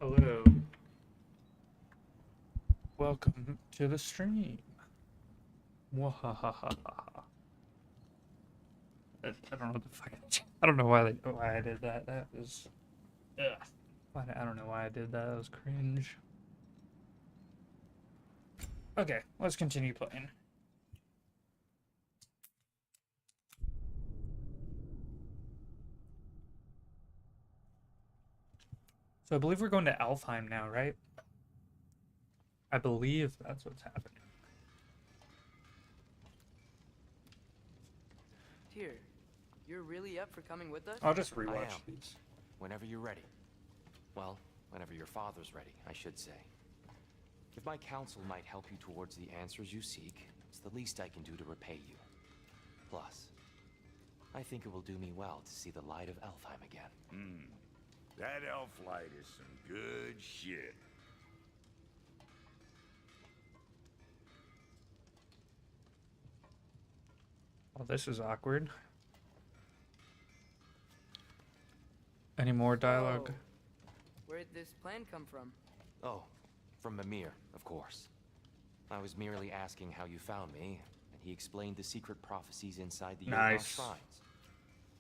Hello. Welcome to the stream. Wahahaha. I don't know what the fuck. I don't know why I did that. That was. Ugh. I don't know why I did that. That was cringe. Okay, let's continue playing. So I believe we're going to Alfheim now, right? I believe that's what's happening. Here, you're really up for coming with us? I'll just rewatch these. Whenever you're ready. Well, whenever your father's ready, I should say. If my counsel might help you towards the answers you seek, it's the least I can do to repay you. Plus, I think it will do me well to see the light of Elfheim again. That elf light is some good shit. Oh, this is awkward. Any more dialogue? Whoa. Where'd this plan come from? Oh, from Mimir, of course. I was merely asking how you found me, and he explained the secret prophecies inside the Nice. shrines.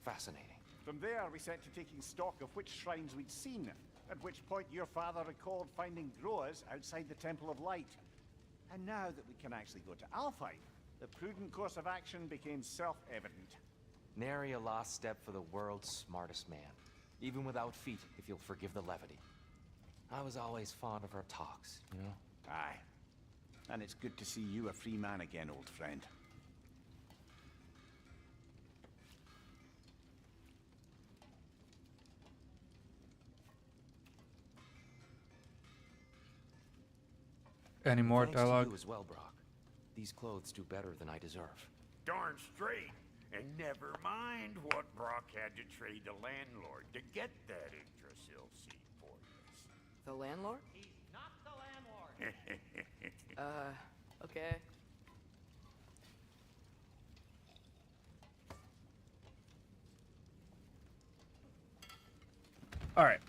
Fascinating. From there, we set to taking stock of which shrines we'd seen, at which point your father recalled finding growers outside the Temple of Light. And now that we can actually go to Alfheim, the prudent course of action became self-evident. Nary a lost step for the world's smartest man. Even without feet, if you'll forgive the levity. I was always fond of our talks, you know? Aye. And it's good to see you a free man again, old friend. Any more Thanks to dialogue? you as well, Brock. These clothes do better than I deserve. Darn straight. And never mind what Brock had to trade the landlord to get that Yggdrasil seat for us. The landlord? He's not the landlord. Okay. Alright.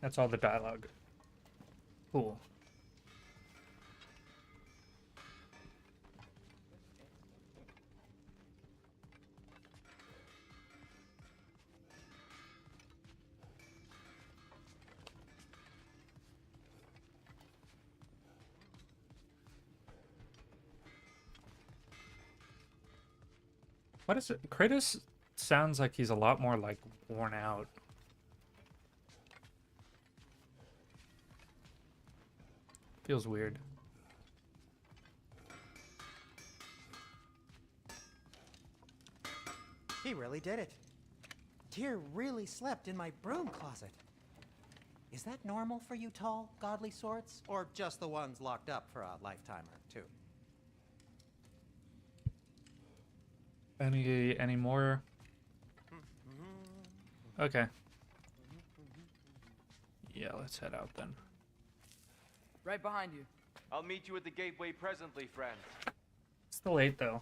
That's all the dialogue. Cool. What is it? Kratos sounds like he's a lot more like worn out. Feels weird. He really did it. Tyr really slept in my broom closet. Is that normal for you tall, godly sorts? Or just the ones locked up for a lifetime or two? Any more? Okay. Yeah, let's head out then. Right behind you. I'll meet you at the gateway presently, friend. It's still late though.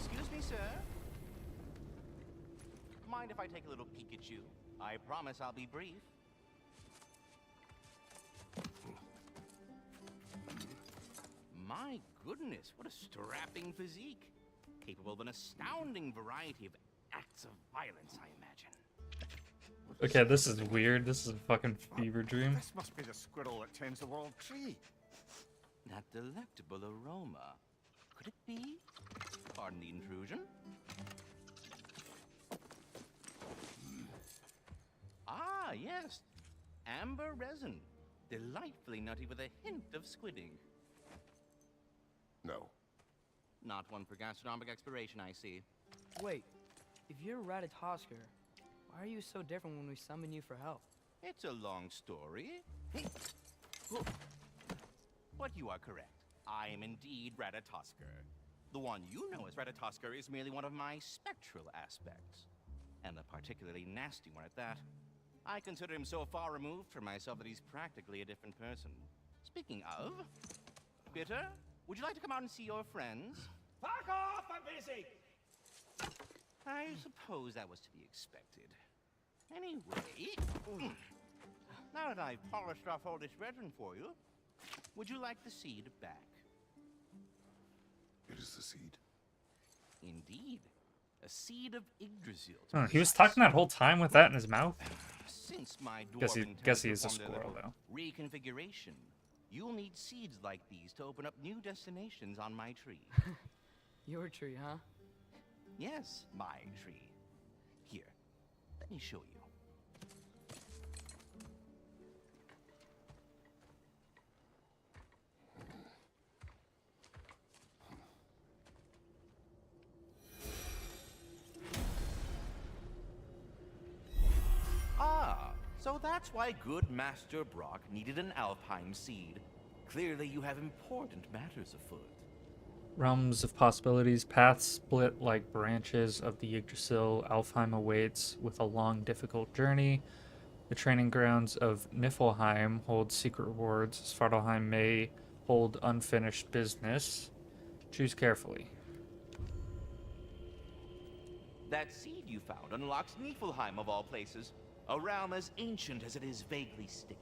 Excuse me, sir. Mind if I take a little peek at you? I promise I'll be brief. My goodness, what a strapping physique. Capable of an astounding variety of acts of violence, I imagine. Okay, this is weird. This is a fucking fever dream. This must be the squirrel that tends the world tree. That delectable aroma. Could it be? Pardon the intrusion. Ah, yes. Amber resin. Delightfully nutty with a hint of squidding. No. Not one for gastronomic exploration, I see. Wait, if you're Ratatosker, why are you so different when we summon you for help? It's a long story. But you are correct. I am indeed Ratatoskr. The one you know as Ratatoskr is merely one of my spectral aspects. And a particularly nasty one at that. I consider him so far removed from myself that he's practically a different person. Speaking of, Bitter, would you like to come out and see your friends? Fuck off! I'm busy! I suppose that was to be expected. Anyway, now that I've polished off all this brethren for you, would you like the seed back? It is the seed. Indeed. A seed of Yggdrasil. Oh, he was talking that whole time with that in his mouth. Since my Guess he dwarven is a temple squirrel, underwent though. reconfiguration, you'll need seeds like these to open up new destinations on my tree. Your tree, huh? Yes, my tree. Here, let me show you. Ah, so that's why good Master Brock needed an Alfheim seed. Clearly you have important matters afoot. Realms of possibilities, paths split like branches of the Yggdrasil. Alfheim awaits with a long, difficult journey. The training grounds of Niflheim hold secret rewards. Svartalheim may hold unfinished business. Choose carefully. That seed you found unlocks Niflheim of all places, a realm as ancient as it is vaguely sticky.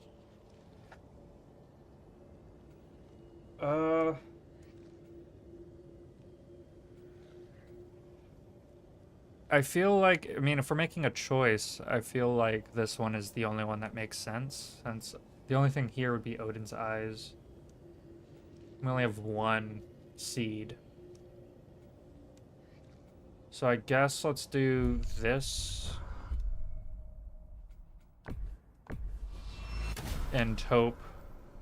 I feel like, I mean, if we're making a choice, I feel like this one is the only one that makes sense, since the only thing here would be Odin's eyes. We only have one seed. So I guess let's do this. And hope.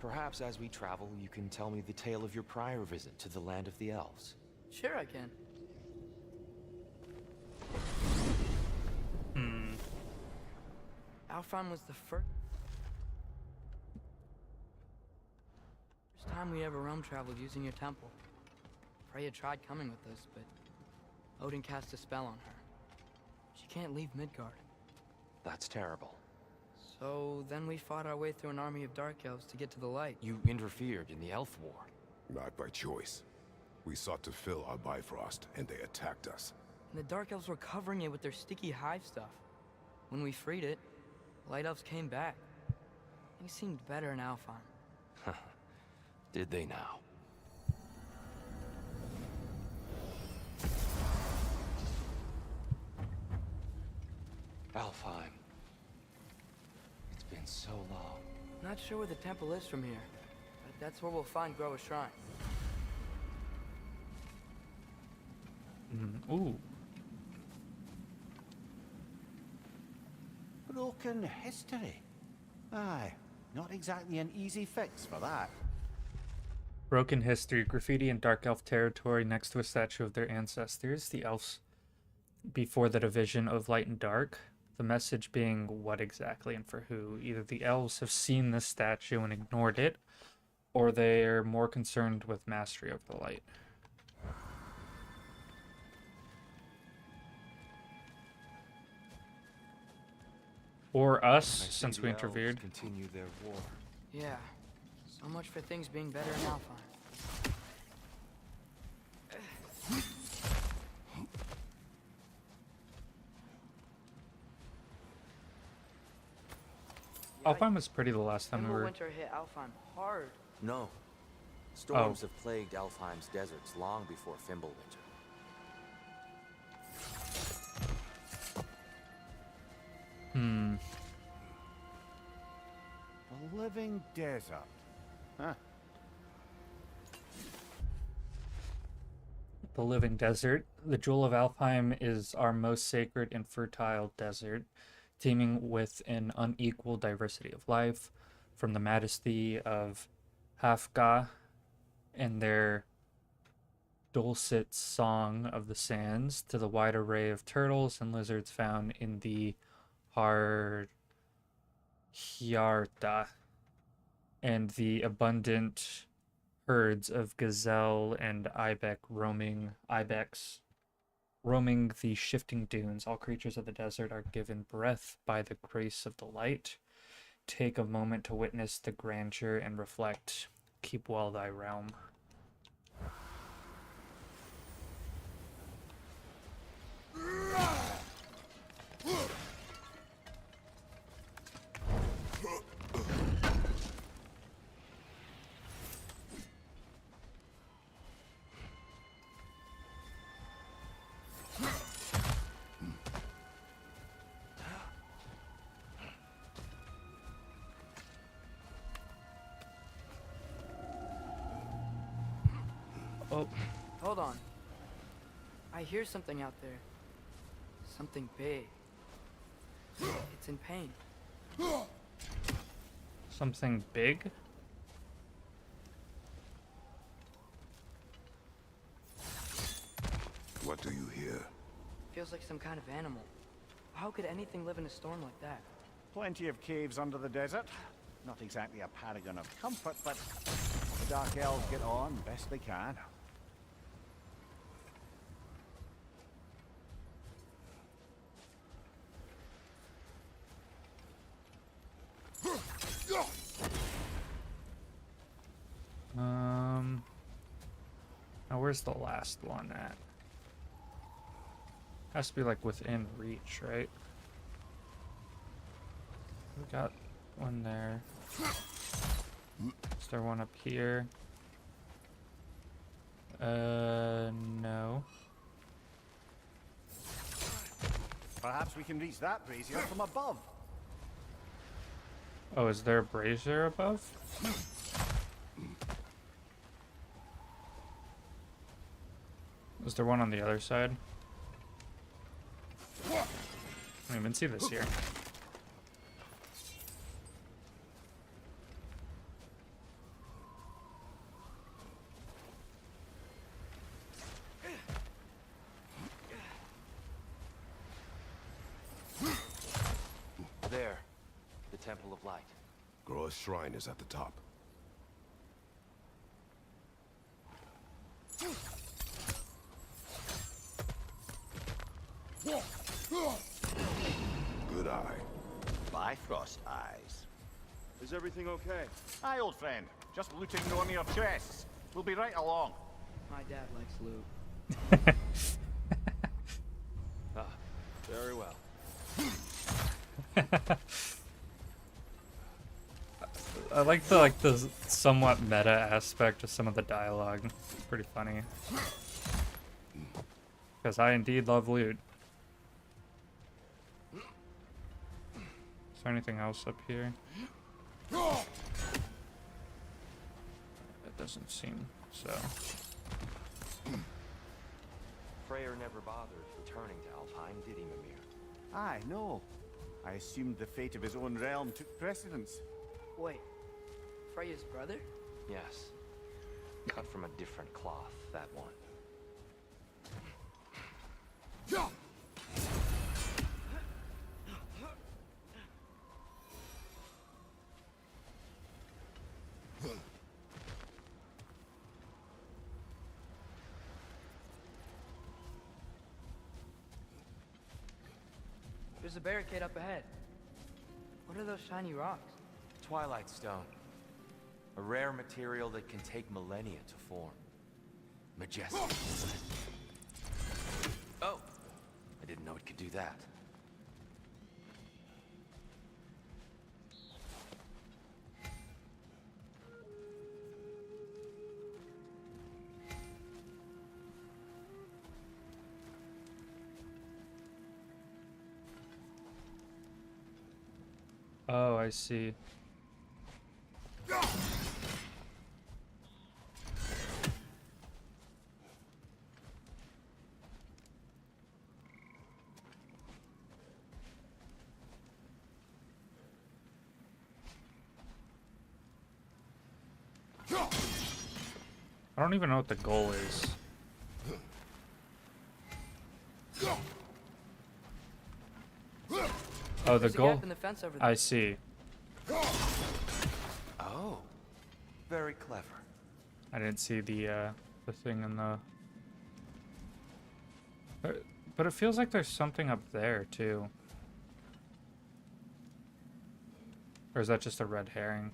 Perhaps as we travel, you can tell me the tale of your prior visit to the land of the elves. Sure I can. Alfheim was the first time we ever realm traveled using your temple. Freya tried coming with us, but Odin cast a spell on her. She can't leave Midgard. That's terrible. So then we fought our way through an army of dark elves to get to the light. You interfered in the elf war. Not by choice. We sought to fill our Bifrost, and they attacked us. And the dark elves were covering it with their sticky hive stuff. When we freed it, light elves came back. They seemed better in Alfheim. Did they now? Alfheim. It's been so long. Not sure where the temple is from here, but that's where we'll find Groa's shrine. Ooh. Broken history. Aye, not exactly an easy fix for that. Broken history, graffiti in dark elf territory next to a statue of their ancestors, the elves before the division of light and dark. The message being what exactly and for who? Either the elves have seen this statue and ignored it, or they're more concerned with mastery of the light. Or us, I see since the we elves interfered. continue their war. Yeah, so much for things being better in Alfheim. Alfheim was pretty the last time we were. Winter hit Alfheim hard. No. Storms have plagued Alfheim's deserts long before Fimbulwinter. A living desert. Huh. The living desert. The Jewel of Alfheim is our most sacred and fertile desert, teeming with an unequal diversity of life, from the majesty of Hafga and their dulcet song of the sands to the wide array of turtles and lizards found in the Hyarta, and the abundant herds of gazelle and ibex roaming the shifting dunes. All creatures of the desert are given breath by the grace of the light. Take a moment to witness the grandeur and reflect. Keep well thy realm. Oh, Hold on. I hear something out there. Something big. It's in pain. something big? What do you hear? Feels like some kind of animal. How could anything live in a storm like that? Plenty of caves under the desert. Not exactly a paragon of comfort, but the Dark Elves get on best they can. Now where's the last one at? Has to be like within reach, right? We got one there. Is there one up here? No. Perhaps we can reach that brazier from above. Oh, is there a brazier above? Is there one on the other side? I don't even see this here. There. The Temple of Light. Groa's shrine is at the top. Good eye. Bifrost eyes. Is everything okay? Hi, old friend. Just looting one of your chests. We'll be right along. My dad likes loot. Ah, very well. I like the somewhat meta aspect of some of the dialogue. It's pretty funny. Because I indeed love loot. Is there anything else up here? It doesn't seem so. Freyr never bothered returning to Alfheim, did he, Mimir? Aye, no. I assumed the fate of his own realm took precedence. Wait, Freya's brother? Yes. Cut from a different cloth, that one. There's a barricade up ahead. What are those shiny rocks? Twilight Stone. A rare material that can take millennia to form. Majestic. Oh! I didn't know it could do that. Oh, I see. I don't even know what the goal is. Oh, the There's a goal. gap in the fence over there. I see. Oh, very clever. I didn't see the thing in the... But it feels like there's something up there, too. Or is that just a red herring?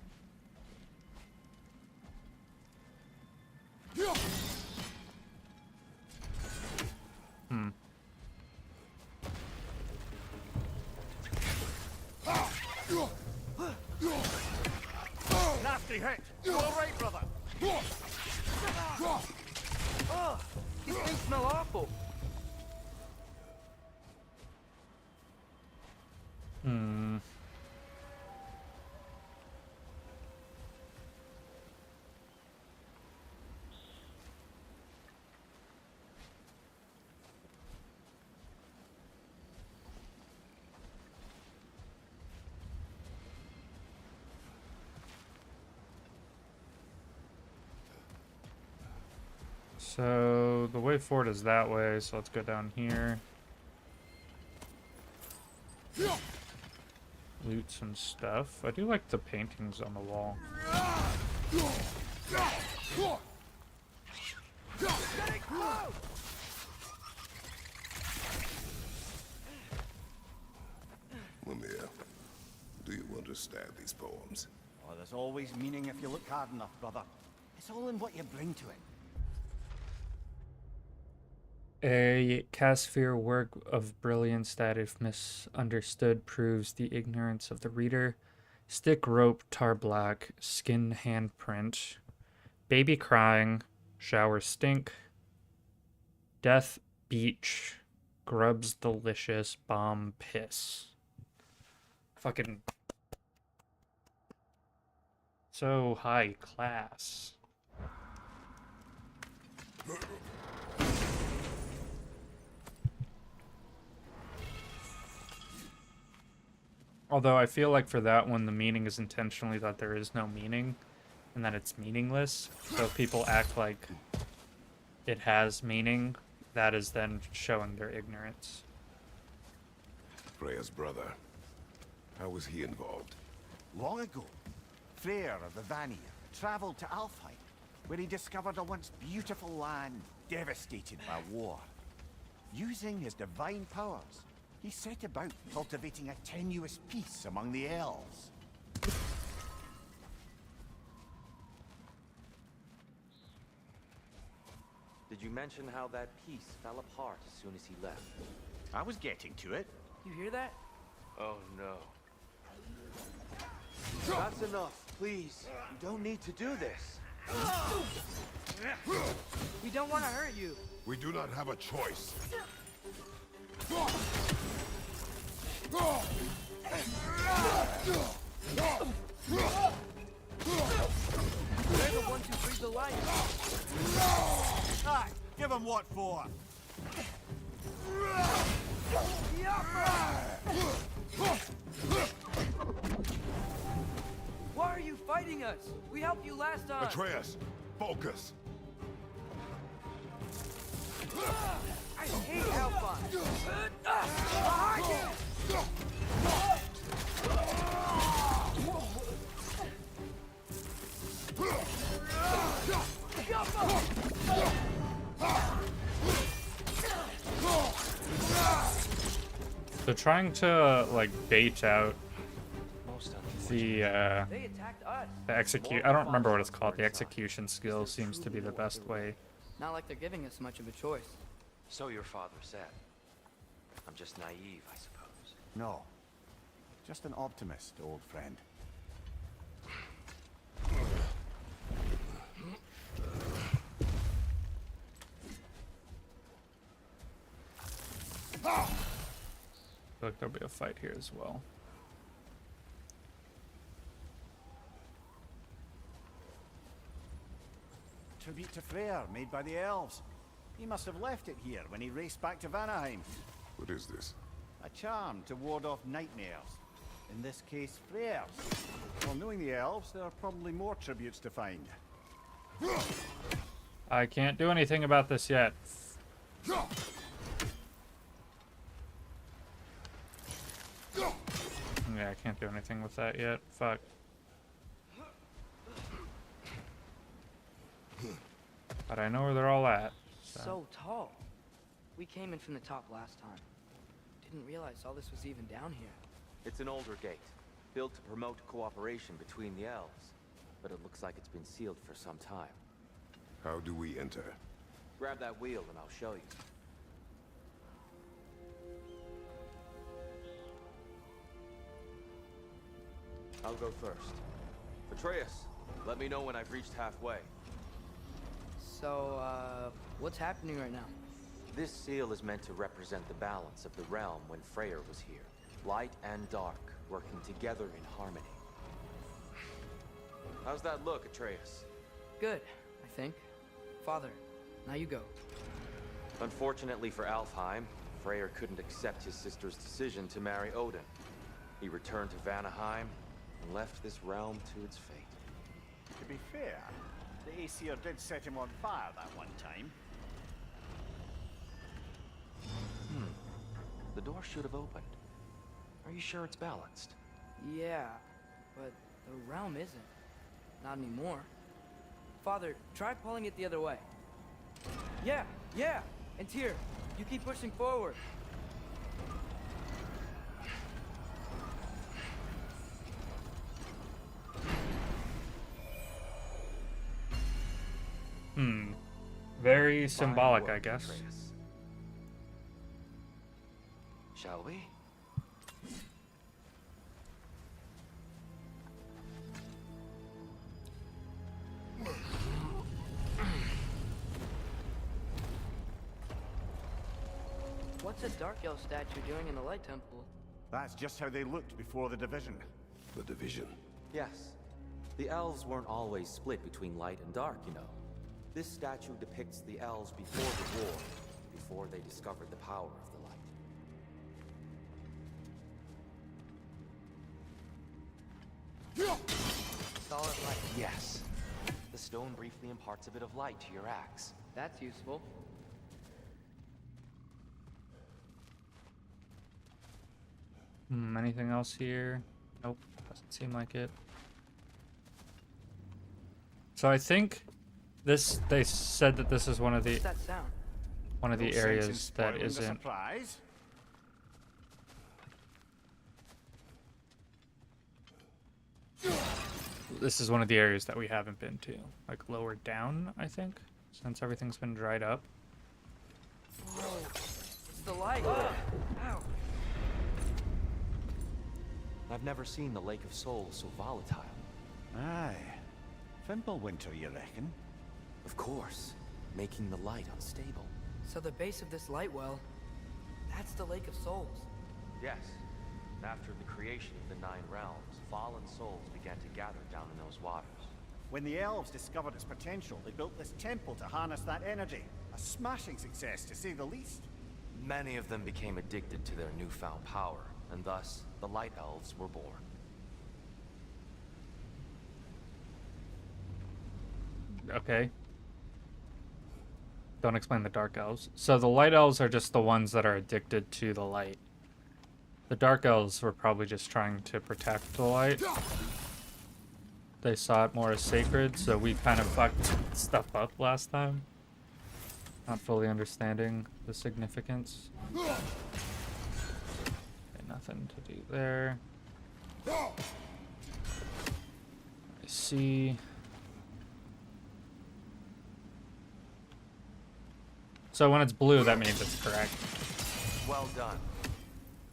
Hmm. Nasty hit. You all right, brother? Oh, these things smell awful. Hmm. So the way forward is that way, so let's go down here. Loot some stuff. I do like the paintings on the wall. Mimir, do you understand these poems? Oh, there's always meaning if you look hard enough, brother. It's all in what you bring to it. A Casphere work of brilliance that, if misunderstood, proves the ignorance of the reader. Stick rope, tar black, skin handprint. Baby crying, shower stink. Death beach, grubs delicious, bomb piss. Fucking so high class. Although I feel like for that one, the meaning is intentionally that there is no meaning and that it's meaningless. So if people act like it has meaning, that is then showing their ignorance. Freya's brother. How was he involved? Long ago, Freyr of the Vanir traveled to Alfheim, where he discovered a once beautiful land devastated by war. Using his divine powers, he set about cultivating a tenuous peace among the elves. Did you mention how that piece fell apart as soon as he left? I was getting to it. You hear that? Oh no. That's enough, please. You don't need to do this. We don't want to hurt you. We do not have a choice. They're the ones who breathe the life. Aye, give him what for. Why are you fighting us? We helped you last time. Atreus, focus. I hate Hellfire. Behind you! They're trying to like bait out Most the They attacked us. execute. I don't remember what it's called. The execution skill seems to be the best way. Not like they're giving us much of a choice. So your father said. I'm just naive, I suppose. No. Just an optimist, old friend. I feel like there'll be a fight here as well. Tribute to Freyr, made by the elves. He must have left it here when he raced back to Vanaheim. What is this? A charm to ward off nightmares. In this case, Freyr. Well, knowing the elves, there are probably more tributes to find. I can't do anything about this yet. I'm Yeah, I can't do anything with that yet. Fuck. But I know where they're all at. So tall. We came in from the top last time. Didn't realize all this was even down here. It's an older gate, built to promote cooperation between the elves. But it looks like it's been sealed for some time. How do we enter? Grab that wheel and I'll show you. I'll go first. Atreus, let me know when I've reached halfway. So, what's happening right now? This seal is meant to represent the balance of the realm when Freyr was here. Light and dark, working together in harmony. How's that look, Atreus? Good, I think. Father, now you go. Unfortunately for Alfheim, Freyr couldn't accept his sister's decision to marry Odin. He returned to Vanaheim and left this realm to its fate. To be fair, the Aesir did set him on fire that one time. The door should have opened. Are you sure it's balanced? Yeah, but the realm isn't. Not anymore. Father, try pulling it the other way. Yeah! And Tyr, you keep pushing forward. Very Fine symbolic, work, I guess. Atreus. Shall we? What's a Dark Elf statue doing in the Light Temple? That's just how they looked before the division. The division. Yes. The elves weren't always split between light and dark, you know. This statue depicts the elves before the war, before they discovered the power of the light. Solid light. Yes. The stone briefly imparts a bit of light to your axe. That's useful. Anything else here? Nope, doesn't seem like it. So I think this, they said that this is one of the What's that sound? one of the No sense in areas that spoiling the isn't. surprise. This is one of the areas that we haven't been to, like lower down, I think, since everything's been dried up. Whoa, it's the light. Ow. I've never seen the Lake of Souls so volatile. Aye. Fimbulwinter, you reckon? Of course, making the light unstable. So the base of this light well, that's the Lake of Souls. Yes. After the creation of the Nine Realms, fallen souls began to gather down in those waters. When the elves discovered its potential, they built this temple to harness that energy. A smashing success, to say the least. Many of them became addicted to their newfound power, and thus, the Light Elves were born. Okay. Don't explain the Dark Elves. So the Light Elves are just the ones that are addicted to the light. The Dark Elves were probably just trying to protect the light. They saw it more as sacred, so we kind of fucked stuff up last time. Not fully understanding the significance. Okay, nothing to do there. I see. So when it's blue, that means it's correct. Well done.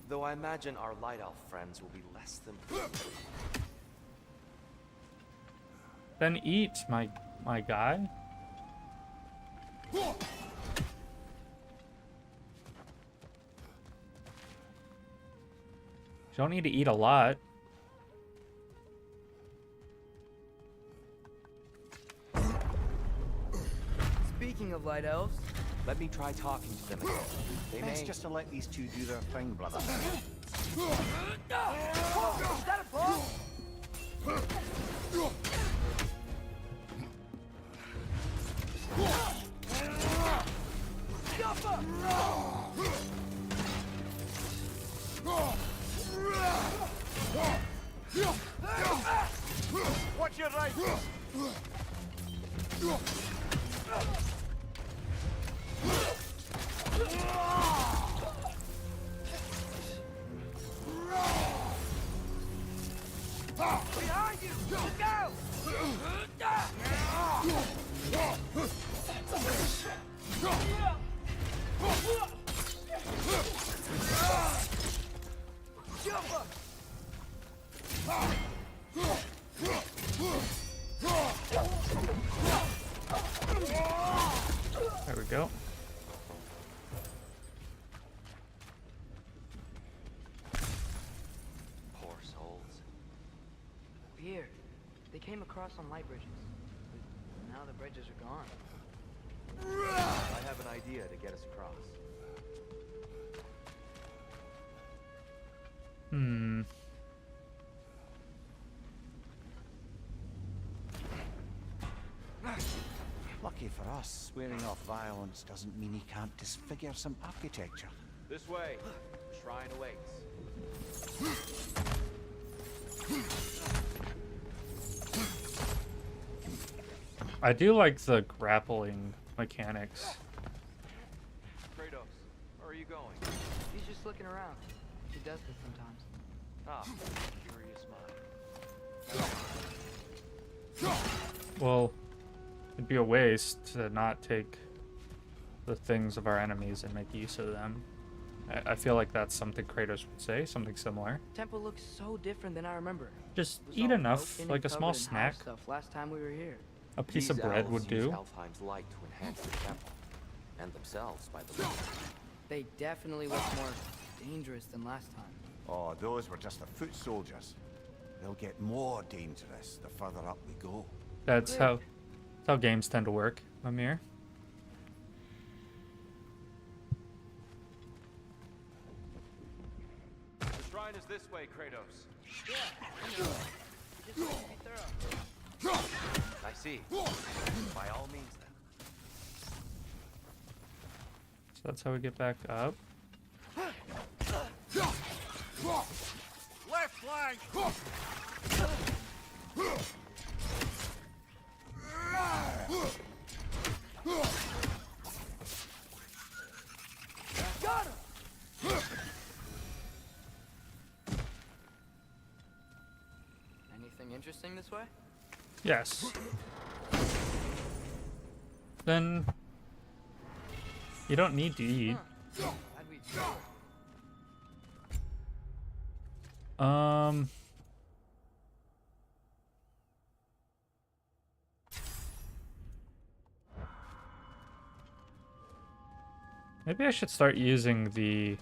Though I imagine our Light Elf friends will be less than pleased. Then eat, my guy. You don't need to eat a lot. Speaking of light elves, Let me try talking to them again. They Best may... just to let these two do their thing, brother. whoa, is that a bomb? Behind you! Look out! Jump up! There we go. Poor souls. Here, they came across on light bridges. But now the bridges are gone. I have an idea to get us across. Hmm. Lucky for us, swearing off violence doesn't mean he can't disfigure some architecture. This way. Shrine awaits. I do like the grappling mechanics. Kratos, where are you going? He's just looking around. He does this sometimes. Ah, curious mind. Well, it'd be a waste to not take the things of our enemies and make use of them. I feel like that's something Kratos would say, something similar. Temple looks so different than I remember. Just It was eat all enough, broken like a and small covered in house snack. Stuff last time we were here. A piece of These bread elves would use do. Alfheim's light to enhance the temple. And themselves, by the way. They definitely look more dangerous than last time. Oh, those were just the foot soldiers. They'll get more dangerous the further up we go. That's how games tend to work, Amir. The shrine is this way, Kratos. Yeah, I know. You just have to be thorough. I see. By all means, then. So that's how we get back up. Left flank! Got him! Anything interesting this way? Yes. Then you don't need to eat. How'd we do? Maybe I should start using the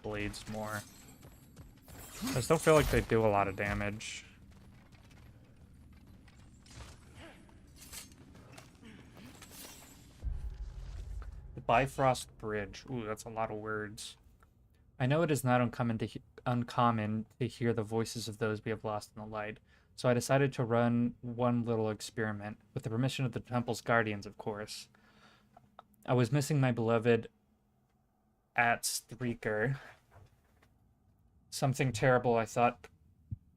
blades more. I still feel like they do a lot of damage. The Bifrost Bridge. Ooh, that's a lot of words. I know it is not uncommon to hear the voices of those we have lost in the light, so I decided to run one little experiment, with the permission of the temple's guardians, of course. I was missing my beloved Streaker. Something terrible, I thought.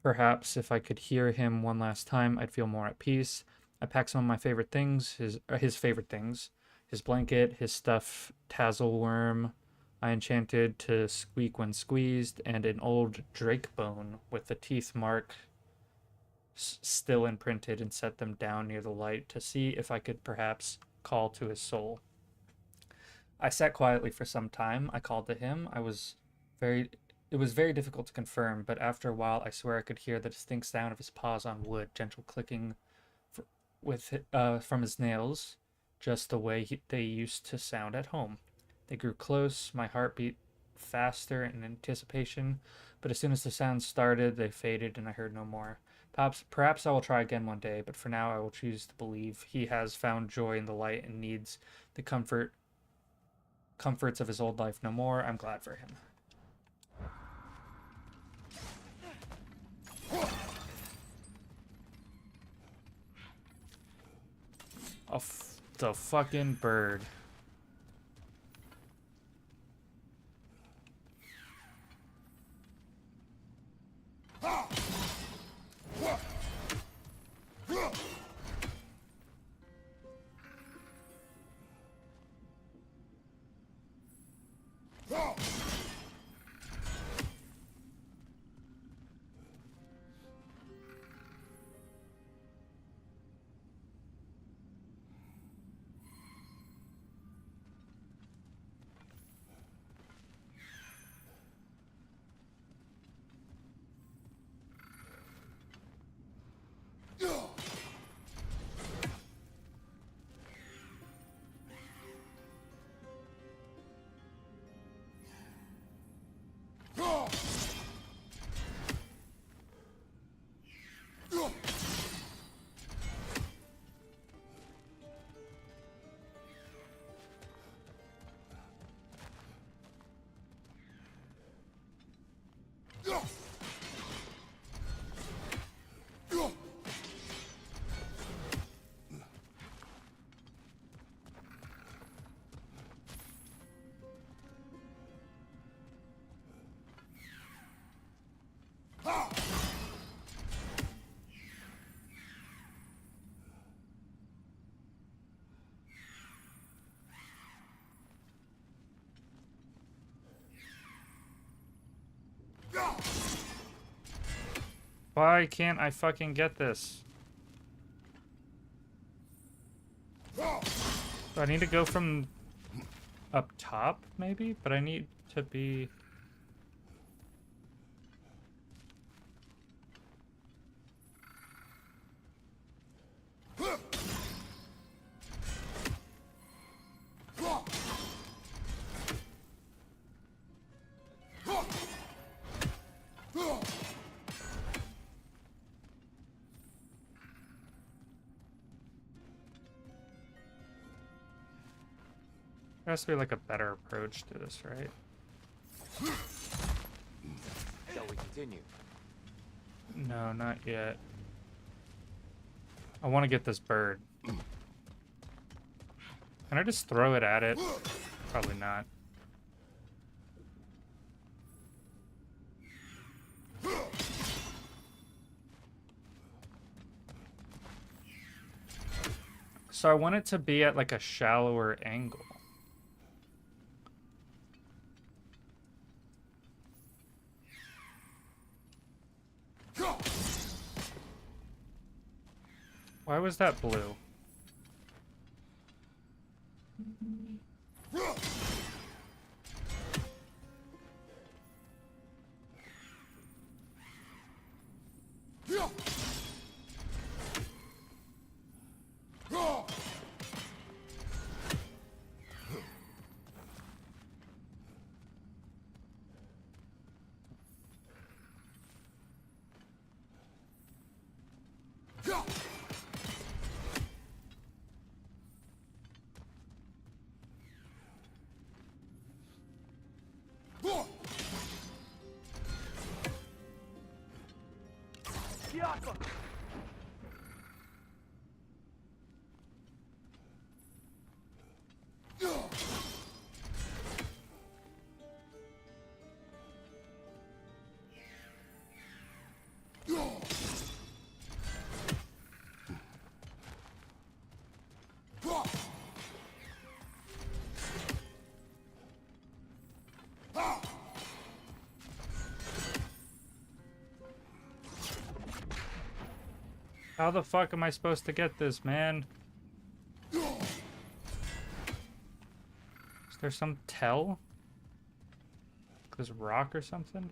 Perhaps if I could hear him one last time, I'd feel more at peace. I packed some of my favorite things, his favorite things. His blanket, his stuffed tassel worm I enchanted to squeak when squeezed, and an old drake bone with the teeth mark still imprinted, and set them down near the light to see if I could perhaps call to his soul. I sat quietly for some time. I called to him. It was very difficult to confirm, but after a while I swear I could hear the distinct sound of his paws on wood, gentle clicking from his nails, just the way they used to sound at home. They grew close. My heart beat faster in anticipation, but as soon as the sounds started, they faded and I heard no more. Perhaps I will try again one day, but for now I will choose to believe he has found joy in the light and needs the comforts of his old life no more. I'm glad for him. Oh, the fucking bird. Why can't I fucking get this? Do I need to go from up top, maybe? But I need to be... There has to be like a better approach to this, right? Shall we continue? No, not yet. I want to get this bird. Can I just throw it at it? Probably not. So I want it to be at like a shallower angle. Why was that blue? How the fuck am I supposed to get this, man? Is there some tell? This rock or something?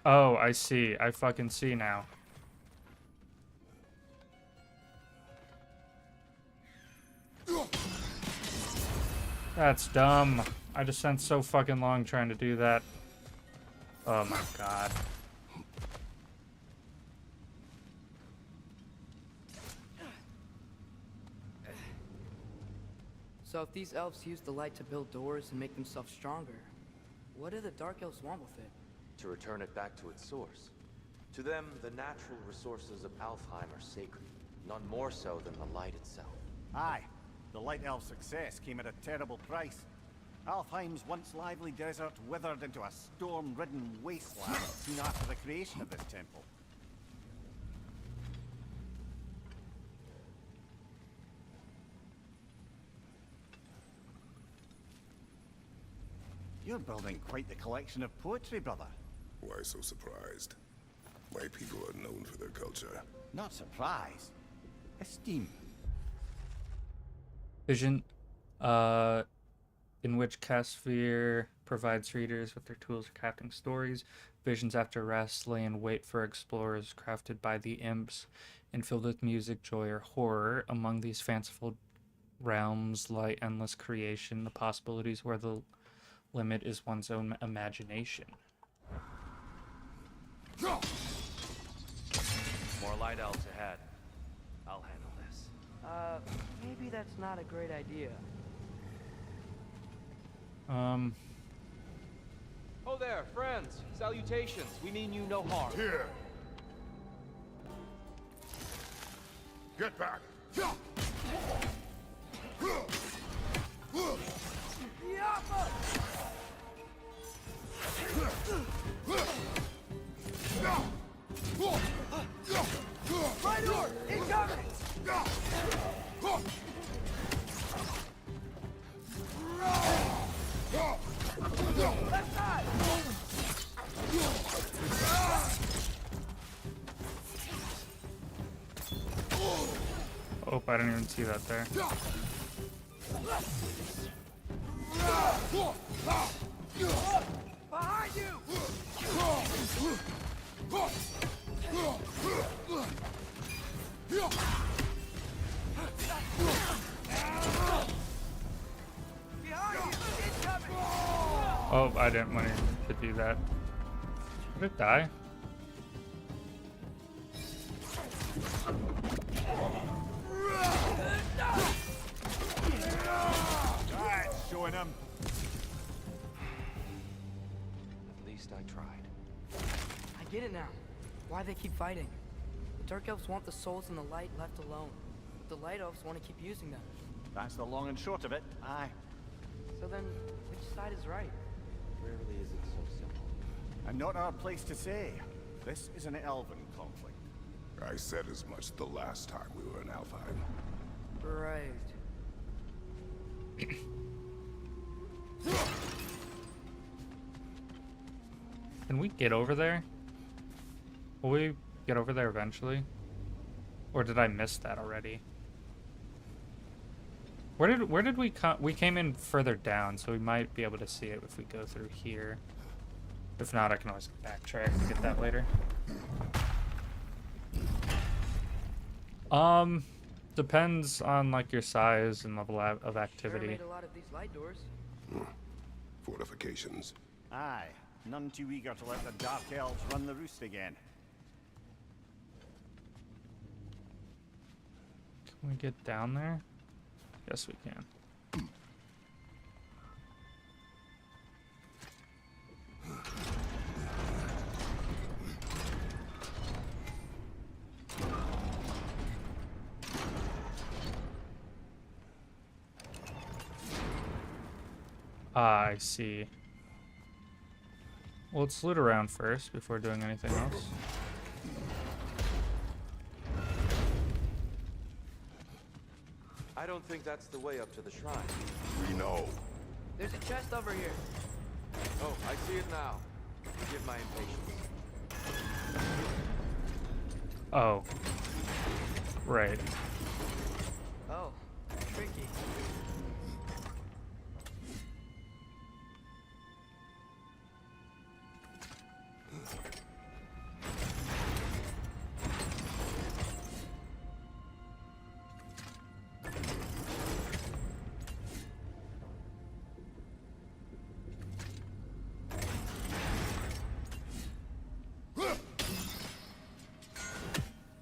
Oh, I see. I fucking see now. That's dumb. I just spent so fucking long trying to do that. Oh my god. So if these elves use the light to build doors and make themselves stronger, what do the Dark Elves want with it? To return it back to its source. To them, the natural resources of Alfheim are sacred, none more so than the light itself. Aye, the Light Elf success came at a terrible price. Alfheim's once lively desert withered into a storm-ridden wasteland soon after the creation of this temple. You're building quite the collection of poetry, brother. Why so surprised? My people are known for their culture. Not surprised. Esteem. Vision, in which Casphere provides readers with their tools for crafting stories. Visions after rest lay in wait for explorers crafted by the imps and filled with music, joy, or horror. Among these fanciful realms lie endless creation, the possibilities where the limit is one's own imagination. More light elves ahead. I'll handle this. Maybe that's not a great idea. Oh there, friends. Salutations. We mean you no harm. Here! Get back! Right door! Incoming! Left side! Oh, I didn't even see that there. Behind you! Behind you! Incoming! Oh, I didn't want to do that. Did it die? Alright, showing him. At least I tried. I get it now. Why they keep fighting. The Dark Elves want the souls in the light left alone. But the Light Elves want to keep using them. That's the long and short of it. Aye. So then, which side is right? Rarely is it so simple. And not our place to say. This is an elven conflict. I said as much the last time we were in Alfheim. Right. Can we get over there? Will we get over there eventually? Or did I miss that already? Where did we come? We came in further down, so we might be able to see it if we go through here. If not, I can always backtrack to get that later. Depends on like your size and level of Sure activity. made a lot of these light doors. Fortifications. Aye. None too eager to let the Dark Elves run the roost again. Can we get down there? Yes, we can. Ah, I see. Well, let's loot around first before doing anything else. I don't think that's the way up to the shrine. We know. There's a chest over here. Oh, I see it now. Forgive my impatience. Oh. Right. Oh, tricky.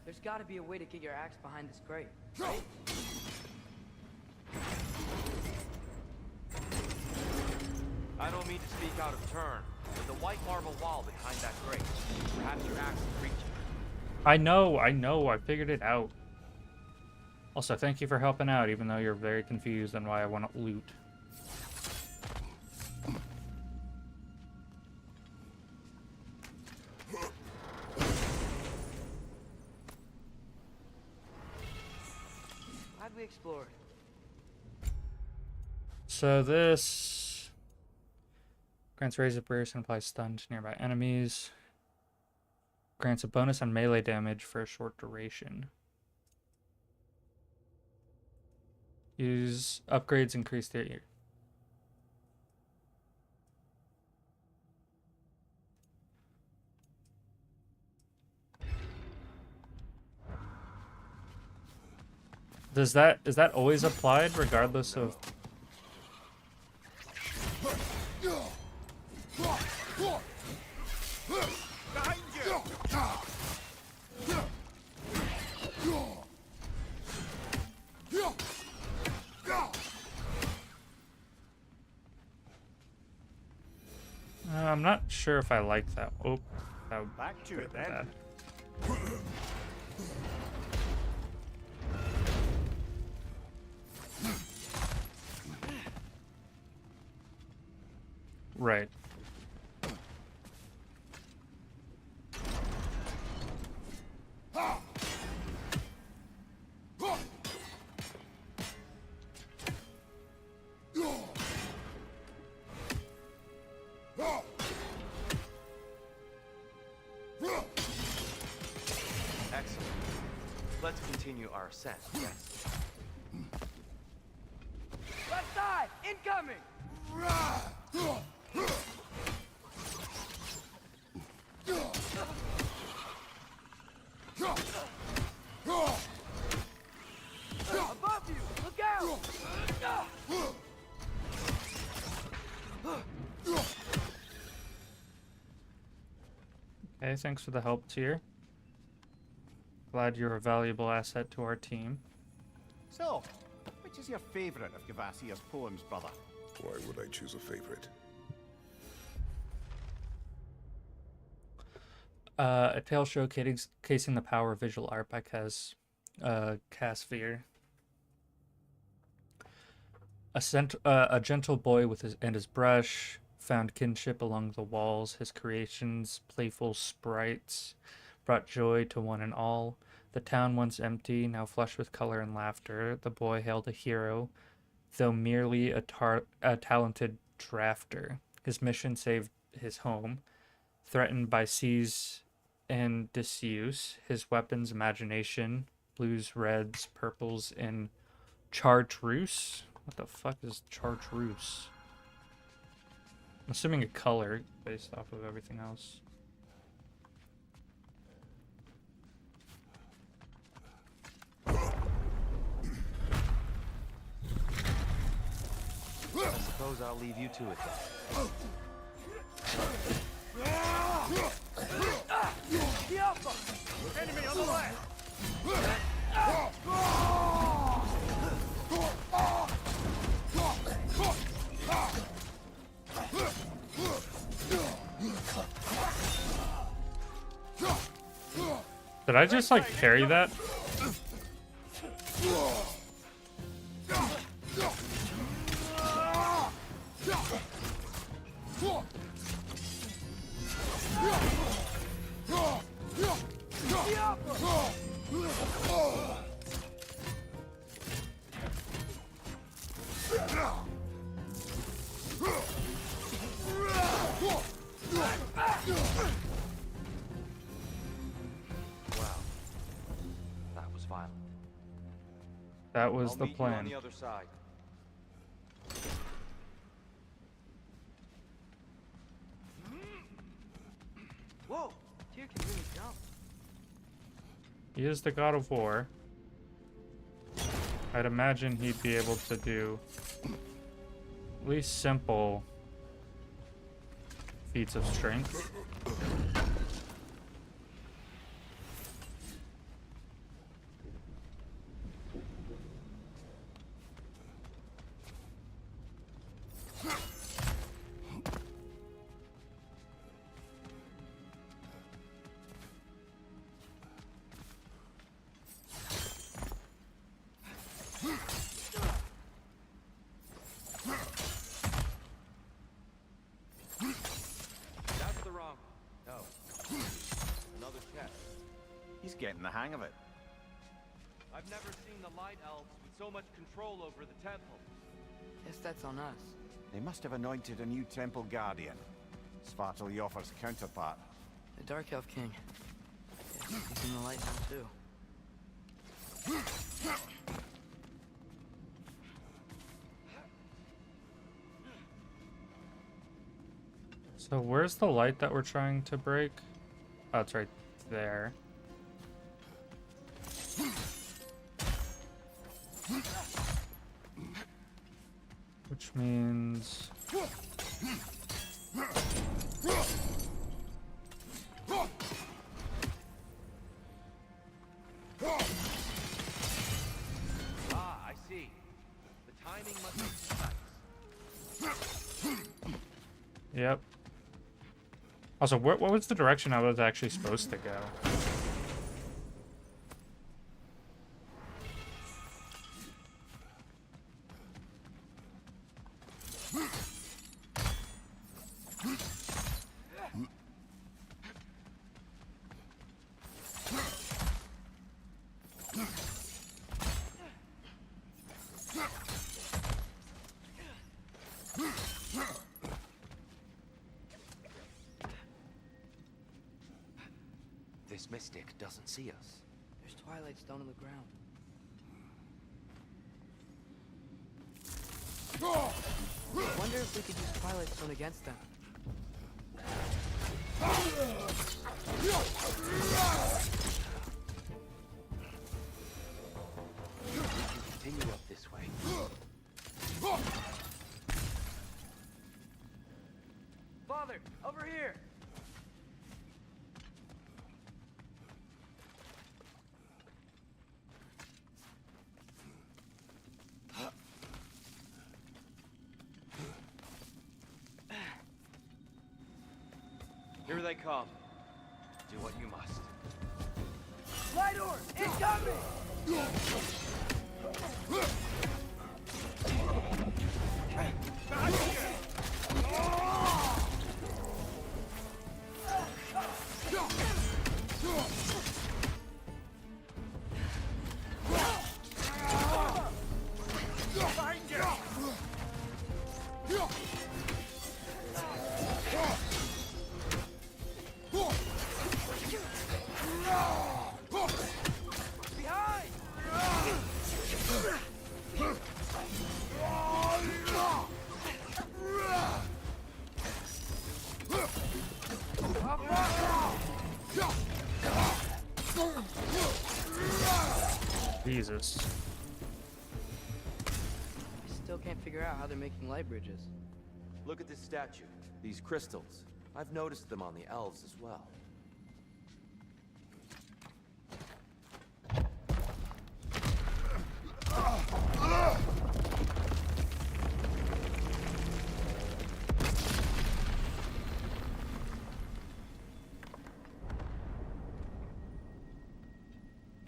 There's gotta be a way to get your axe behind this grate, right? I don't mean to speak out of turn, but the white marble wall behind that grate. Perhaps your axe can reach it. I know, I figured it out. Also, thank you for helping out, even though you're very confused on why I want to loot. Glad we explored. So this grants raise of burst and applies stun to nearby enemies. Grants a bonus on melee damage for a short duration. Use upgrades increase their Is that always applied regardless of? Behind you! I'm not sure if I like that. Oh, that Back to could it have been then. bad. Right. Excellent. Let's continue our ascent, yes. Left side! Incoming! Above you! Look out! Okay, thanks for the help, Tyr. Glad you're a valuable asset to our team. So, which is your favorite of Gavasia's poems, brother? Why would I choose a favorite? A tale showcasing the power of visual art by Casvier. A gentle boy with his brush found kinship along the walls. His creations, playful sprites, brought joy to one and all. The town once empty, now flush with color and laughter. The boy hailed a hero, though merely a talented drafter. His mission saved his home, threatened by seas and disuse. His weapons, imagination, blues, reds, purples, and chartreuse. What the fuck is chartreuse? I'm assuming a color based off of everything else. I suppose I'll leave you to it then. Enemy on the left! Did I just like parry that? Wow. That was violent. That was I'll the meet you on plan. the other side. Whoa! Tyr can really jump. He is the God of War. I'd imagine he'd be able to do at least simple feats of strength. That's the wrong. No. Another chest. He's getting the hang of it. I've never seen the Light Elves with so much control over the temple. Guess that's on us. They must have anointed a new temple guardian. Svartal Yoffer's counterpart. The Dark Elf King. Yeah, he's in the light now too. So where's the light that we're trying to break? Oh, it's right there. Which means... Ah, I see. The timing must be precise. Yep. Also, what was the direction I was actually supposed to go? This mystic doesn't see us. There's Twilight Stone on the ground. I wonder if we could use Twilight Stone against them. We can continue up this way. Father, over here! Here they come. Do what you must. Light orb! Incoming! Jesus. I still can't figure out how they're making light bridges. Look at this statue. These crystals. I've noticed them on the elves as well.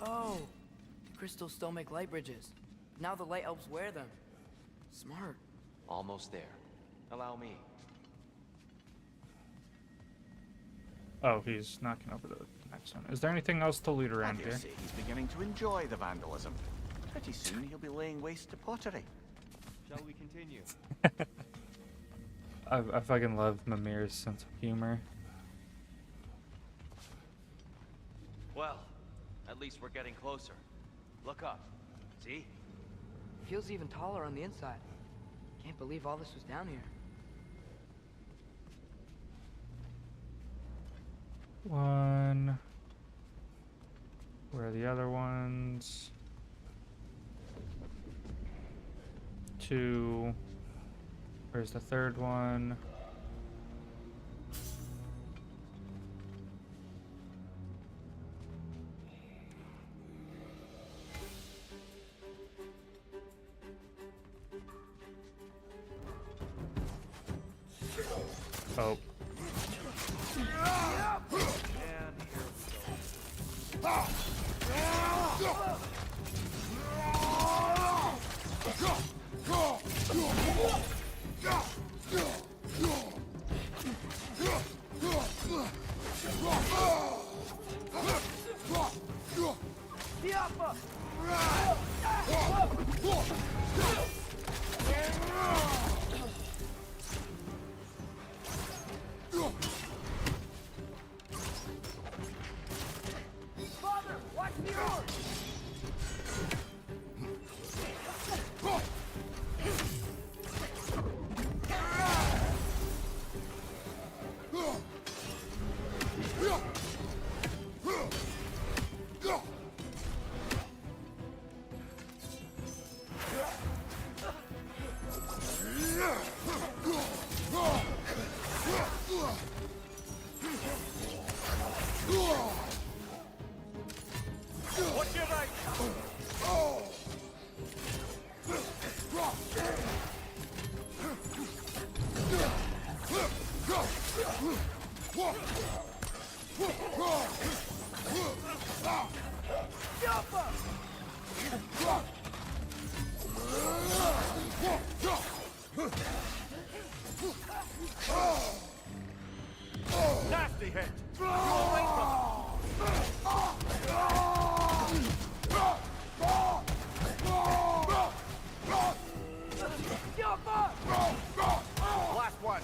Oh, the crystals still make light bridges. Now the light elves wear them. Smart. Almost there. Allow me. Oh, he's knocking over the next one. Is there anything else to loot around I here? dare say he's beginning to enjoy the vandalism. Pretty soon he'll be laying waste to pottery. Shall we continue? I fucking love Mimir's sense of humor. Well, at least we're getting closer. Look up. See? Feels even taller on the inside. Can't believe all this was down here. One. Where are the other ones? Two. Where's the third one? Oh. Father, watch the orb! Nasty hit! Last one!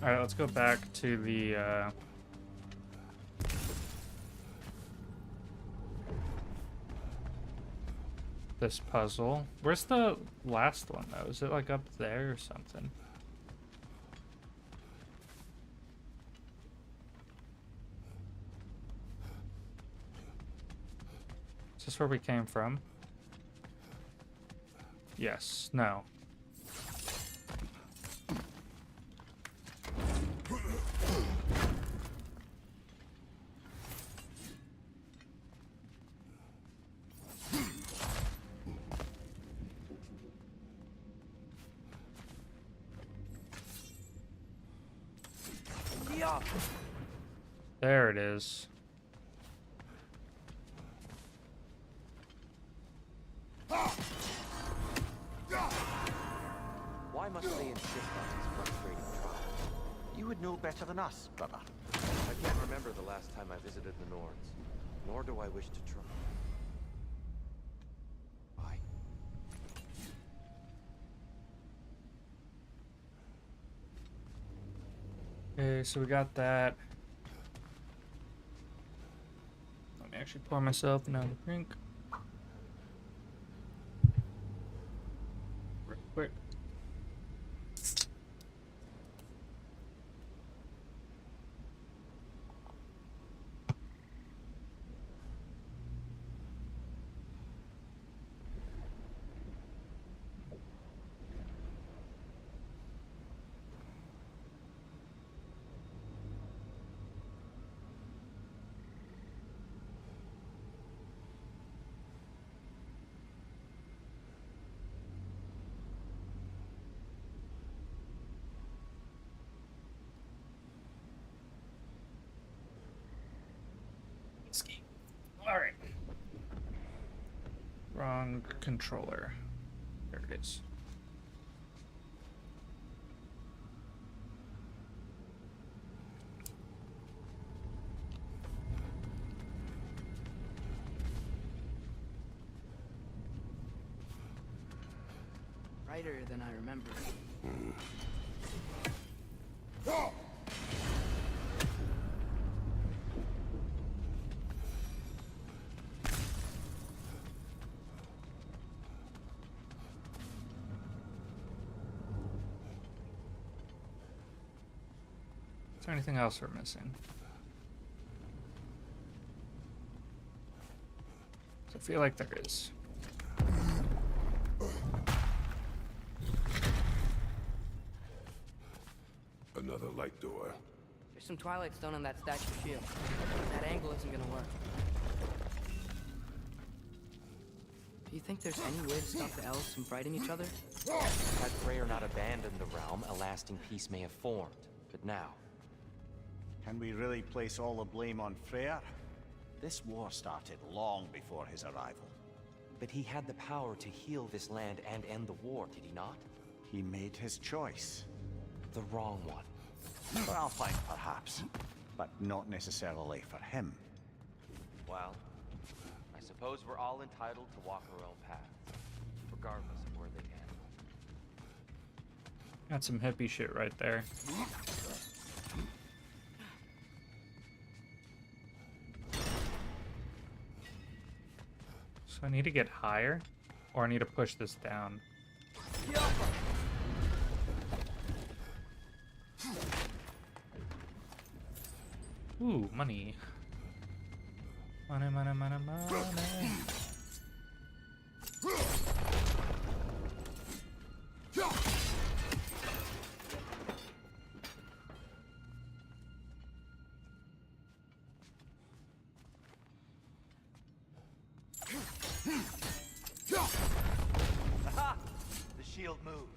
All right, let's go back to the this puzzle. Where's the last one though? Is it like up there or something? Is this where we came from? Yes. No. There it is. Why must they insist on these frustrating trials? You would know better than us, brother. I can't remember the last time I visited the Nords, nor do I wish to try. Why? Okay, so we got that. Let me actually pour myself another drink. Real quick. Alright. Wrong controller. There it is. Brighter than I remember. Is there anything else we're missing? I feel like there is. Another light door. There's some Twilight Stone on that statue shield. That angle isn't gonna work. Do you think there's any way to stop the elves from fighting each other? Had Freyr not abandoned the realm, a lasting peace may have formed. But now, Can we really place all the blame on Freyr? This war started long before his arrival. but he had the power to heal this land and end the war, did he not? He made his choice. The wrong one. For Alpine, perhaps, but not necessarily for him. Well, I suppose we're all entitled to walk our own paths, regardless of where they end. Got some hippie shit right there. So I need to get higher, or I need to push this down. Ooh, money. Money, money, money, money. shield moved.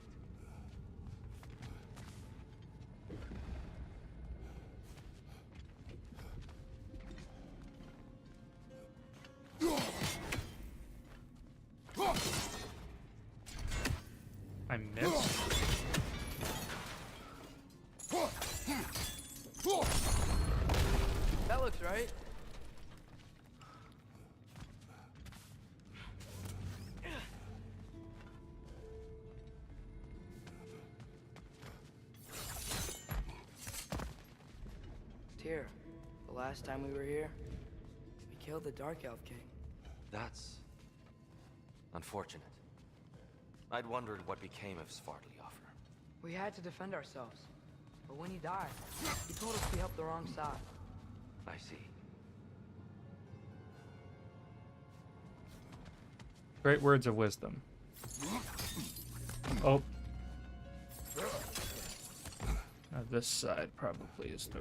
I missed. That looks right. Tyr, the last time we were here, we killed the Dark Elf King. That's unfortunate. I'd wondered what became of Svartalfr. We had to defend ourselves. But when he died, he told us we helped the wrong side. I see. Great words of wisdom. Oh. Now this side probably is the...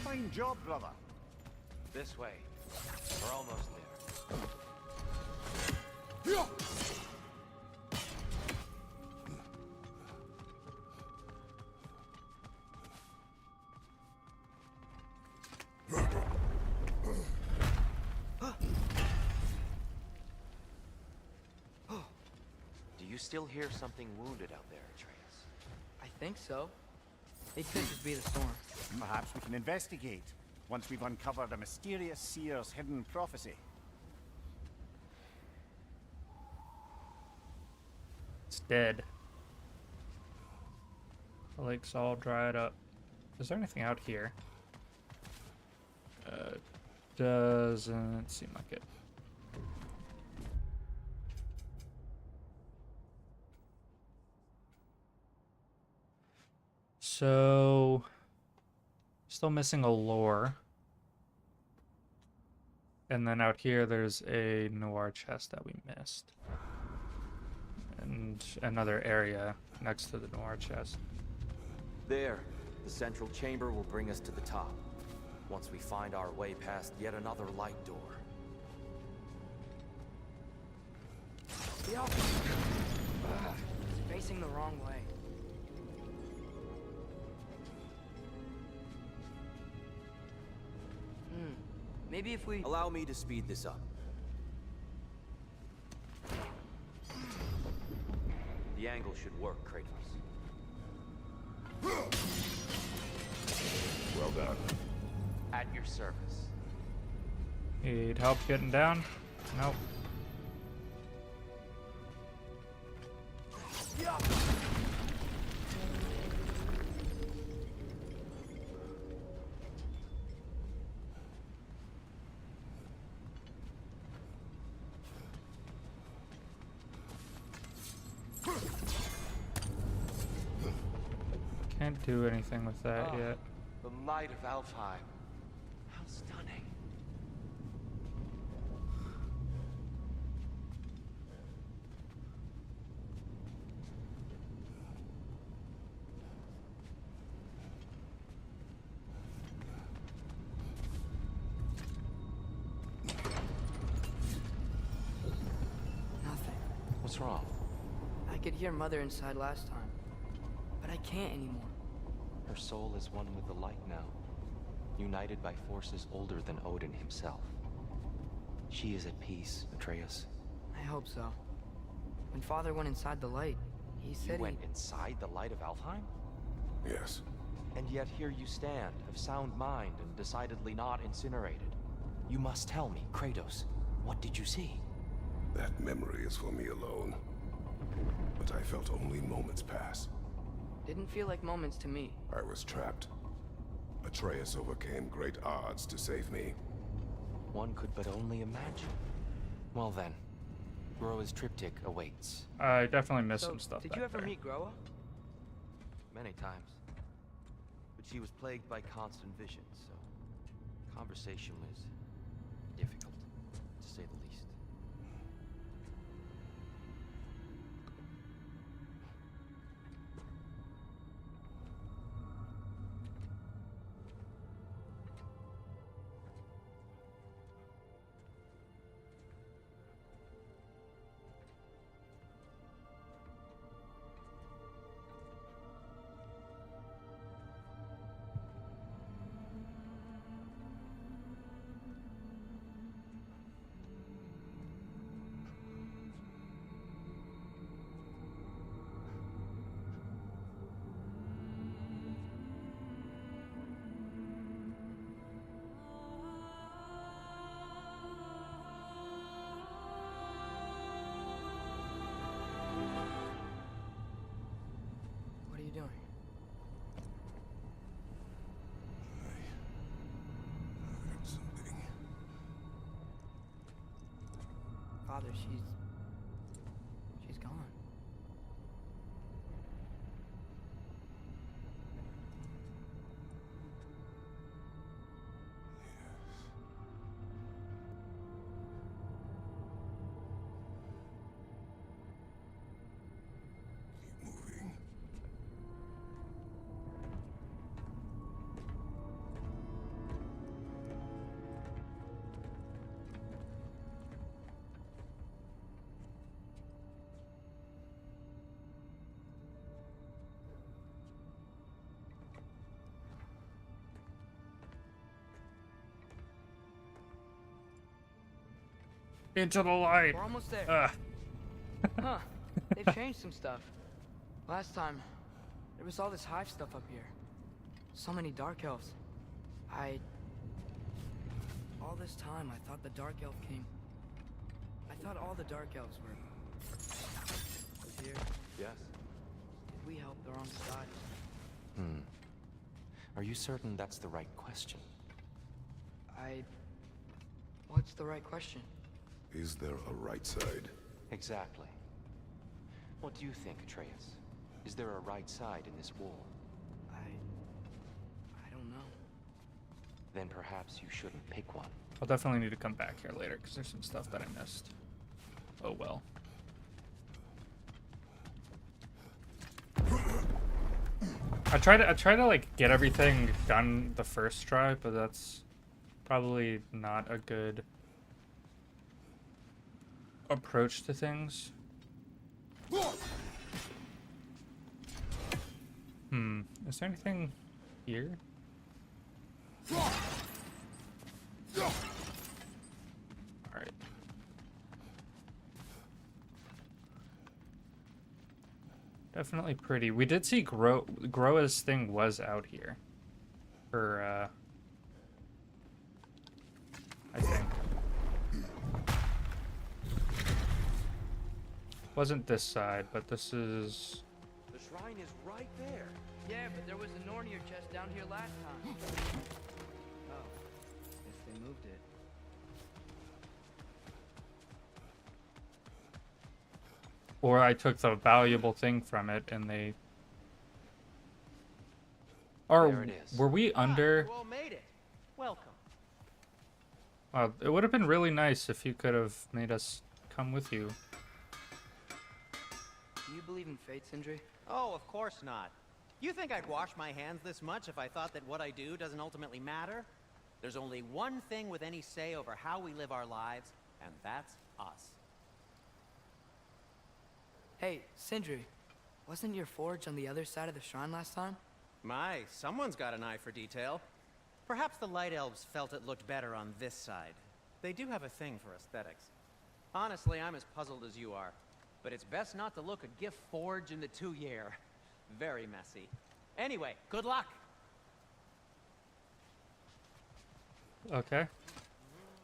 Fine job, brother. This way. We're almost there. Do you still hear something wounded out there, Atreus? I think so. It could just be the storm. Perhaps we can investigate once we've uncovered a mysterious seer's hidden prophecy. It's dead. The lake's all dried up. Is there anything out here? Doesn't seem like it. So, still missing a lore. And then out here, there's a noir chest that we missed. And another area next to the noir chest. There. The central chamber will bring us to the top. Once we find our way past yet another light door. The elf is facing the wrong way. Maybe if we... Allow me to speed this up. The angle should work, Kratos. Well done. At your service. Need help getting down? Nope. Can't do anything with that yet. The light of Alfheim. How stunning. Nothing. What's wrong? I could hear Mother inside last time, but I can't anymore. Her soul is one with the light now, united by forces older than Odin himself. She is at peace, Atreus. I hope so. When Father went inside the light, he said You went inside the light of Alfheim? Yes. And yet here you stand, of sound mind and decidedly not incinerated. You must tell me, Kratos, what did you see? That memory is for me alone. But I felt only moments pass. Didn't feel like moments to me. I was trapped. Atreus overcame great odds to save me. One could but only imagine. Well then, Groa's triptych awaits. I definitely missed So, some stuff did back you ever there. meet Groa? Many times. But she was plagued by constant visions, so conversation was difficult, to say the least. Father, she's gone. Keep moving. Into the light. We're almost there. Ugh. Huh. They've changed some stuff. Last time, there was all this hive stuff up here. So many dark elves. All this time, I thought the dark elf king... I thought all the dark elves were... here. Yes? Did we help the wrong side? Are you certain that's the right question? What's the right question? Is there a right side? Exactly. What do you think, Atreus? Is there a right side in this war? I don't know. Then perhaps you shouldn't pick one. I'll definitely need to come back here later because there's some stuff that I missed. Oh well. I try to like get everything done the first try, but that's probably not a good approach to things. Is there anything here? Alright. Definitely pretty. We did see Groa's thing was out here. For, I think. Wasn't this side, but this is... The shrine is right there. Yeah, but there was a Nornir chest down here last time. Oh, guess they moved it. Or I took the valuable thing from it and they... Or There it is. were we under... You all made it. Welcome. It would have been really nice if you could have made us come with you. Do you believe in fate, Sindri? Oh, of course not. You think I'd wash my hands this much if I thought that what I do doesn't ultimately matter? There's only one thing with any say over how we live our lives, and that's us. Hey, Sindri, wasn't your forge on the other side of the shrine last time? My, someone's got an eye for detail. Perhaps the Light Elves felt it looked better on this side. They do have a thing for aesthetics. Honestly, I'm as puzzled as you are. But it's best not to look a gift forge in the 2-year. Very messy. Anyway, good luck! Okay.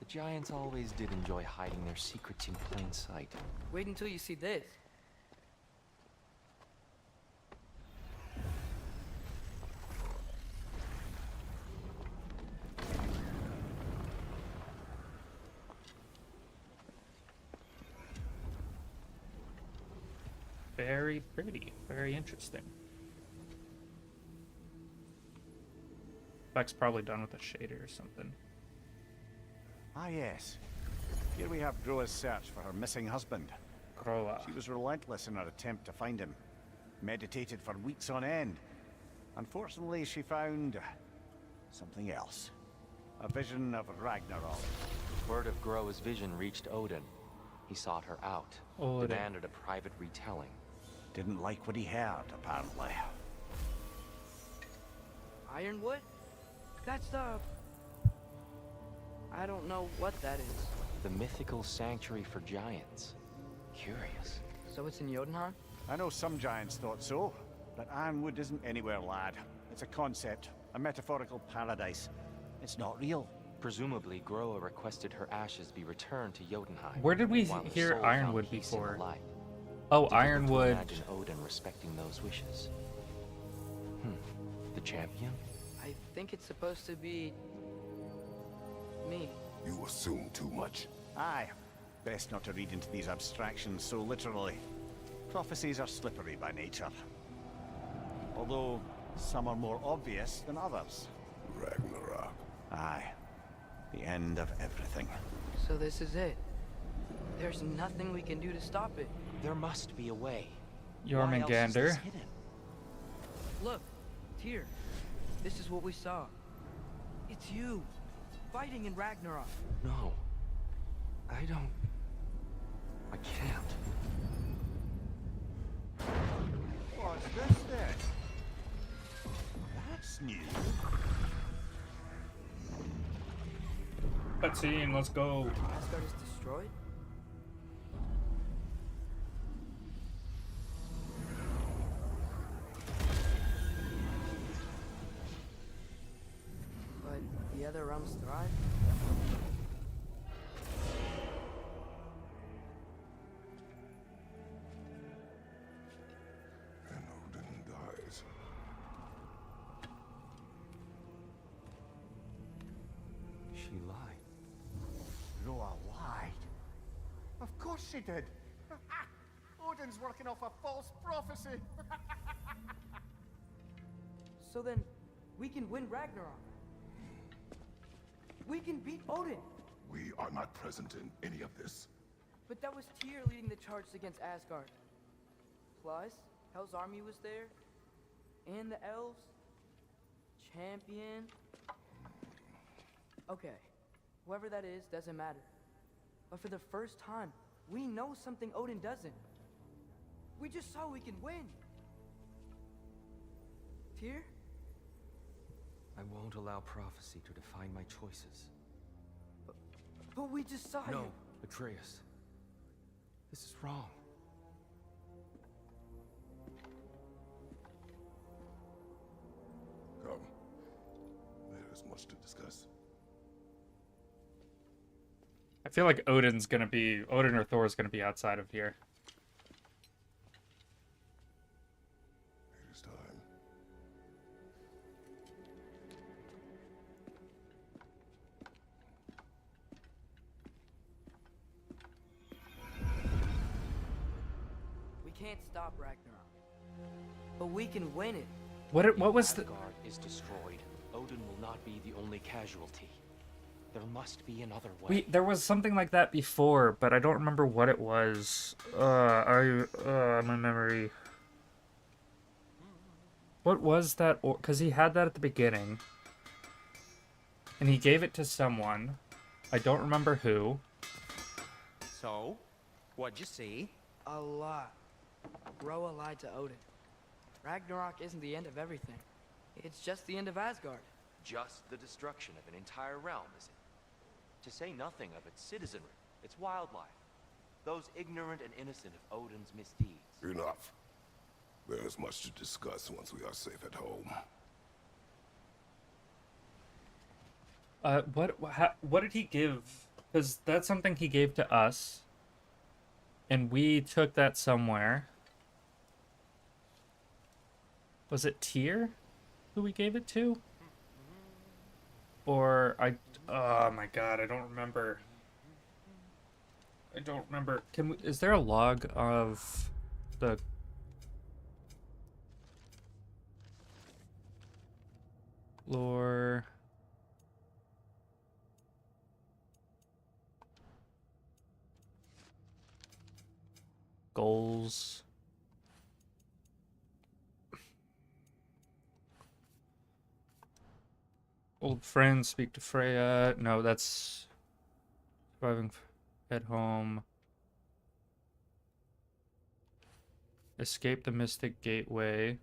The giants always did enjoy hiding their secrets in plain sight. Wait until you see this. Very pretty. Very interesting. Beck's probably done with a shader or something. Ah, yes. Here we have Groa's search for her missing husband. Groa. She was relentless in her attempt to find him. Meditated for weeks on end. Unfortunately, she found... something else. A vision of Ragnarok. Word of Groa's vision reached Odin. He sought her out, Odin. demanded a private retelling. Didn't like what he heard, apparently. Ironwood? That's the... I don't know what that is. The mythical sanctuary for giants. Curious. So it's in Jotunheim? I know some giants thought so, but Ironwood isn't anywhere, lad. It's a concept, a metaphorical paradise. It's not real. Presumably, Groa requested her ashes be returned to Jotunheim. Where did we while her hear soul found Ironwood peace in the before? light. Oh, Difficult to Ironwood. imagine Odin respecting those wishes. The champion? I think it's supposed to be... me. You assume too much. Aye. Best not to read into these abstractions so literally. Prophecies are slippery by nature. Although, some are more obvious than others. Ragnarok. Aye. The end of everything. So this is it. There's nothing we can do to stop it. There must be a way. Why else is Jormungandr. this hidden? Look, Tyr. This is what we saw. It's you, fighting in Ragnarok. No. I don't... I can't. What's this then? That's new. Cutscene, let's go. Asgard is destroyed? But the other realms thrive? And Odin dies. She lied. Roa lied. Of course she did. Odin's working off a false prophecy. So then, we can win Ragnarok. We can beat Odin. We are not present in any of this. But that was Tyr leading the charge against Asgard. Plus, Hell's army was there. And the elves. Champion. Okay, whoever that is doesn't matter. But for the first time, we know something Odin doesn't. We just saw we can win. Tyr? I won't allow prophecy to define my choices. But we just saw No, you. Atreus. This is wrong. Come. There is much to discuss. I feel like Odin or Thor's gonna be outside of here. It is time. We can't stop Ragnarok. But we can win it. What was the... Asgard is destroyed. Odin will not be the only casualty. There must be another way. There was something like that before, but I don't remember what it was. My memory. What was that? Because he had that at the beginning. And he gave it to someone. I don't remember who. So, what'd you see? A lot. Roa lied to Odin. Ragnarok isn't the end of everything. It's just the end of Asgard. Just the destruction of an entire realm, is it? To say nothing of its citizenry, its wildlife. Those ignorant and innocent of Odin's misdeeds. Enough. There is much to discuss once we are safe at home. What did he give? Because that's something he gave to us. And we took that somewhere. Was it Tyr who we gave it to? Or oh my god, I don't remember. Is there a log of the lore? Goals. Old friends, speak to Freya. No, that's surviving at home. Escape the Mystic Gateway.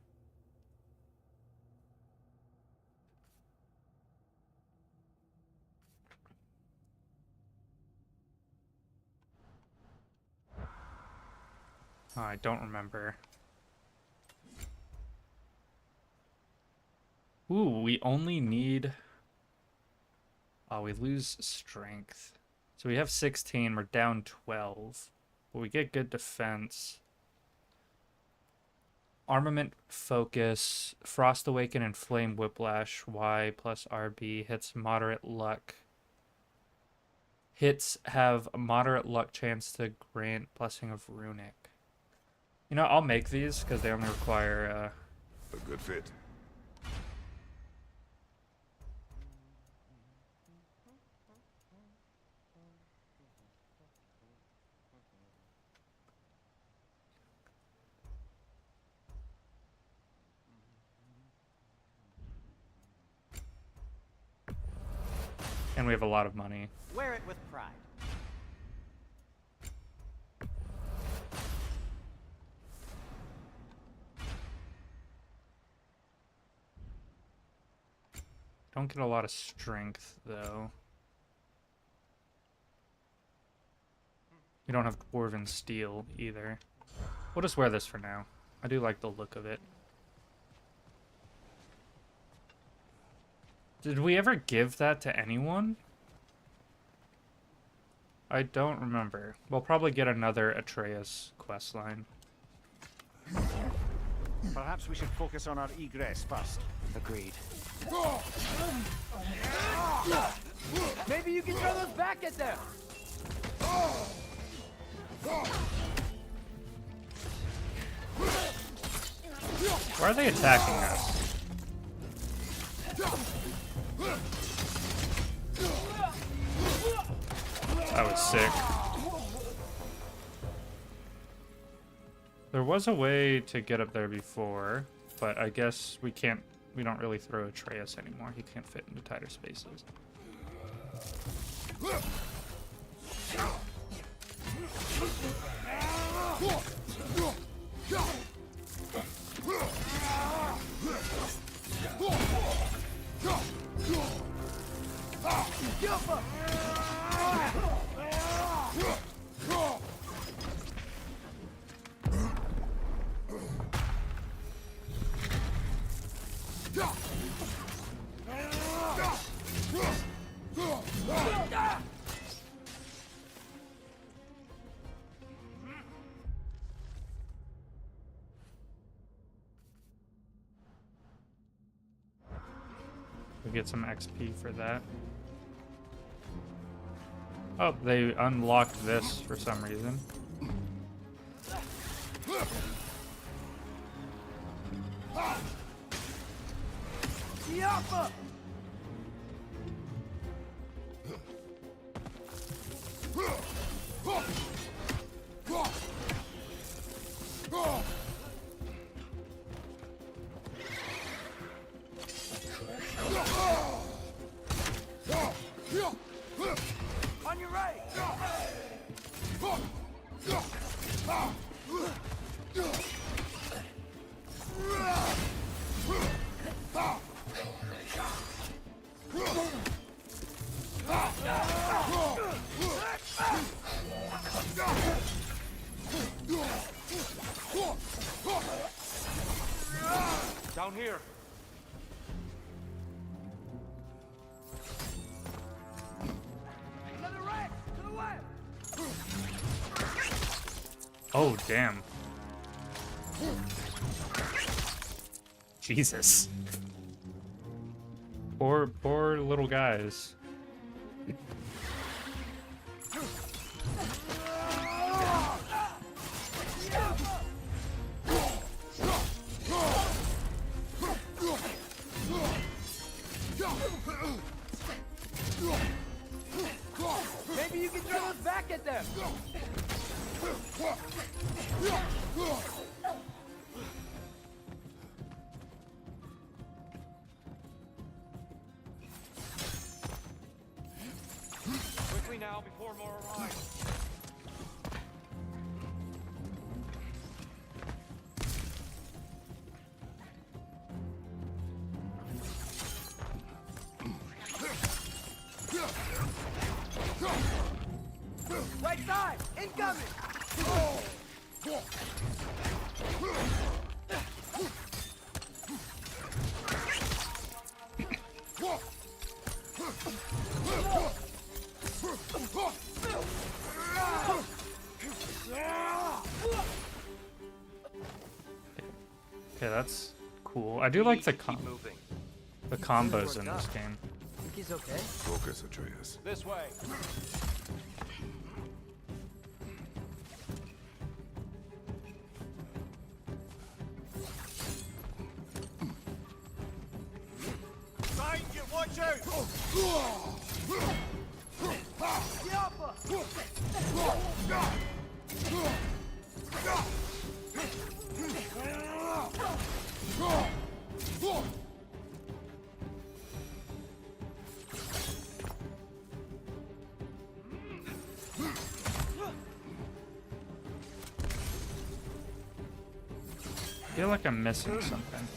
Oh, I don't remember. Ooh, we only need... Oh, we lose strength. So we have 16, we're down 12. But we get good defense. Armament focus, Frost Awaken and Flame Whiplash, Y plus RB, hits moderate luck. Hits have a moderate luck chance to grant Blessing of Runic. You know, I'll make these because they only require A good fit. and we have a lot of money. Wear it with pride. Don't get a lot of strength though. We don't have Dwarven Steel either. We'll just wear this for now. I do like the look of it. Did we ever give that to anyone? I don't remember. We'll probably get another Atreus questline. Perhaps we should focus on our egress first. Agreed. Maybe you can throw those back at them. Why are they attacking us? That was sick. There was a way to get up there before, but I guess we can't. We don't really throw Atreus anymore. He can't fit into tighter spaces. We get some XP for that. Oh, they unlocked this for some reason. Yappa! On your right! Down here. Another right! To the left! Oh, damn. Jesus. Poor little guys. Maybe you can throw those back at them. Quickly now before more arrive. Right side! Incoming! Okay, that's cool. I do like the Keep moving. combos in this game. Think he's okay? Focus, Atreus. This way. I feel like I'm missing something.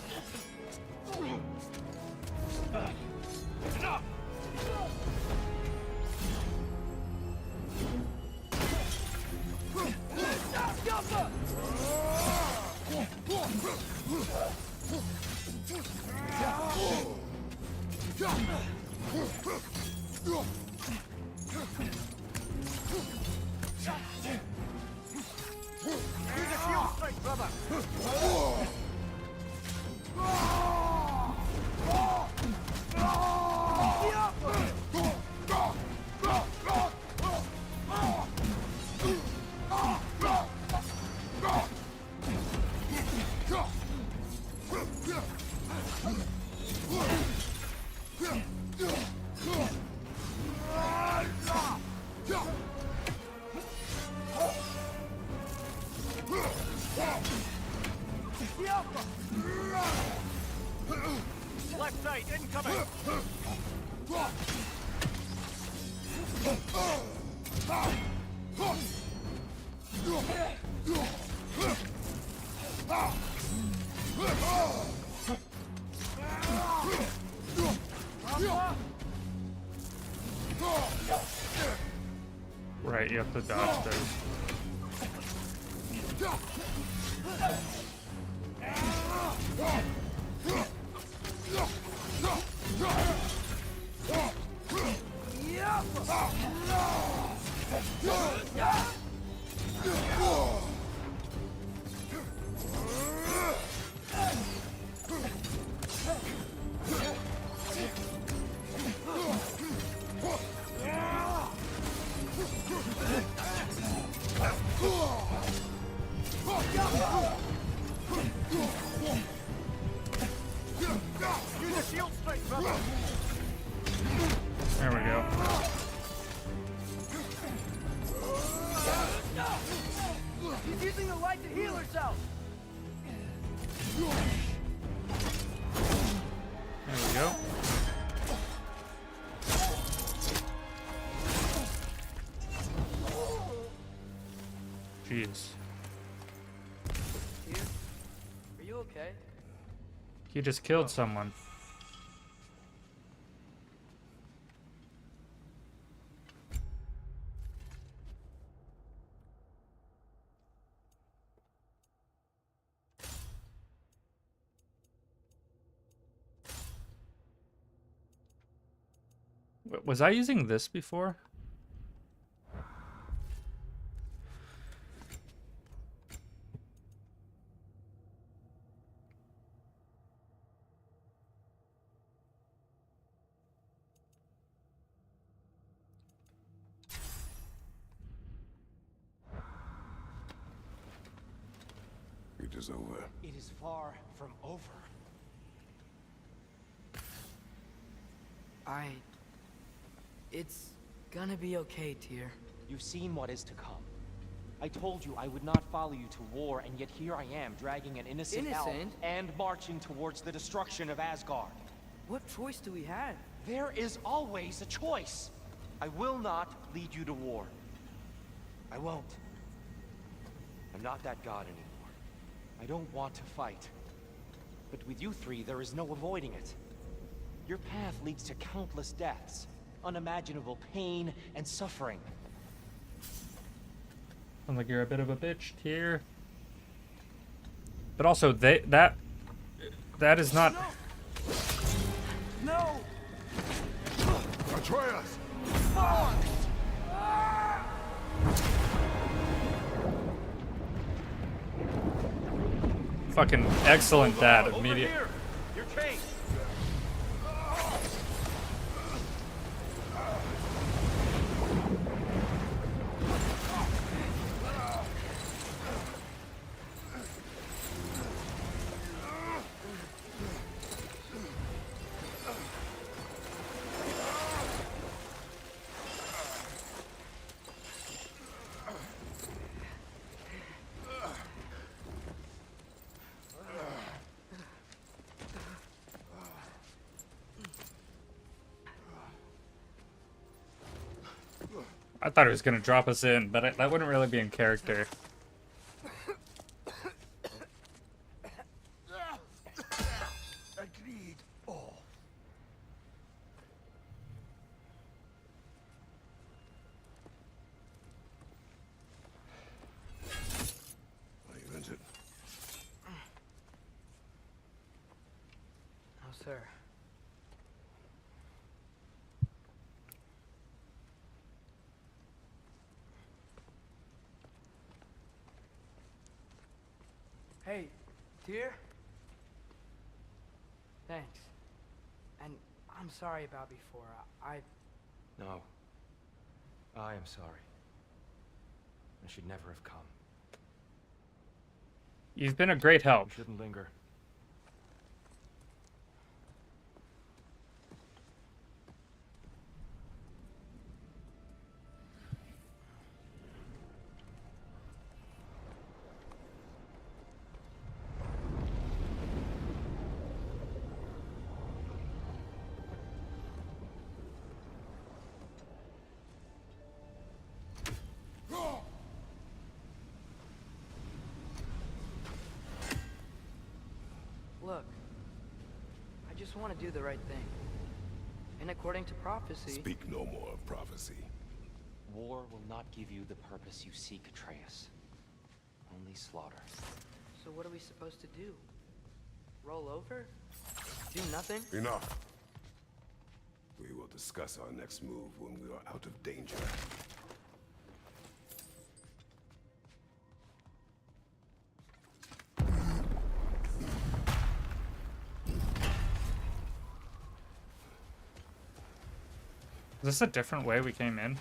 Left side, incoming! Right, you have to dodge those. Use a shield strike, brother! There we go. She's using the light to heal herself. There we go. Jeez. Here? Are you okay? You just killed someone. Was I using this before? It is over. It is far from over. It's gonna be okay, Tyr. You've seen what is to come. I told you I would not follow you to war, and yet here I am, dragging an innocent elf Innocent? and marching towards the destruction of Asgard. What choice do we have? There is always a choice. I will not lead you to war. I won't. I'm not that god anymore. I don't want to fight. But with you three, there is no avoiding it. Your path leads to countless deaths, unimaginable pain and suffering. Sounds like you're a bit of a bitch, Tyr. But also, that is not. No! Atreus! Fucking excellent that Over immediate. here! Your case! I thought it was gonna drop us in, but that wouldn't really be in character. Agreed. All. I meant it. Oh, sir. Hey, dear. Thanks. And I'm sorry about before. No. I am sorry. I should never have come. You've been a great help. We shouldn't linger. Look, I just want to do the right thing. And according to prophecy... Speak no more of prophecy. War will not give you the purpose you seek, Atreus. Only slaughter. So what are we supposed to do? Roll over? Do nothing? Enough. We will discuss our next move when we are out of danger. Is this a different way we came in?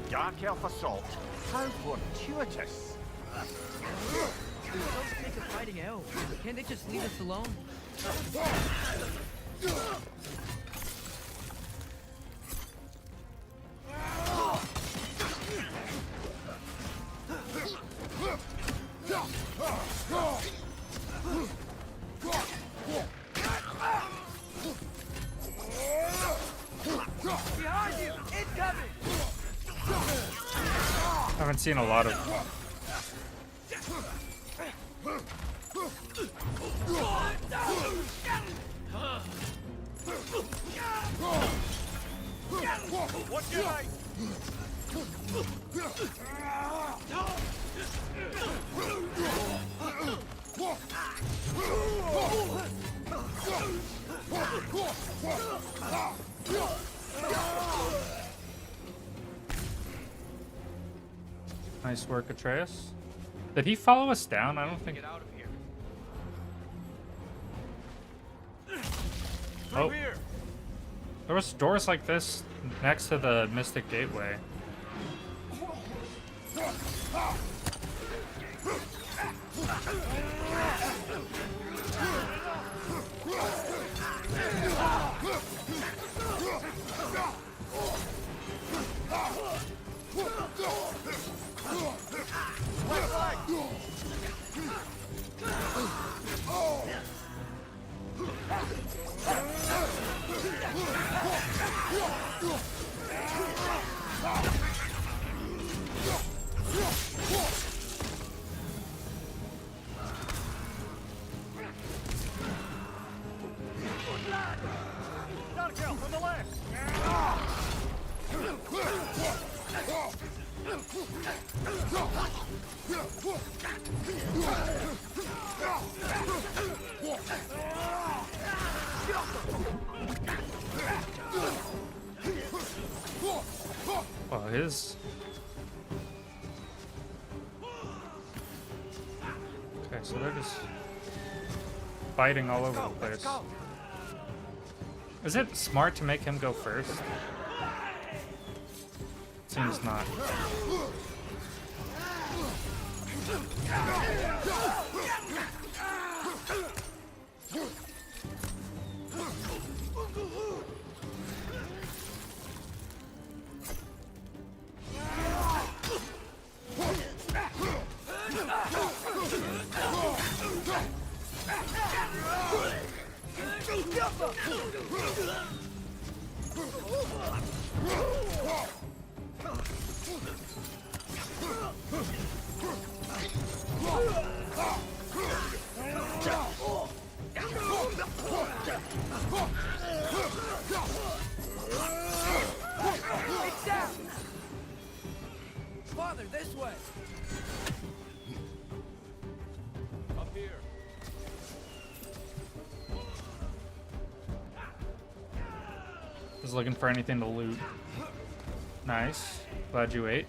Dark elf assault. How fortuitous. We're so sick of fighting elves. Can't they just leave us alone? Behind you! Incoming! I haven't seen a lot of... What's your name? Nice work, Atreus. Did he follow us down? I don't think... Get out of here. Oh. Here. There was doors like this next to the Mystic Gateway. Dark elf on the left. Well, his... Okay, so they're just fighting all over the place. Is it smart to make him go first? Seems not. this way. Up here. Just looking for anything to loot. Nice. Glad you ate.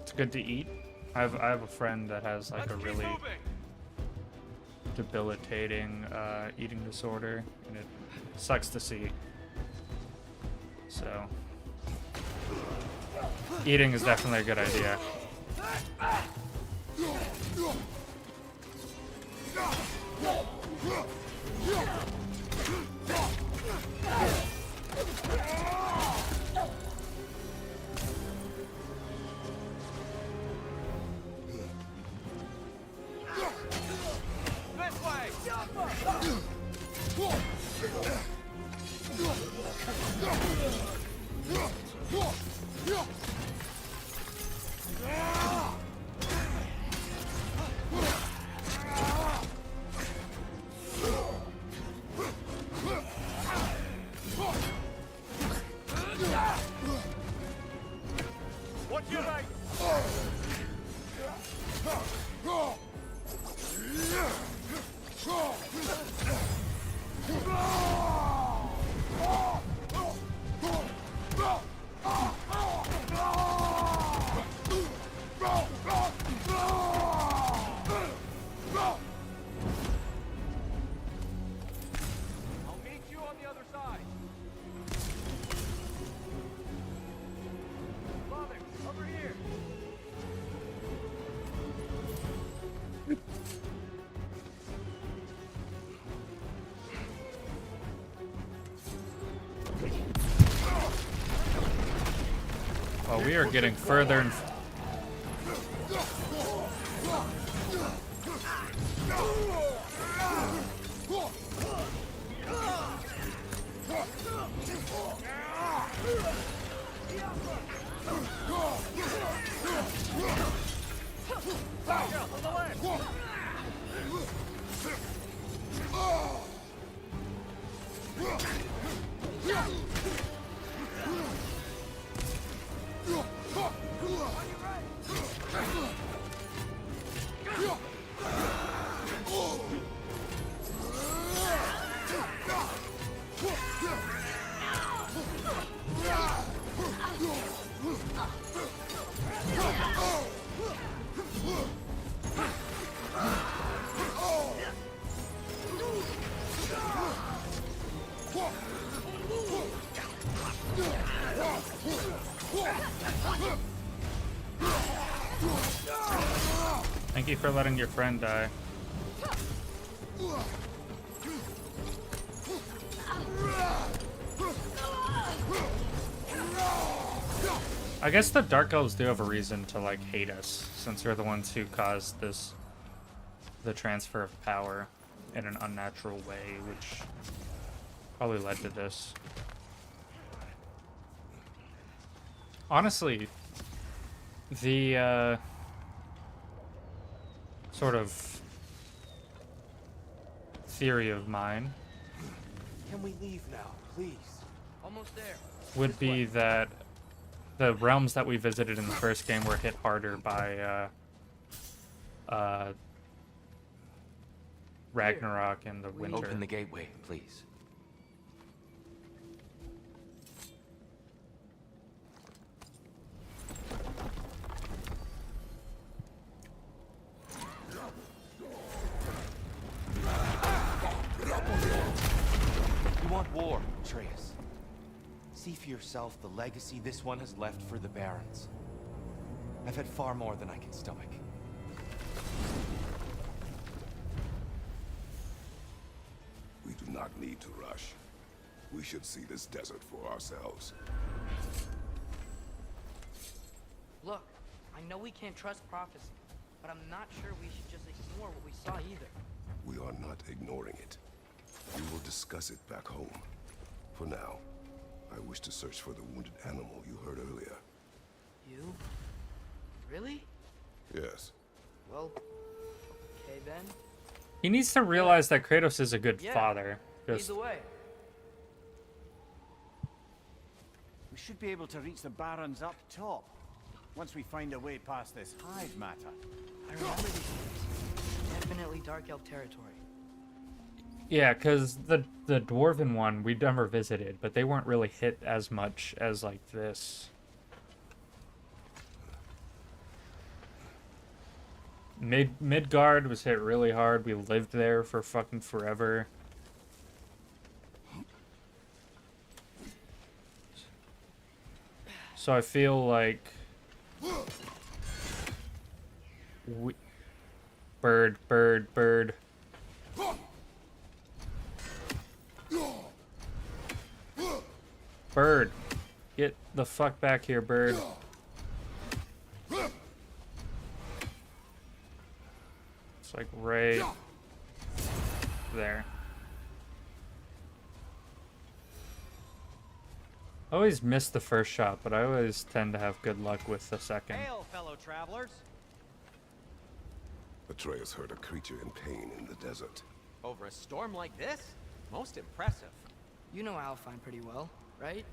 It's good to eat. I have a friend that has like a really debilitating eating disorder, and it sucks to see. So eating is definitely a good idea. What's your right? I'll meet you on the other side. Father, over here. Well, we are getting further and thank you for letting your friend die. I guess the Dark Elves do have a reason to like hate us, since they're the ones who caused the transfer of power in an unnatural way, which probably led to this. Honestly, the sort of theory of mine Can we leave now, please? Almost there. would be that the realms that we visited in the first game were hit harder by Ragnarok and the winter. Open the gateway, please. You want war, Atreus. See for yourself the legacy this one has left for the Barons. I've had far more than I can stomach. We do not need to rush. We should see this desert for ourselves. Look, I know we can't trust prophecy, but I'm not sure we should just ignore what we saw either. We are not ignoring it. We will discuss it back home. For now, I wish to search for the wounded animal you heard earlier. You? Really? Yes. Well, okay then. He needs to realize that Kratos is a good Yeah. father. Lead Just the way. We We should be able to reach the barrens up top, once we find a way past this hive matter. I remember these things. Definitely Dark Elf territory. Yeah, because the dwarven one we never visited, but they weren't really hit as much as like this. Midgard was hit really hard. We lived there for fucking forever. So I feel like bird. Bird, get the fuck back here, bird. It's like right there. I always miss the first shot, but I always tend to have good luck with the second. Hail, fellow travelers. Atreus heard a creature in pain in the desert. Over a storm like this? Most impressive. You know Alfheim pretty well, right?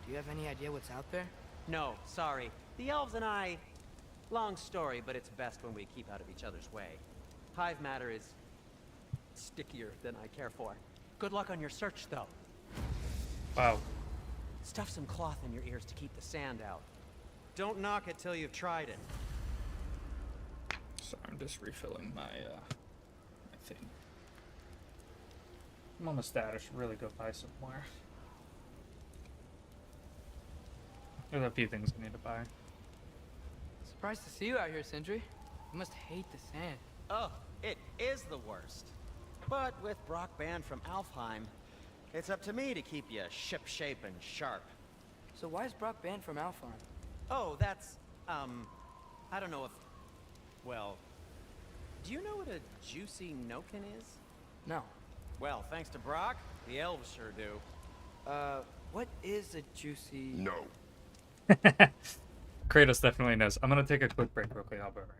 Do you have any idea what's out there? No, sorry. The elves and I... Long story, but it's best when we keep out of each other's way. Hive matter is... stickier than I care for. Good luck on your search, though. Wow. Stuff some cloth in your ears to keep the sand out. Don't knock it till you've tried it. Sorry, I'm just refilling my thing. I'm almost out. I should really go buy some more. There's a few things I need to buy. Surprised to see you out here, Sindri. You must hate the sand. Oh, it is the worst. But with Brock banned from Alfheim, it's up to me to keep you ship-shape and sharp. So why is Brock banned from Alfheim? Oh, that's, I don't know if... Well, do you know what a juicy Noken is? No. Well, thanks to Brock, the elves sure do. What is a juicy... No. Kratos definitely knows. I'm gonna take a quick break real quick. I'll be right back.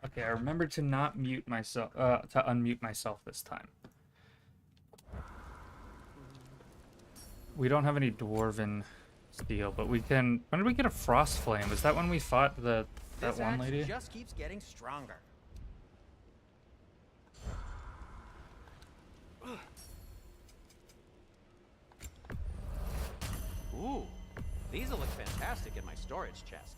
Okay, I remembered to not mute myself, to unmute myself this time. We don't have any dwarven steel, but we can. When did we get a frost flame? Is that when we fought that This one axe lady? just keeps getting stronger. Ooh, these will look fantastic in my storage chest.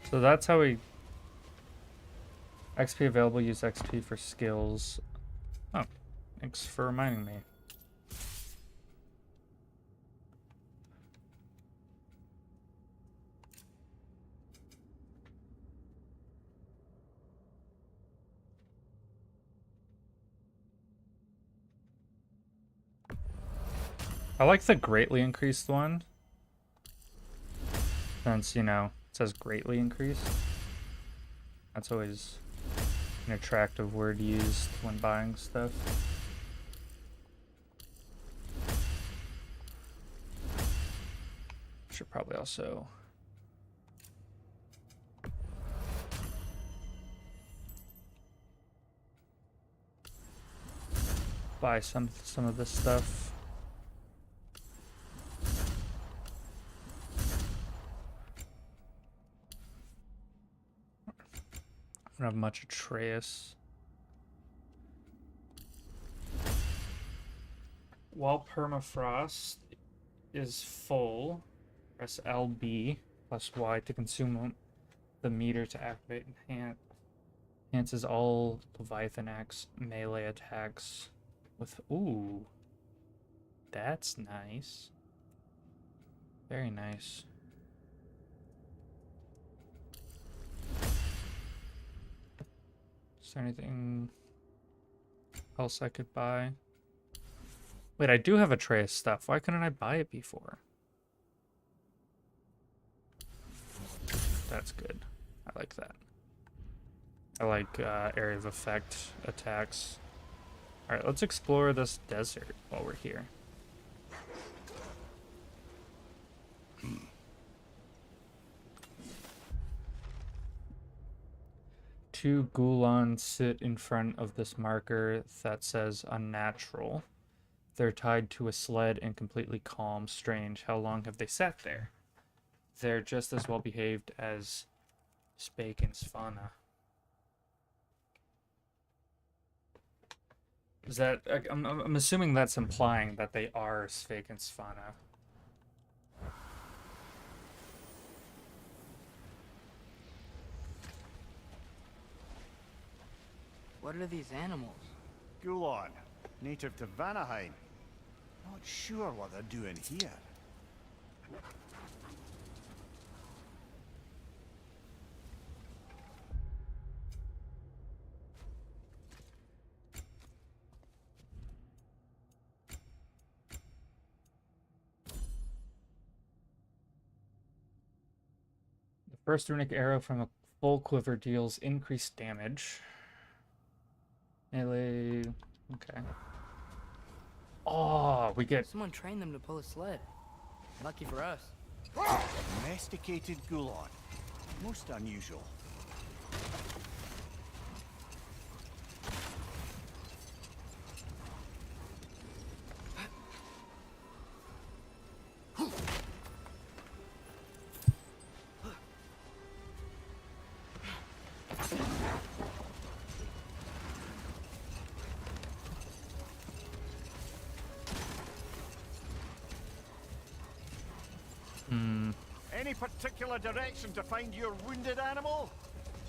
So that's how we. XP available. Use XP for skills. Oh, thanks for reminding me. I like the greatly increased one. Since, you know, it says greatly increased. That's always an attractive word used when buying stuff. Should probably also buy some of this stuff. I don't have much Atreus. While permafrost is full, press LB plus Y to consume the meter to activate enhances all Leviathan Axe melee attacks with ooh. That's nice. Very nice. Is there anything else I could buy? Wait, I do have Atreus stuff. Why couldn't I buy it before? That's good. I like that. I like area of effect attacks. Alright, let's explore this desert while we're here. Two Gulons sit in front of this marker that says unnatural. They're tied to a sled and completely calm. Strange. How long have they sat there? They're just as well behaved as Spake and Svanna. Is that... I'm assuming that's implying that they are Spake and Svanna. What are these animals? Gulon, native to Vanaheim. Not sure what they're doing here. The first runic arrow from a full quiver deals increased damage. Melee... Okay. Oh, we get... Someone trained them to pull a sled. Lucky for us. Domesticated Gulon. Most unusual. Any particular direction to find your wounded animal?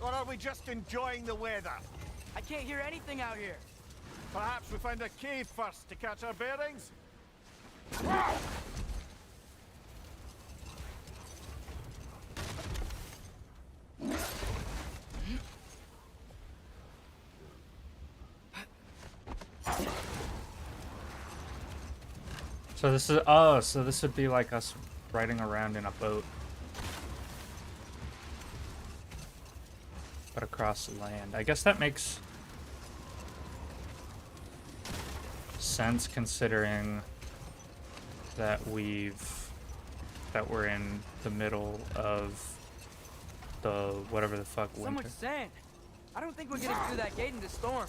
Or are we just enjoying the weather? I can't hear anything out here. Perhaps we find a cave first to catch our bearings? So this is... Oh, so this would be like us riding around in a boat. But across land. I guess that makes sense considering that we're in the middle of the whatever the fuck So winter. much sand. I don't think we're getting through that gate in the storm.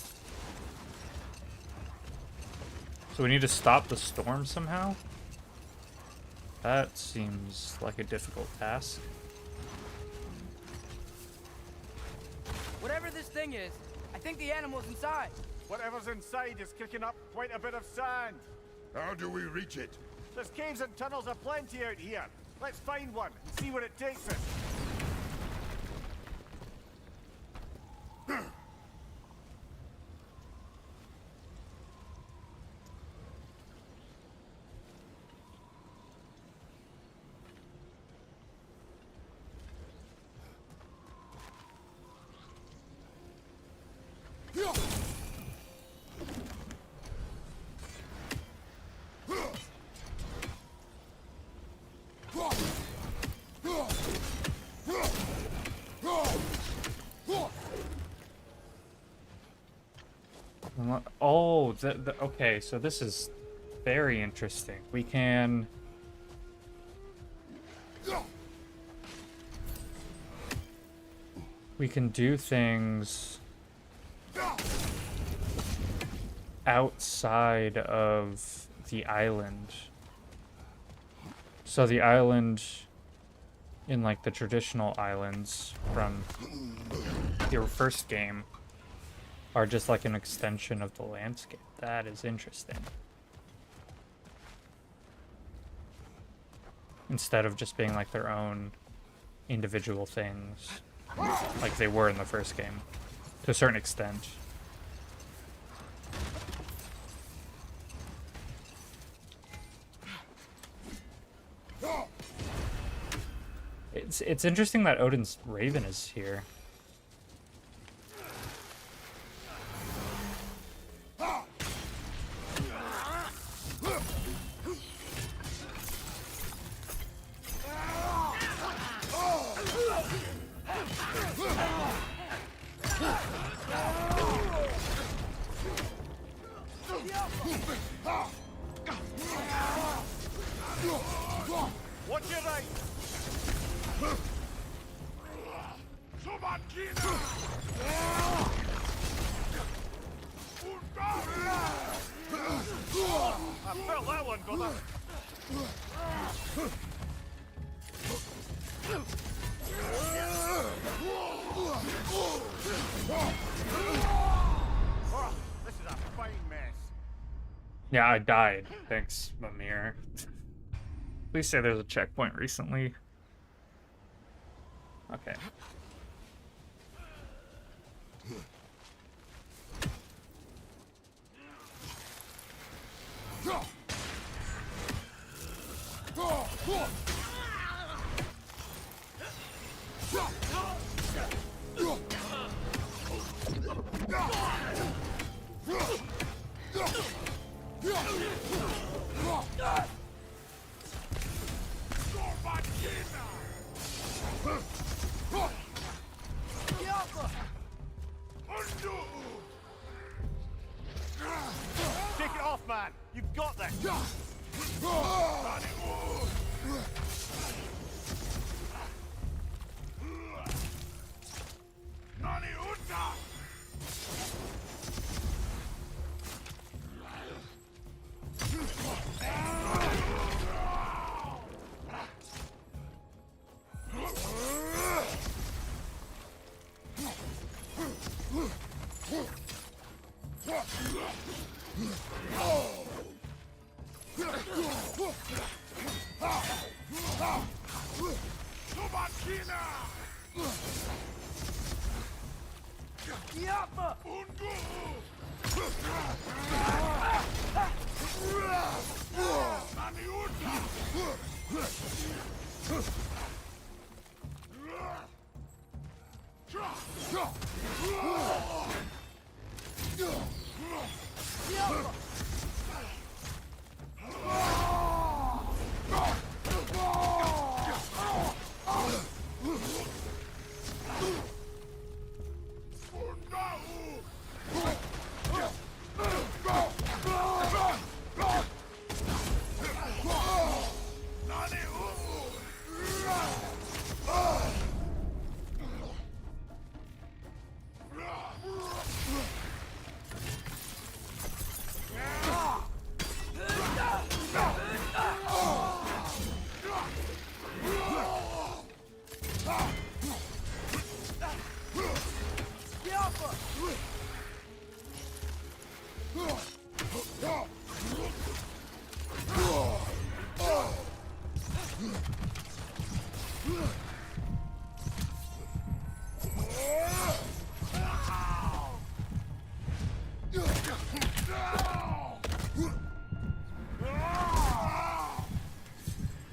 So we need to stop the storm somehow? That seems like a difficult task. Whatever this thing is, I think the animal's inside. Whatever's inside is kicking up quite a bit of sand. How do we reach it? There's caves and tunnels aplenty out here. Let's find one and see where it takes us. Oh, okay, so this is very interesting. We can We can do things outside of the island. So the island in like the traditional islands from your first game are just like an extension of the landscape. That is interesting. Instead of just being like their own individual things, like they were in the first game, to a certain extent. It's interesting that Odin's Raven is here. What's your right? I felt that one, brother. Oh, this is a fine mess. Yeah, I died. Thanks, Mimir. Please say there's a checkpoint recently. Okay. Take it off, man. You've got this.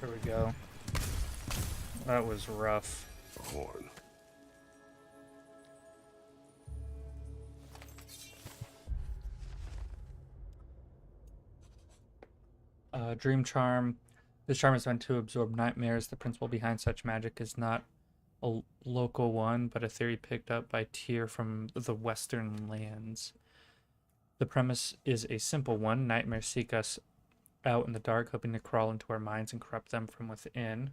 There we go. That was rough. A horn. Dream Charm. This charm is meant to absorb nightmares. The principle behind such magic is not a local one, but a theory picked up by Tyr from the Western lands. The premise is a simple one. Nightmares seek us out in the dark, hoping to crawl into our minds and corrupt them from within.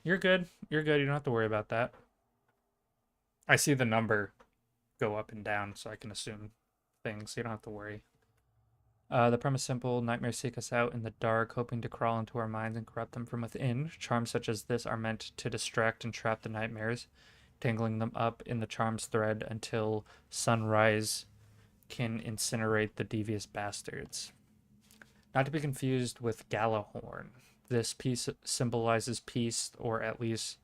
You're good. You're good. You don't have to worry about that. I see the number go up and down, so I can assume things. You don't have to worry. The premise simple. Nightmares seek us out in the dark, hoping to crawl into our minds and corrupt them from within. Charms such as this are meant to distract and trap the nightmares, tangling them up in the charm's thread until sunrise can incinerate the devious bastards. Not to be confused with Galahorn. This piece symbolizes peace, or at least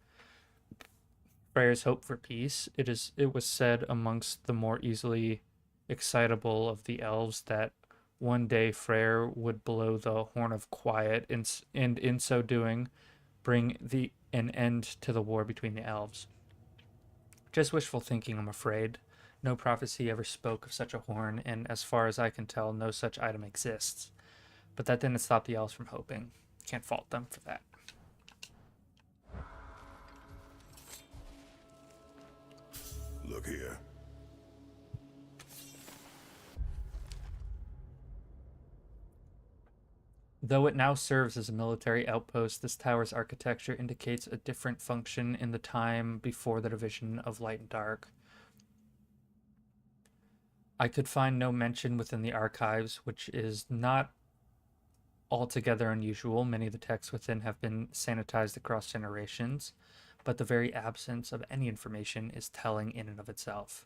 Freyr's hope for peace. It was said amongst the more easily excitable of the elves that one day Freyr would blow the horn of quiet, and in so doing, bring an end to the war between the elves. Just wishful thinking, I'm afraid. No prophecy ever spoke of such a horn, and as far as I can tell, no such item exists. But that didn't stop the elves from hoping. Can't fault them for that. Look here. Though it now serves as a military outpost, this tower's architecture indicates a different function in the time before the division of light and dark. I could find no mention within the archives, which is not altogether unusual. Many of the texts within have been sanitized across generations, but the very absence of any information is telling in and of itself.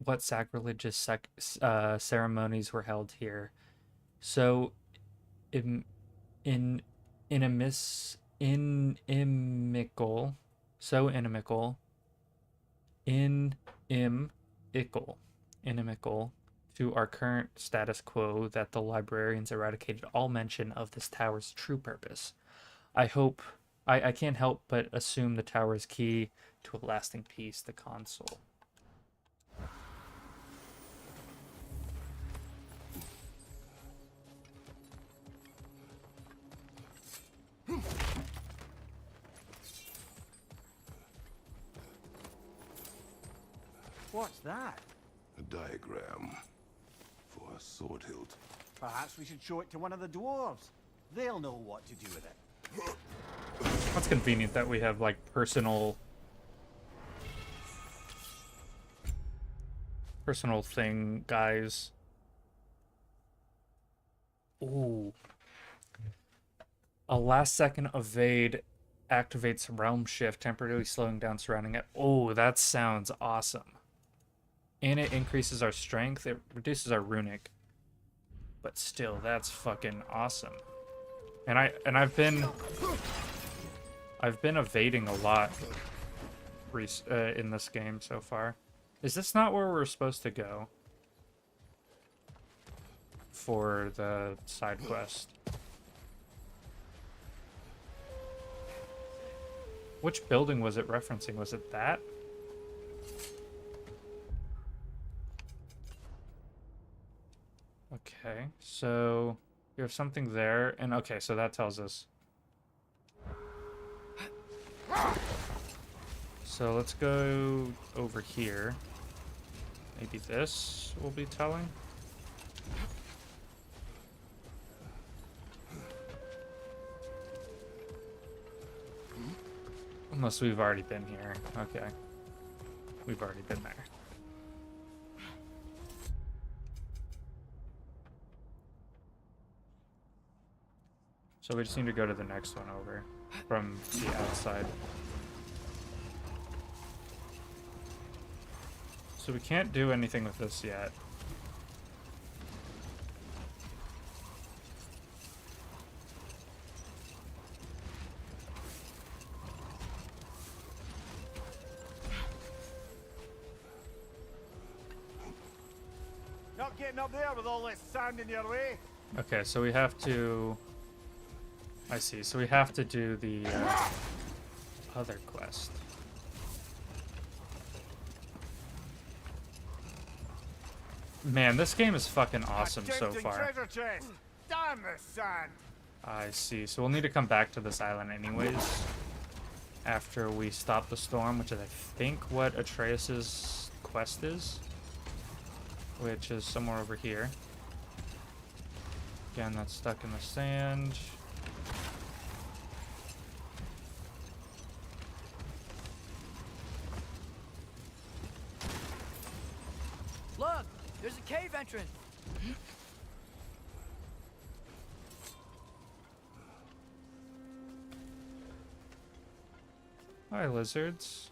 What sacrilegious ceremonies were held here? So inimical, to our current status quo that the librarians eradicated all mention of this tower's true purpose. I can't help but assume the tower is key to a lasting peace, the console. What's that? A diagram for a sword hilt. Perhaps we should show it to one of the dwarves. They'll know what to do with it. That's convenient that we have, like, personal thing, guys. Ooh. A last second evade activates realm shift, temporarily slowing down surrounding it. Oh, that sounds awesome. And it increases our strength. It reduces our runic. But still, that's fucking awesome. And I've been evading a lot in this game so far. Is this not where we're supposed to go for the side quest? Which building was it referencing? Was it that? Okay, so you have something there, and okay, so that tells us. So let's go over here. Maybe this will be telling. Unless we've already been here. Okay. We've already been there. So we just need to go to the next one over from the outside. So we can't do anything with this yet. Not getting up there with all this sand in your way. Okay, so we have to... I see, so we have to do the other quest. Man, this game is fucking awesome so far. Treasure chest. Damn the sand. I see, so we'll need to come back to this island anyways. After we stop the storm, which is I think what Atreus's quest is. Which is somewhere over here. Again, that's stuck in the sand. cave entrance! Hi, lizards.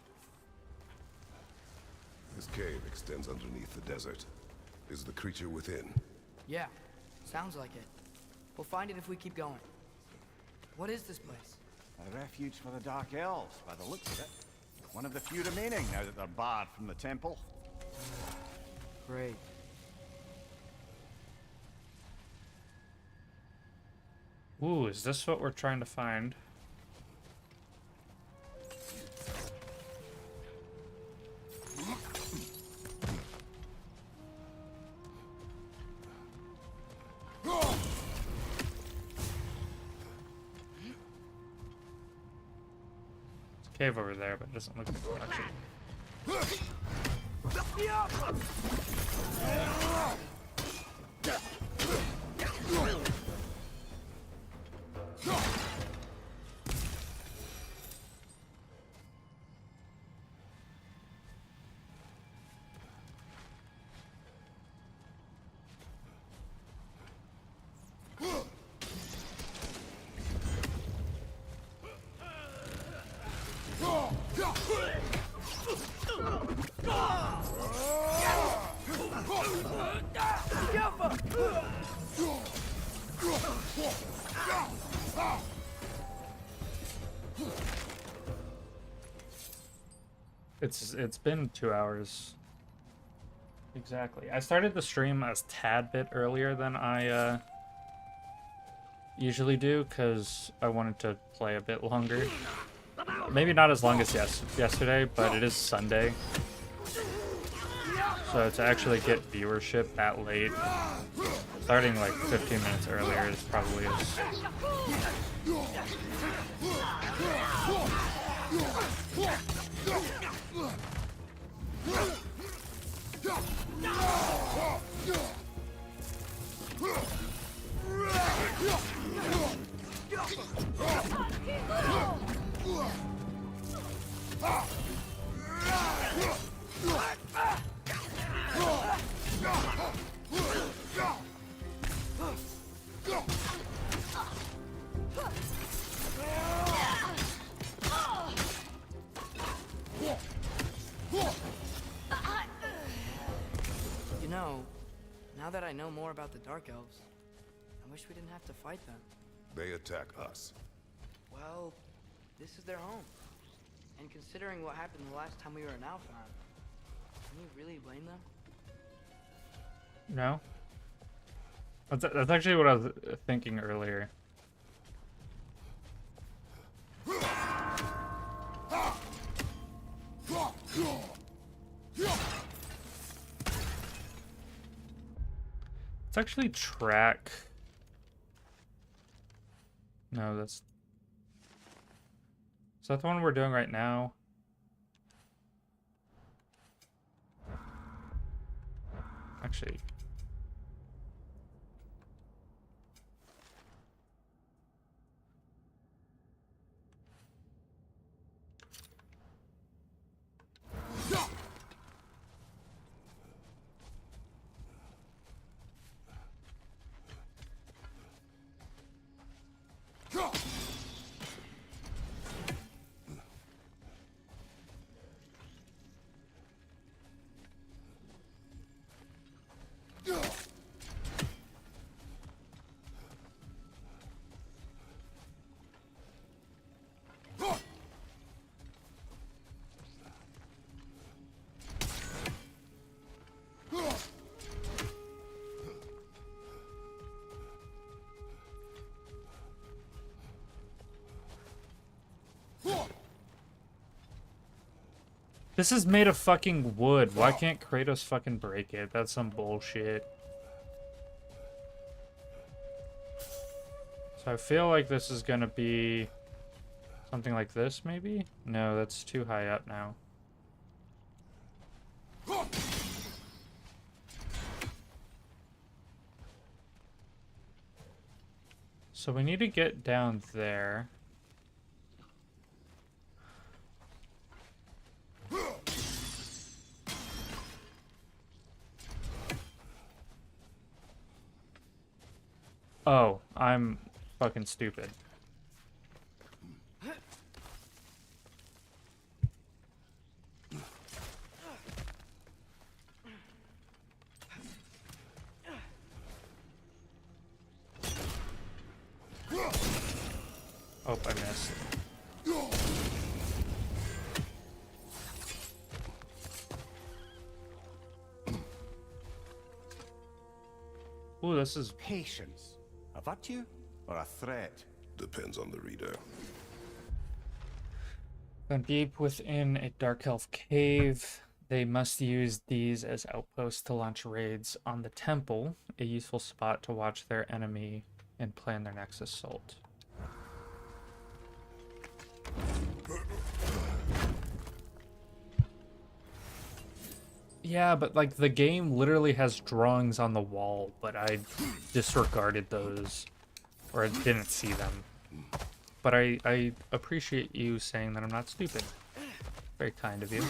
This cave extends underneath the desert. Is the creature within? Yeah, sounds like it. We'll find it if we keep going. What is this place? A refuge for the Dark Elves, by the looks of it. One of the few remaining now that they're barred from the temple. Great. Ooh, is this what we're trying to find? Cave over there, but it doesn't look like much. It's been 2 hours. Exactly. I started the stream a tad bit earlier than I usually do because I wanted to play a bit longer. Maybe not as long as yesterday, but it is Sunday. So to actually get viewership that late, starting like 15 minutes earlier is probably as... You know, now that I know more about the Dark Elves, I wish we didn't have to fight them. They attack us. Well, this is their home. And considering what happened the last time we were in Alfheim, can you really blame them? No? That's actually what I was thinking earlier. It's actually track. No, that's... Is that the one we're doing right now? Actually... This is made of fucking wood. Why can't Kratos fucking break it? That's some bullshit. So I feel like this is gonna be something like this, maybe? No, that's too high up now. So we need to get down there. I'm fucking stupid. Oh, I missed. Ooh, this is... Patience. A virtue or a threat? Depends on the reader. Found deep within a dark elf cave. They must use these as outposts to launch raids on the temple, a useful spot to watch their enemy and plan their next assault. Yeah, but like the game literally has drawings on the wall, but I disregarded those, or I didn't see them. But I appreciate you saying that I'm not stupid. Very kind of you.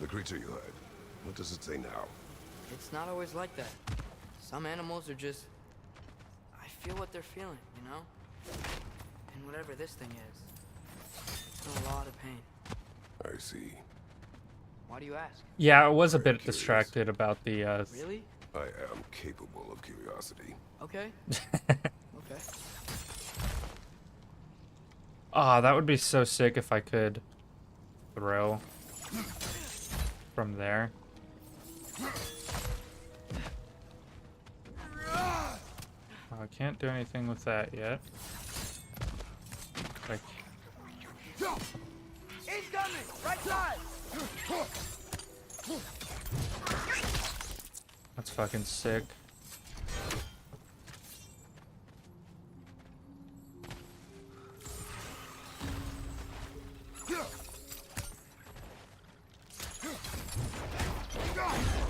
The creature you heard. What does it say now? It's not always like that. Some animals are just... I feel what they're feeling, you know? And whatever this thing is, it's in a lot of pain. I see. Why do you ask? Yeah, I was a bit Curious. distracted about the Really? I am capable of curiosity. Okay. Okay. Ah, that would be so sick if I could throw from there. Oh, I can't do anything with that yet. Like, Incoming! Right side! that's fucking sick.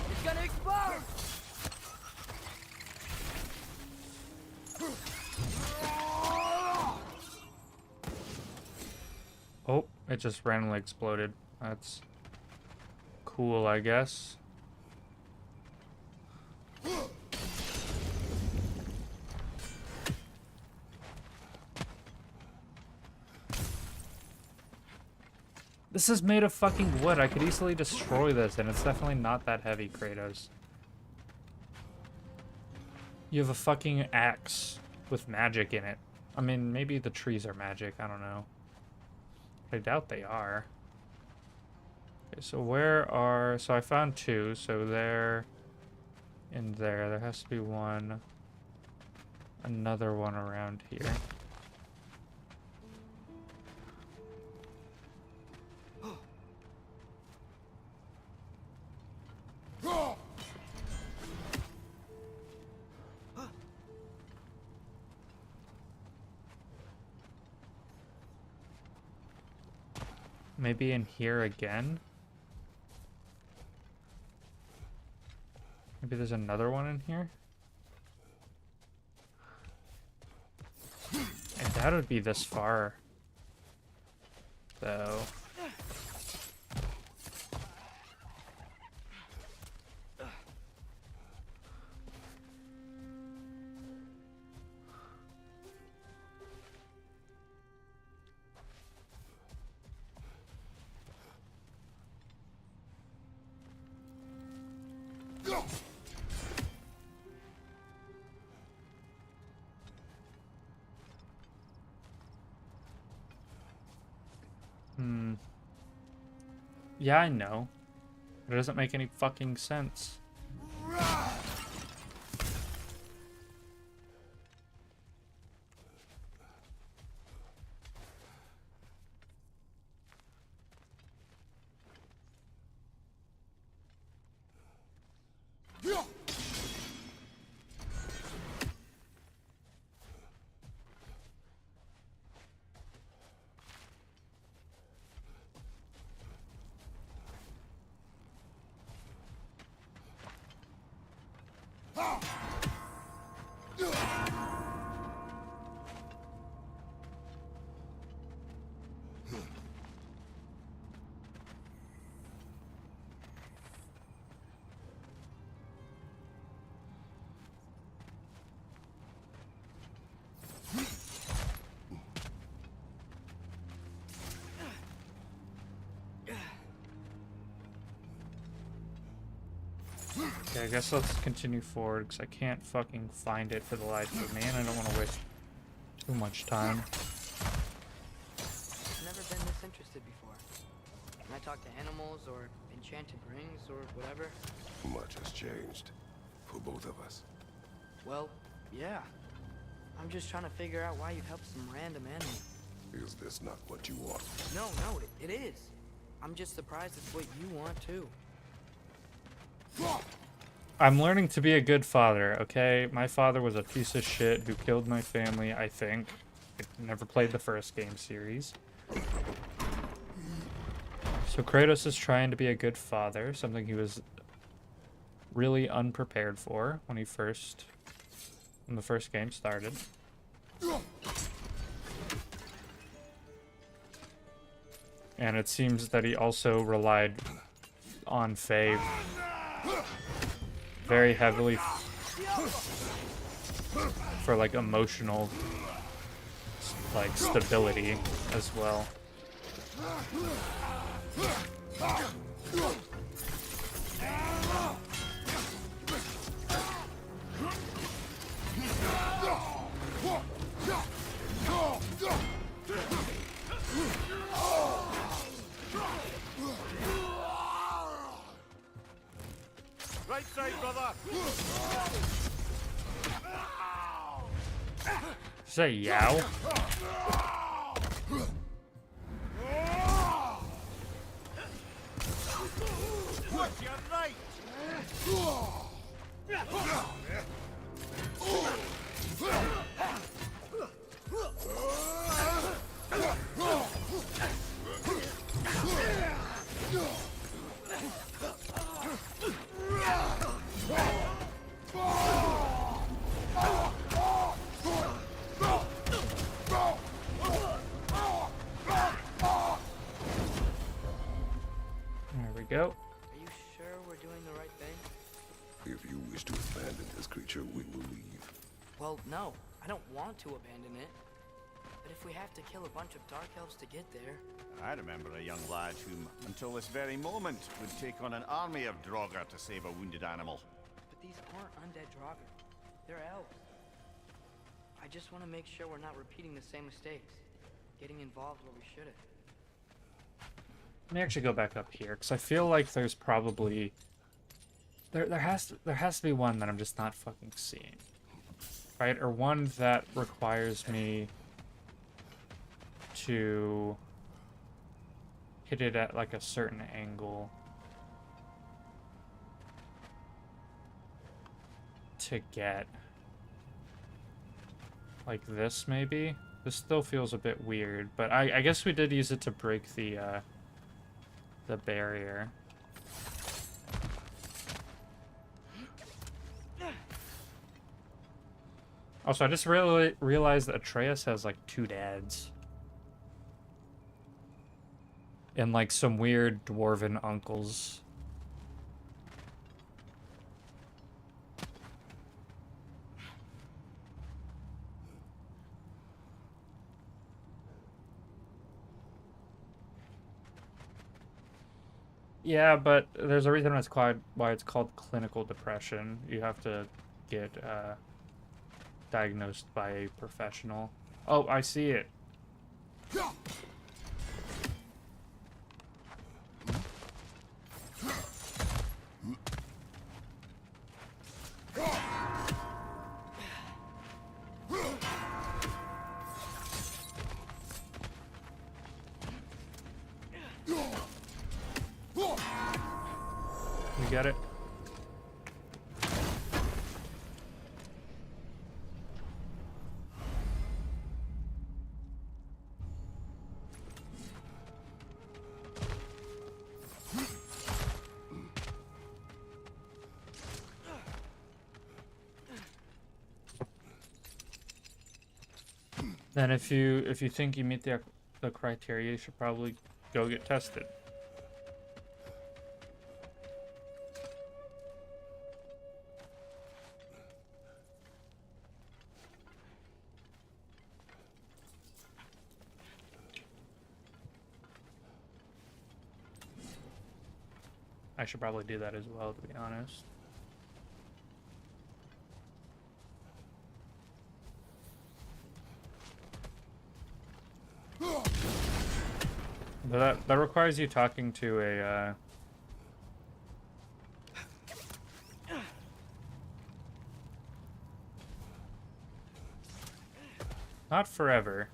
It's gonna explode! Oh, it just randomly exploded. That's cool, I guess. This is made of fucking wood. I could easily destroy this, and it's definitely not that heavy, Kratos. You have a fucking axe with magic in it. I mean, maybe the trees are magic. I don't know. I doubt they are. Okay, so where are... So I found two. So there and there. There has to be one. Another one around here. Maybe in here again? Maybe there's another one in here? I doubt it would be this far, though. Yeah, I know. But it doesn't make any fucking sense. Okay, I guess let's continue forward, because I can't fucking find it for the life of me, and I don't want to waste too much time. I've never been this interested before. When I talk to animals, or enchanted rings, or whatever. Much has changed. For both of us. Well, yeah. I'm just trying to figure out why you'd help some random animal. Is this not what you want? No, it is. I'm just surprised it's what you want, too. I'm learning to be a good father, okay? My father was a piece of shit who killed my family, I think. I never played the first game series. So Kratos is trying to be a good father, something he was really unprepared for when the first game started. And it seems that he also relied on Faye very heavily for like emotional like stability as well. Right side, brother! Say yow. What's your right? There we go. Are you sure we're doing the right thing? If you wish to abandon this creature, we will leave. Well, no. I don't want to abandon it. But if we have to kill a bunch of Dark Elves to get there... I remember a young lad whom, until this very moment, would take on an army of Draugr to save a wounded animal. But these aren't undead Draugr. They're elves. I just want to make sure we're not repeating the same mistakes. Getting involved where we shouldn't. Let me actually go back up here, because I feel like there's probably... There has to be one that I'm just not fucking seeing. Right? Or one that requires me to hit it at like a certain angle to get like this, maybe. This still feels a bit weird, but I guess we did use it to break the barrier. Also, I just really realized that Atreus has like 2 dads. And like some weird dwarven uncles. Yeah, but there's a reason why it's called clinical depression. You have to get diagnosed by a professional. Oh, I see it. You get it? Then if you think you meet the criteria, you should probably go get tested. I should probably do that as well, to be honest. But that requires you talking to not forever.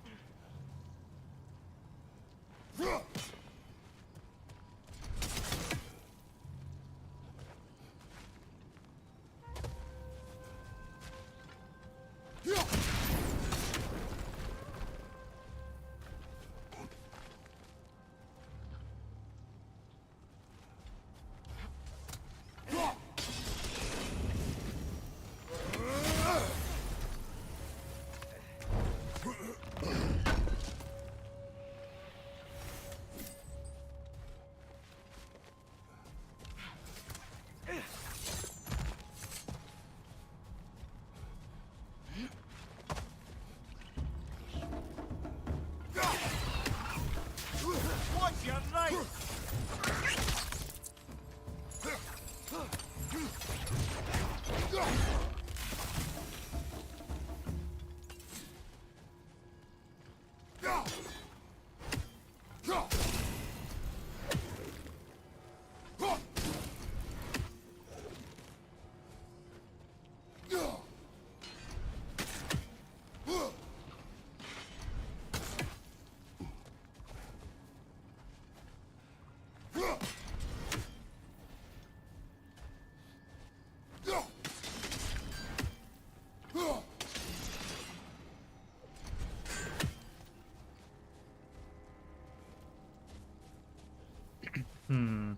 Watch your right! Hmm.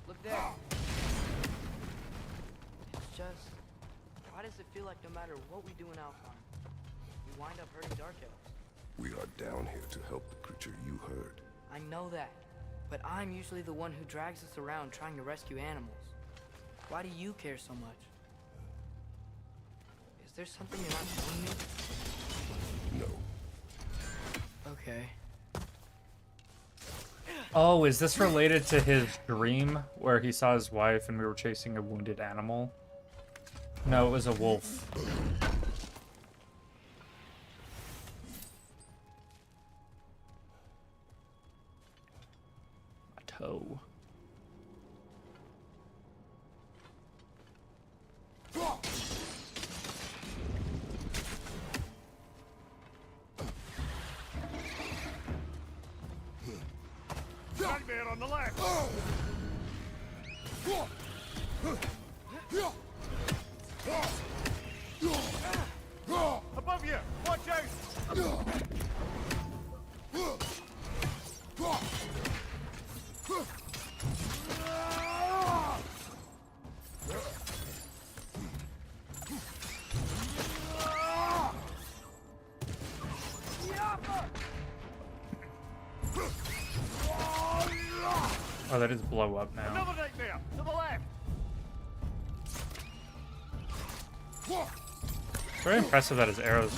Look there. It's just, why does it feel like no matter what we do in Alpine, we wind up hurting Dark Elves? We are down here to help the creature you heard. I know that, but I'm usually the one who drags us around trying to rescue animals. Why do you care so much? Is there something you're not telling me? No. Okay. Oh, is this related to his dream where he saw his wife and we were chasing a wounded animal? No, it was a wolf. A toe. Nightmare on the left! Above you! Watch out! Oh, that is blow up now. Another nightmare! To the left! Very impressive that his arrows.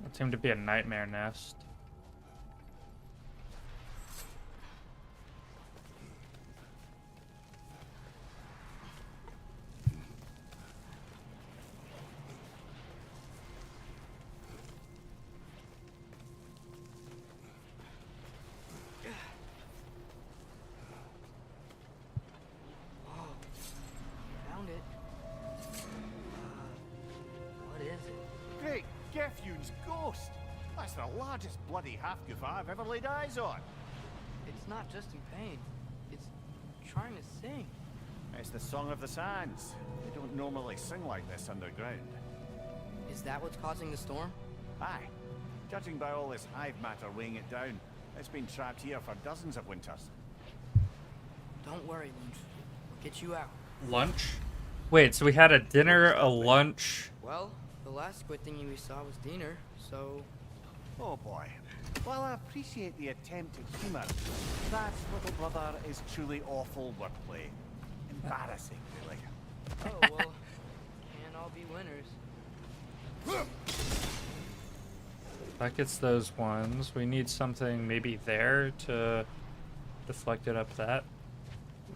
That seemed to be a nightmare nest. Found it. What is it? Great, Geffune's ghost! That's the largest bloody half-goof I've ever laid eyes on. It's not just in pain. It's trying to sing. It's the Song of the Sands. They don't normally sing like this underground. Is that what's causing the storm? Aye. Judging by all this hive matter weighing it down, it's been trapped here for dozens of winters. Don't worry, Lunch. We'll get you out. Lunch? Wait, so we had a dinner, a lunch. Well, the last squid thingy we saw was dinner, so... Oh boy. While I appreciate the attempt at humor, that, little brother, is truly awful wordplay. Embarrassing, really. Oh, well, can't all be winners. That gets those ones. We need something maybe there to deflect it up that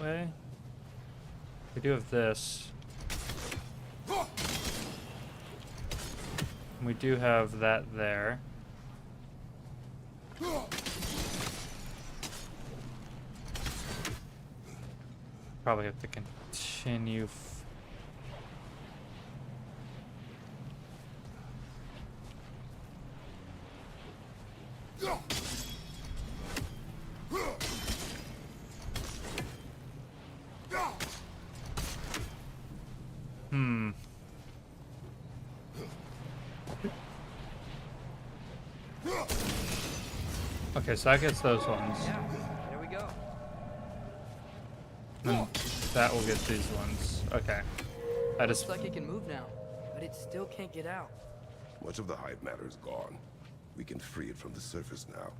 way. We do have this. And we do have that there. Probably have to continue. Okay, so that gets those ones. Yeah, there we go. And that will get these ones. Okay. That is. Looks like it can move now, but it still can't get out. Much of the hive matter is gone. We can free it from the surface now.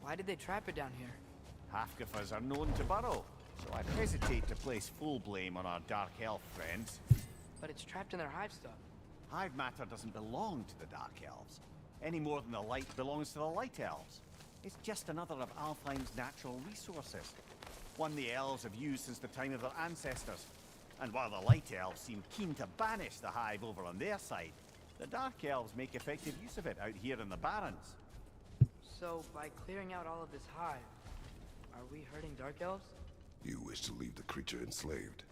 Why did they trap it down here? Half-Giffers are known to burrow, so I'd hesitate to place full blame on our Dark Elf friends. But it's trapped in their hive stuff. Hive matter doesn't belong to the Dark Elves, any more than the light belongs to the Light Elves. It's just another of Alfheim's natural resources, one the elves have used since the time of their ancestors. And while the Light Elves seem keen to banish the hive over on their side, the Dark Elves make effective use of it out here in the Barrens. So, by clearing out all of this hive, are we hurting Dark Elves? You wish to leave the creature enslaved?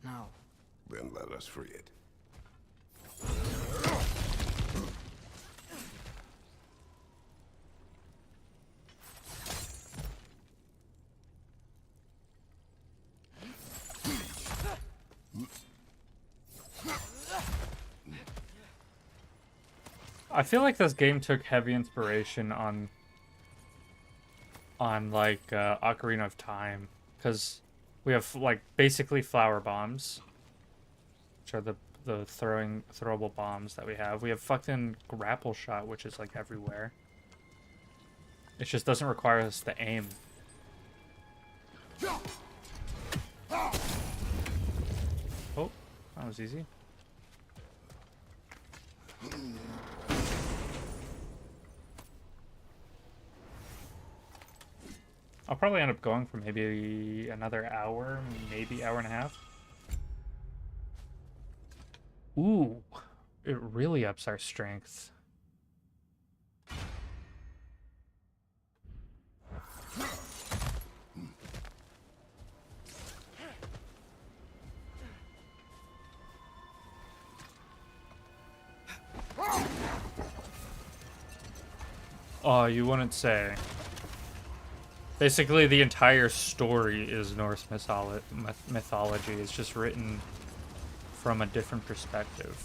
No. Then let us free it. I feel like this game took heavy inspiration on like Ocarina of Time, because we have like basically flower bombs, which are the throwable bombs that we have. We have fucking grapple shot, which is like everywhere. It just doesn't require us to aim. Oh, that was easy. I'll probably end up going for maybe another hour, maybe hour and a half. Ooh, it really ups our strength. Oh, you wouldn't say. Basically, the entire story is Norse mythology. It's just written from a different perspective.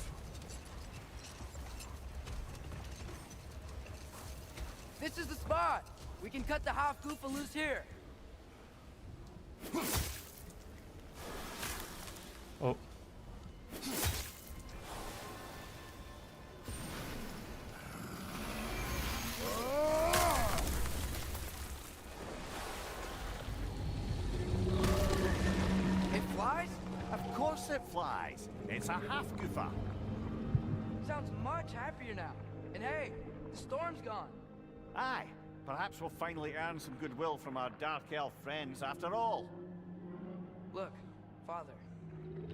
This is the spot! We can cut the half Goofa loose here! Oh. It flies. It's a half-Goofa. Sounds much happier now. And hey, the storm's gone. Aye, perhaps we'll finally earn some goodwill from our Dark Elf friends after all. Look, Father,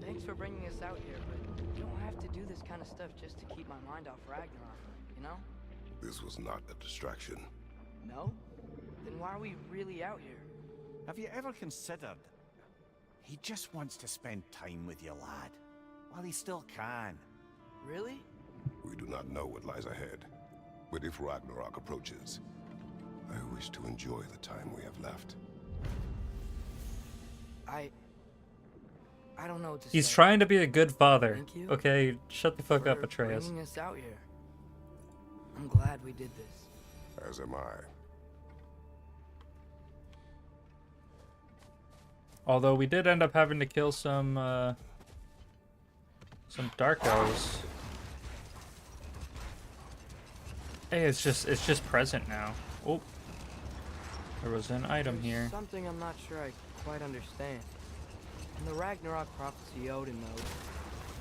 thanks for bringing us out here, but you don't have to do this kind of stuff just to keep my mind off Ragnarok, you know? This was not a distraction. No? Then why are we really out here? Have you ever considered... He just wants to spend time with you, lad. While he still can. Really? We do not know what lies ahead. But if Ragnarok approaches, I wish to enjoy the time we have left. I don't know what to He's say. trying to be a good father. Thank you Okay, shut the fuck up, for Atreus. bringing us out here. I'm glad we did this. As am I. Although we did end up having to kill some dark elves. Hey, it's just present now. Oh, there was an item here. Something I'm not sure I quite understand. In the Ragnarok prophecy Odin knows,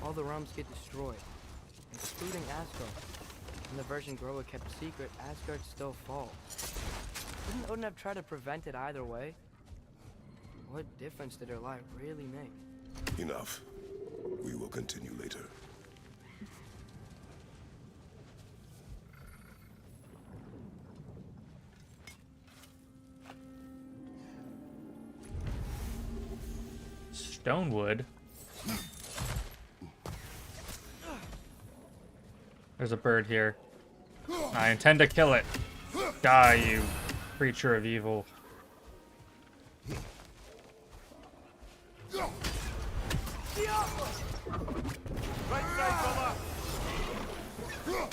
all the realms get destroyed, including Asgard. In the version Groa kept secret, Asgard still falls. Wouldn't Odin have tried to prevent it either way? What difference did her lie really make? Enough. We will continue later. Stonewood. There's a bird here. I intend to kill it. Die, you creature of evil. Right side, brother!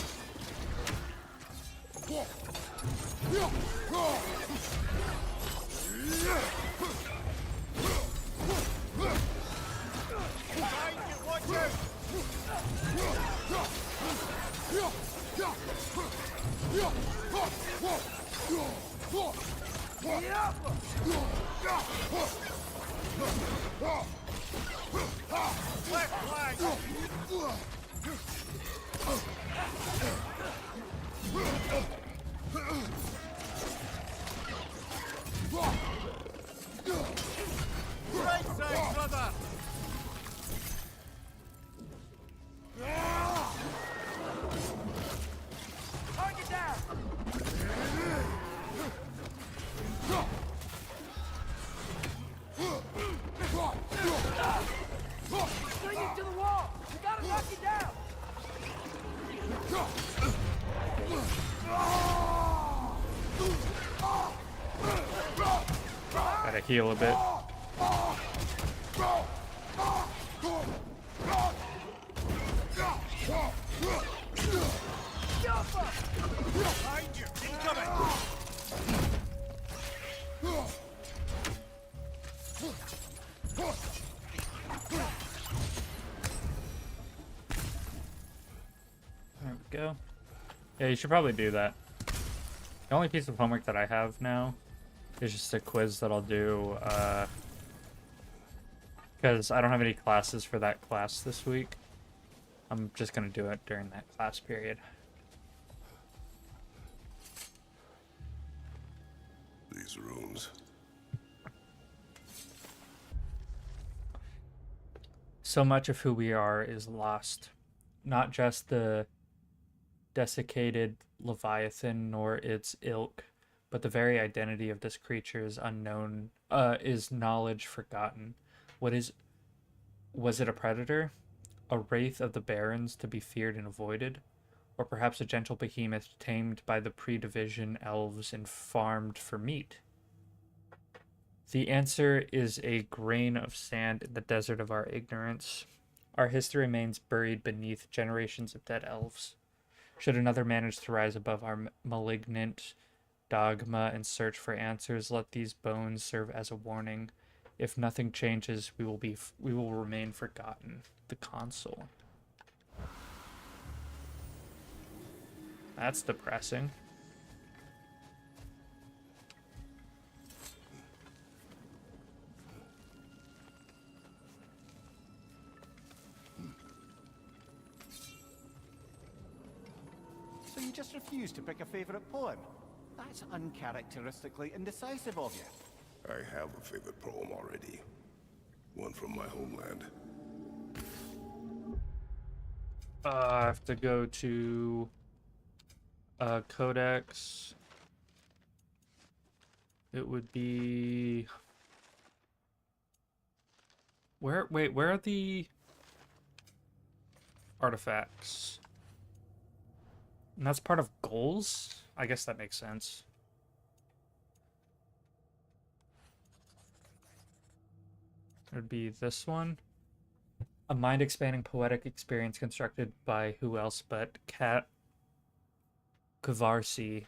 Watch out! Left flank! Right side, brother! Target down! Bring it to the wall! You gotta knock it down! Gotta heal a bit. Behind you! Incoming! There we go. Yeah, you should probably do that. The only piece of homework that I have now is just a quiz that I'll do, because I don't have any classes for that class this week. I'm just gonna do it during that class period. These rooms. So much of who we are is lost. Not just the desiccated Leviathan nor its ilk, but the very identity of this creature is unknown, is knowledge forgotten. Was it a predator? A wraith of the barrens to be feared and avoided? Or perhaps a gentle behemoth tamed by the pre-division elves and farmed for meat? The answer is a grain of sand in the desert of our ignorance. Our history remains buried beneath generations of dead elves. Should another manage to rise above our malignant dogma and search for answers, let these bones serve as a warning. If nothing changes, we will remain forgotten. The console. That's depressing. So you just refuse to pick a favorite poem? That's uncharacteristically indecisive of you. I have a favorite poem already. One from my homeland. I have to go to Codex. It would be where are the artifacts? And that's part of goals? I guess that makes sense. It would be this one. A mind-expanding poetic experience constructed by who else but Kat Kavasir.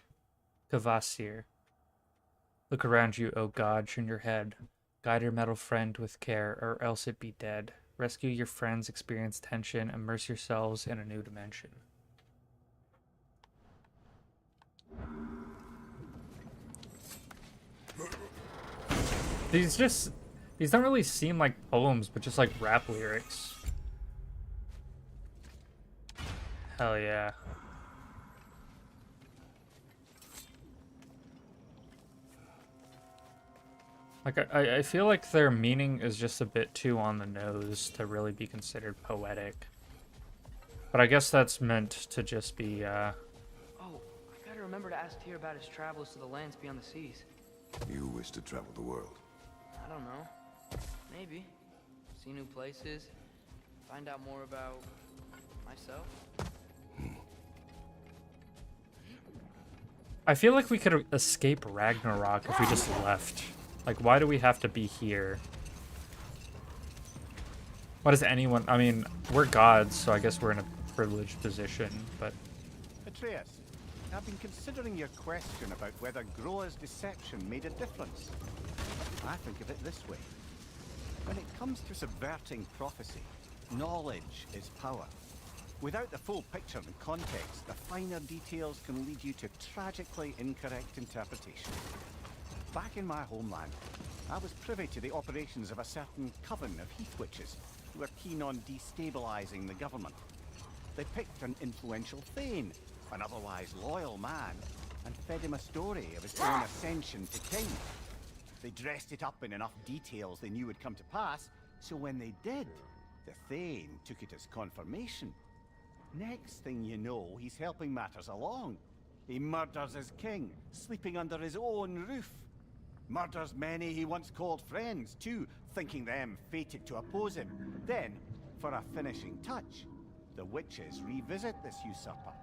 Look around you, O God, turn your head. Guide your metal friend with care, or else it be dead. Rescue your friends, experience tension, immerse yourselves in a new dimension. These don't really seem like poems, but just like rap lyrics. Hell yeah. Like, I feel like their meaning is just a bit too on the nose to really be considered poetic. But I guess that's meant to just be, Oh, I gotta remember to ask Tyr about his travels to the lands beyond the seas. You wish to travel the world. I don't know. Maybe. See new places. Find out more about myself. I feel like we could escape Ragnarok if we just left. Like, why do we have to be here? Why does anyone... I mean, we're gods, so I guess we're in a privileged position, but... Atreus, I've been considering your question about whether Groa's deception made a difference. I think of it this way. When it comes to subverting prophecy, knowledge is power. Without the full picture and context, the finer details can lead you to tragically incorrect interpretation. Back in my homeland, I was privy to the operations of a certain coven of heath witches who were keen on destabilizing the government. They picked an influential thane, an otherwise loyal man, and fed him a story of his own ascension to king. They dressed it up in enough details they knew would come to pass, so when they did, the thane took it as confirmation. Next thing you know, he's helping matters along. He murders his king, sleeping under his own roof. Murders many he once called friends, too, thinking them fated to oppose him. Then, for a finishing touch, the witches revisit this usurper.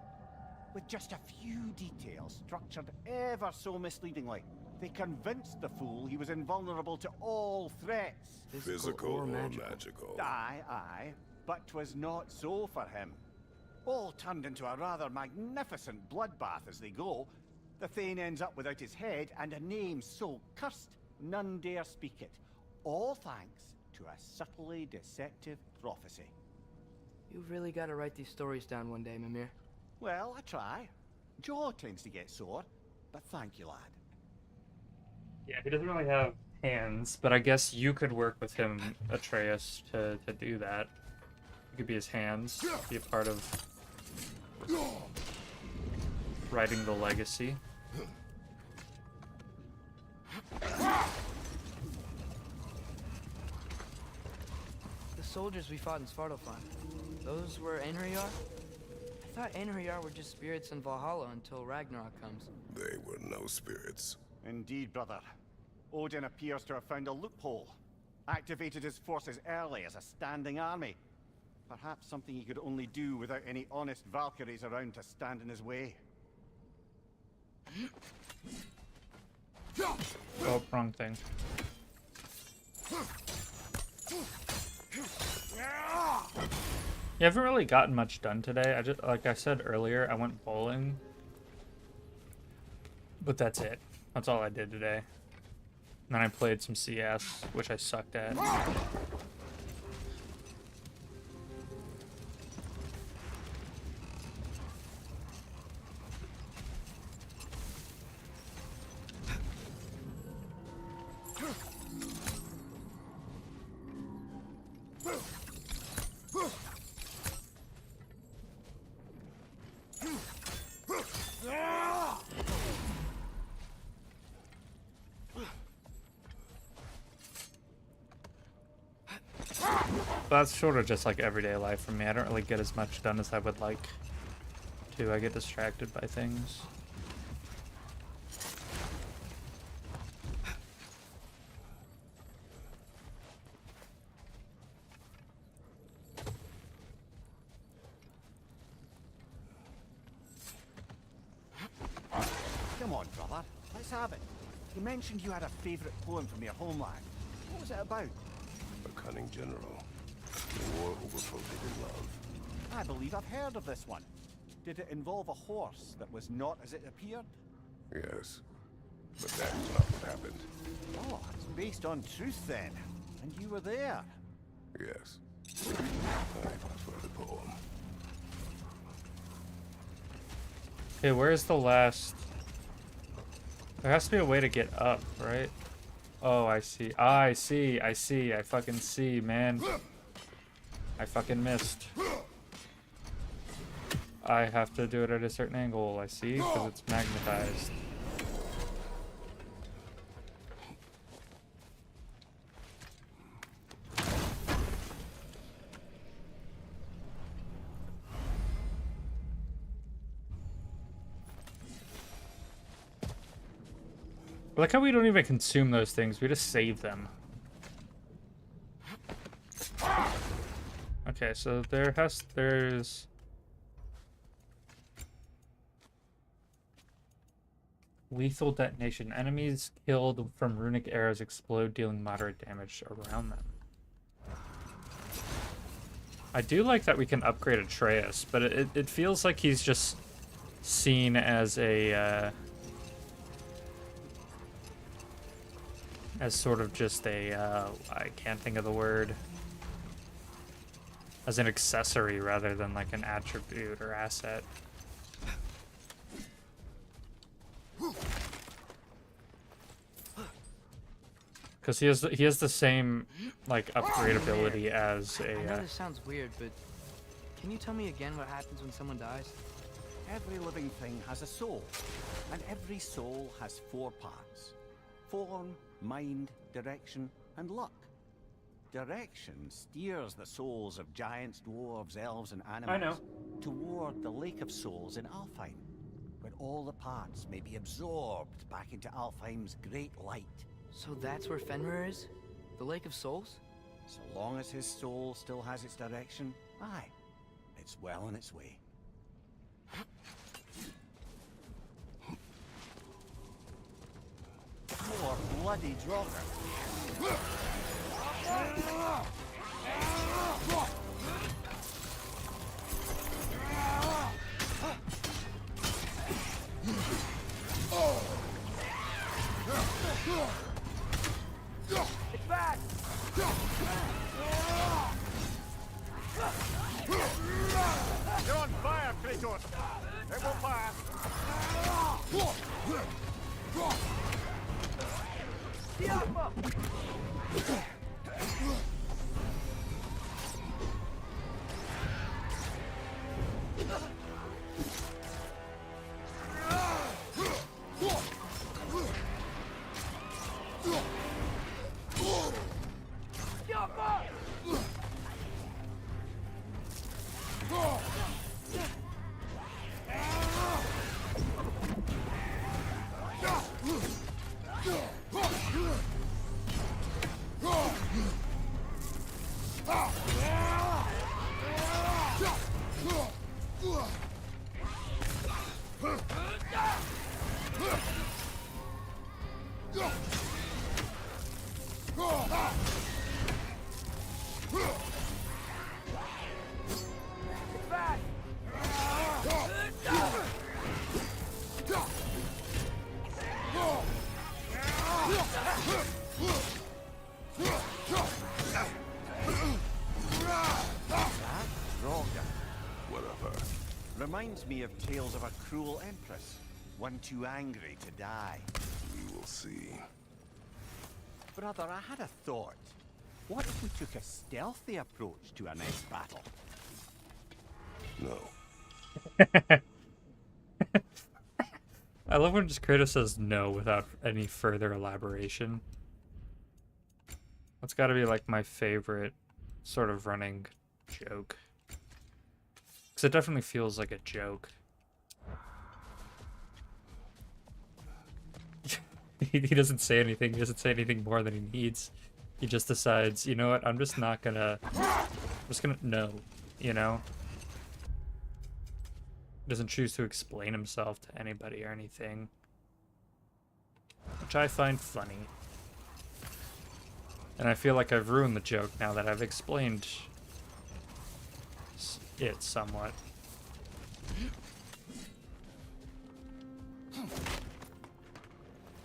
With just a few details structured ever so misleadingly, they convinced the fool he was invulnerable to all threats. Physical or magical? Aye, but 'twas not so for him. All turned into a rather magnificent bloodbath as they go. The thane ends up without his head and a name so cursed none dare speak it. All thanks to a subtly deceptive prophecy. You've really got to write these stories down one day, Mimir. Well, I try. Jaw tends to get sore, but thank you, lad. Yeah, he doesn't really have hands, but I guess you could work with him, Atreus, to do that. You could be his hands, be a part of writing the legacy. The soldiers we fought in Svartalfheim, those were Einherjar? I thought Einherjar were just spirits in Valhalla until Ragnarok comes. They were no spirits. Indeed, brother. Odin appears to have found a loophole. Activated his forces early as a standing army. Perhaps something he could only do without any honest Valkyries around to stand in his way. Oh, wrong thing. You haven't really gotten much done today. I just, like I said earlier, I went bowling. But that's it. That's all I did today. And then I played some CS, which I sucked at. That's sort of just like everyday life for me. I don't really get as much done as I would like to. I get distracted by things. Come on, brother. Let's have it. You mentioned you had a favorite poem from your homeland. What was it about? A cunning general. The war over forbidden love. I believe I've heard of this one. Did it involve a horse that was not as it appeared? Yes. But that is not what happened. Oh, it's based on truth then. And you were there. Yes. I prefer the poem. Okay, where's the last... There has to be a way to get up, right? Oh, I see. I see. I fucking see, man. I fucking missed. I have to do it at a certain angle, I see, because it's magnetized. I like how we don't even consume those things, we just save them. Okay, so there's lethal detonation. Enemies killed from runic arrows explode, dealing moderate damage around them. I do like that we can upgrade Atreus, but it feels like he's just seen as a as sort of just a I can't think of the word, as an accessory rather than like an attribute or asset. Because he has the same like upgradability as a. I know this sounds weird, but can you tell me again what happens when someone dies? Every living thing has a soul, and every soul has 4 parts: form, mind, direction, and luck. Direction steers the souls of giants, dwarves, elves, and animals toward the Lake of Souls in Alfheim, where all the parts may be absorbed back into Alfheim's great light. So that's where Fenrir is? The Lake of Souls? So long as his soul still has its direction, aye, it's well on its way. More bloody Draugr. It's back! You're on fire, Kratos! It will pass! Diablo! Reminds me of tales of a cruel empress, one too angry to die. We will see. Brother, I had a thought. What if we took a stealthy approach to our next battle? No. I love when just Kratos says no without any further elaboration. That's got to be like my favorite sort of running joke. Because it definitely feels like a joke. He doesn't say anything. He doesn't say anything more than he needs. He just decides, you know what, I'm just gonna no, you know? Doesn't choose to explain himself to anybody or anything. Which I find funny. And I feel like I've ruined the joke now that I've explained it somewhat.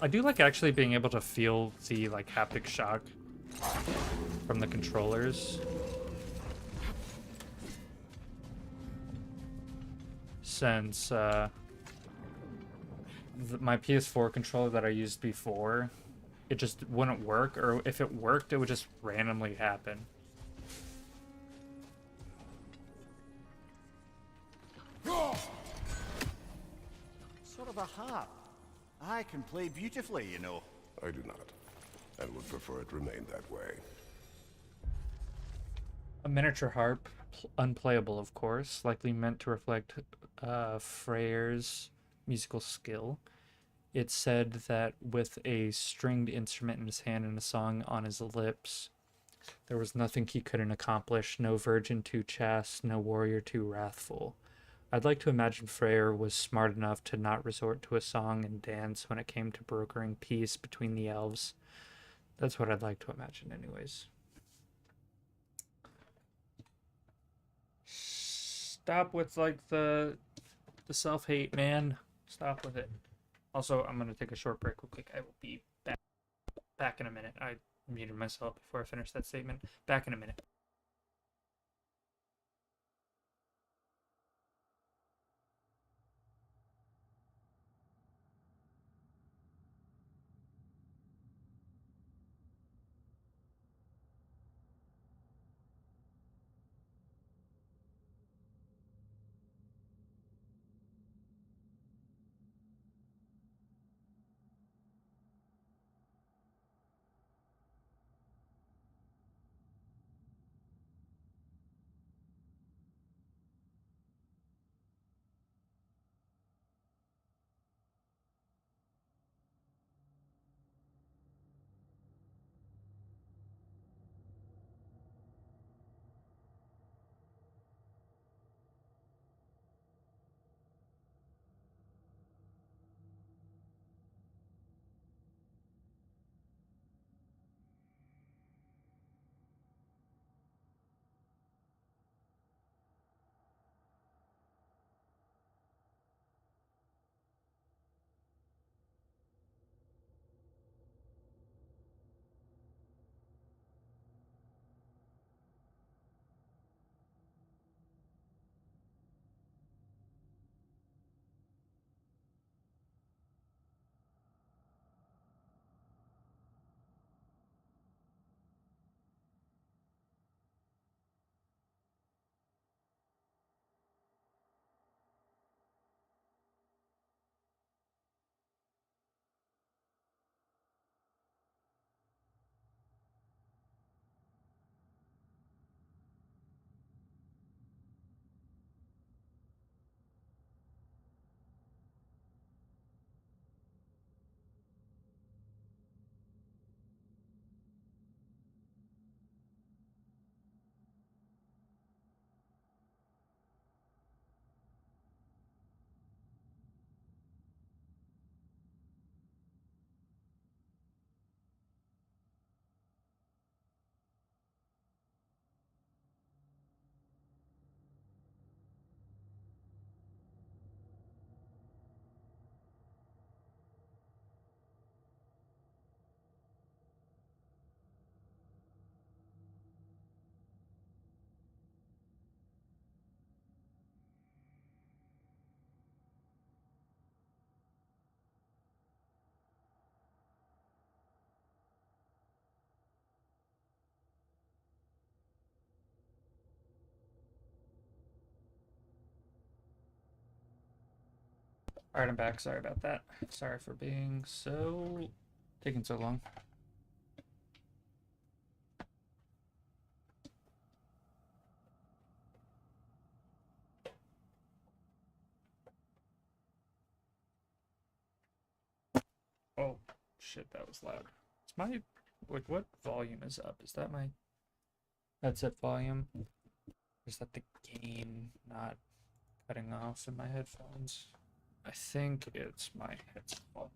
I do like actually being able to feel the like haptic shock from the controllers. Since my PS4 controller that I used before, it just wouldn't work, or if it worked, it would just randomly happen. Sort of a harp. I can play beautifully, you know. I do not, and would prefer it remain that way. A miniature harp, unplayable of course, likely meant to reflect Freyr's musical skill. It's said that with a stringed instrument in his hand and a song on his lips, there was nothing he couldn't accomplish, no virgin too chaste, no warrior too wrathful. I'd like to imagine Freyr was smart enough to not resort to a song and dance when it came to brokering peace between the elves. That's what I'd like to imagine anyways. Stop with like the self-hate, man. Stop with it. Also, I'm gonna take a short break real quick. I will be back in a minute. I muted myself before I finished that statement. Back in a minute. Alright, I'm back. Sorry about that. Sorry for being taking so long. Oh, shit, that was loud. Is my, like, what volume is up? Is that my headset volume? Or is that the gain not cutting off in my headphones? I think it's my headset volume.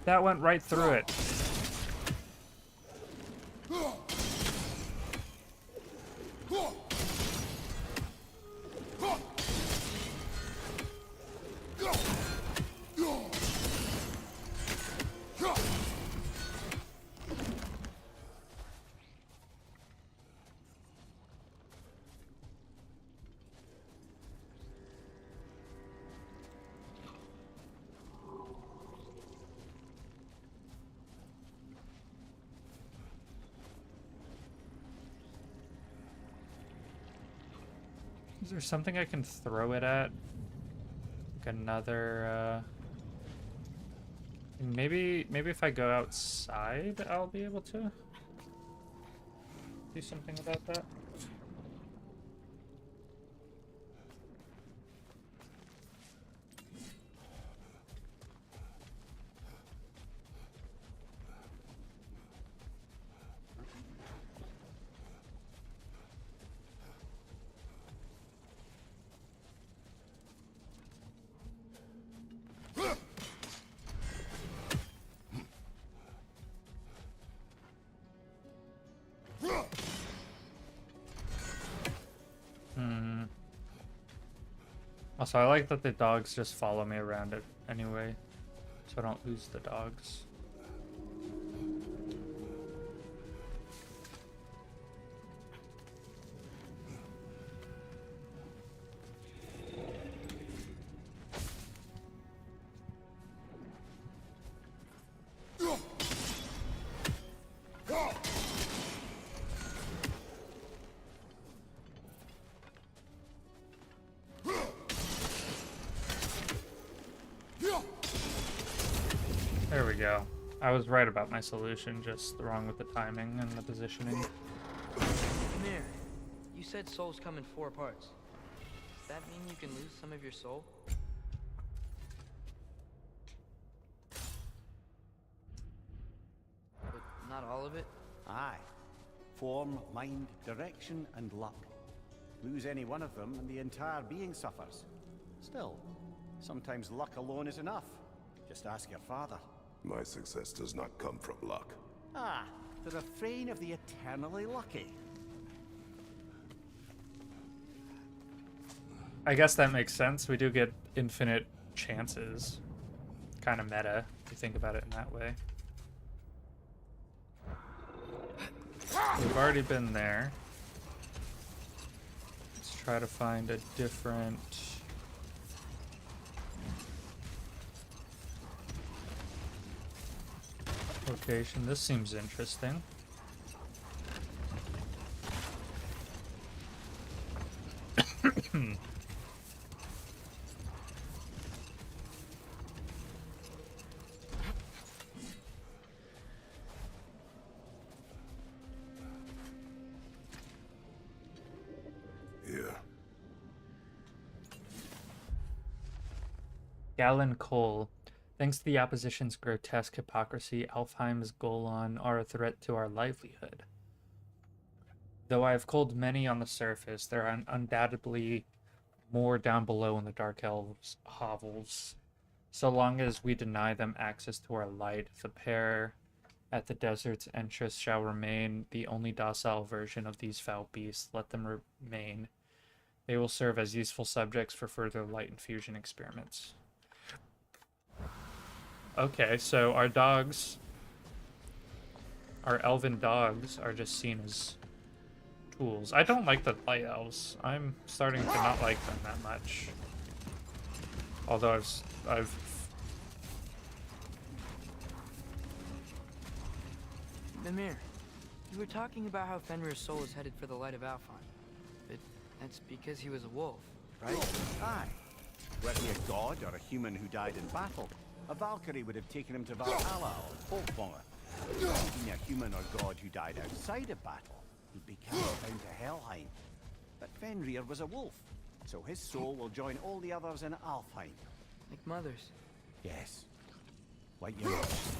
That went right through it. Is there something I can throw it at? Like another, maybe if I go outside, I'll be able to do something about that. Also, I like that the dogs just follow me around it anyway, so I don't lose the dogs. There we go. I was right about my solution, just wrong with the timing and the positioning. Mir, you said souls come in 4 parts. Does that mean you can lose some of your soul? But not all of it? Aye. Form, mind, direction, and luck. Lose any one of them, and the entire being suffers. Still, sometimes luck alone is enough. Just ask your father. My success does not come from luck. Ah, the refrain of the eternally lucky. I guess that makes sense. We do get infinite chances. Kind of meta, if you think about it in that way. We've already been there. Let's try to find a different... location. This seems interesting. Here. Gallon Coal. Thanks to the opposition's grotesque hypocrisy, Alfheim's Golan are a threat to our livelihood. Though I have culled many on the surface, there are undoubtedly more down below in the Dark Elves' hovels. So long as we deny them access to our light, the pair at the desert's entrance shall remain the only docile version of these foul beasts. Let them remain. They will serve as useful subjects for further light infusion experiments. Okay, so our dogs, our elven dogs, are just seen as tools. I don't like the light elves. I'm starting to not like them that much. Although I've Mimir, you were talking about how Fenrir's soul is headed for the light of Alfheim. But that's because he was a wolf, right? Aye. Whether he a god or a human who died in battle, a Valkyrie would have taken him to Valhalla or Folkmonger. Being a human or god who died outside of battle, he'd be cast down to Helheim. But Fenrir was a wolf, so his soul will join all the others in Alfheim. Like Mother's. Yes. Like yours.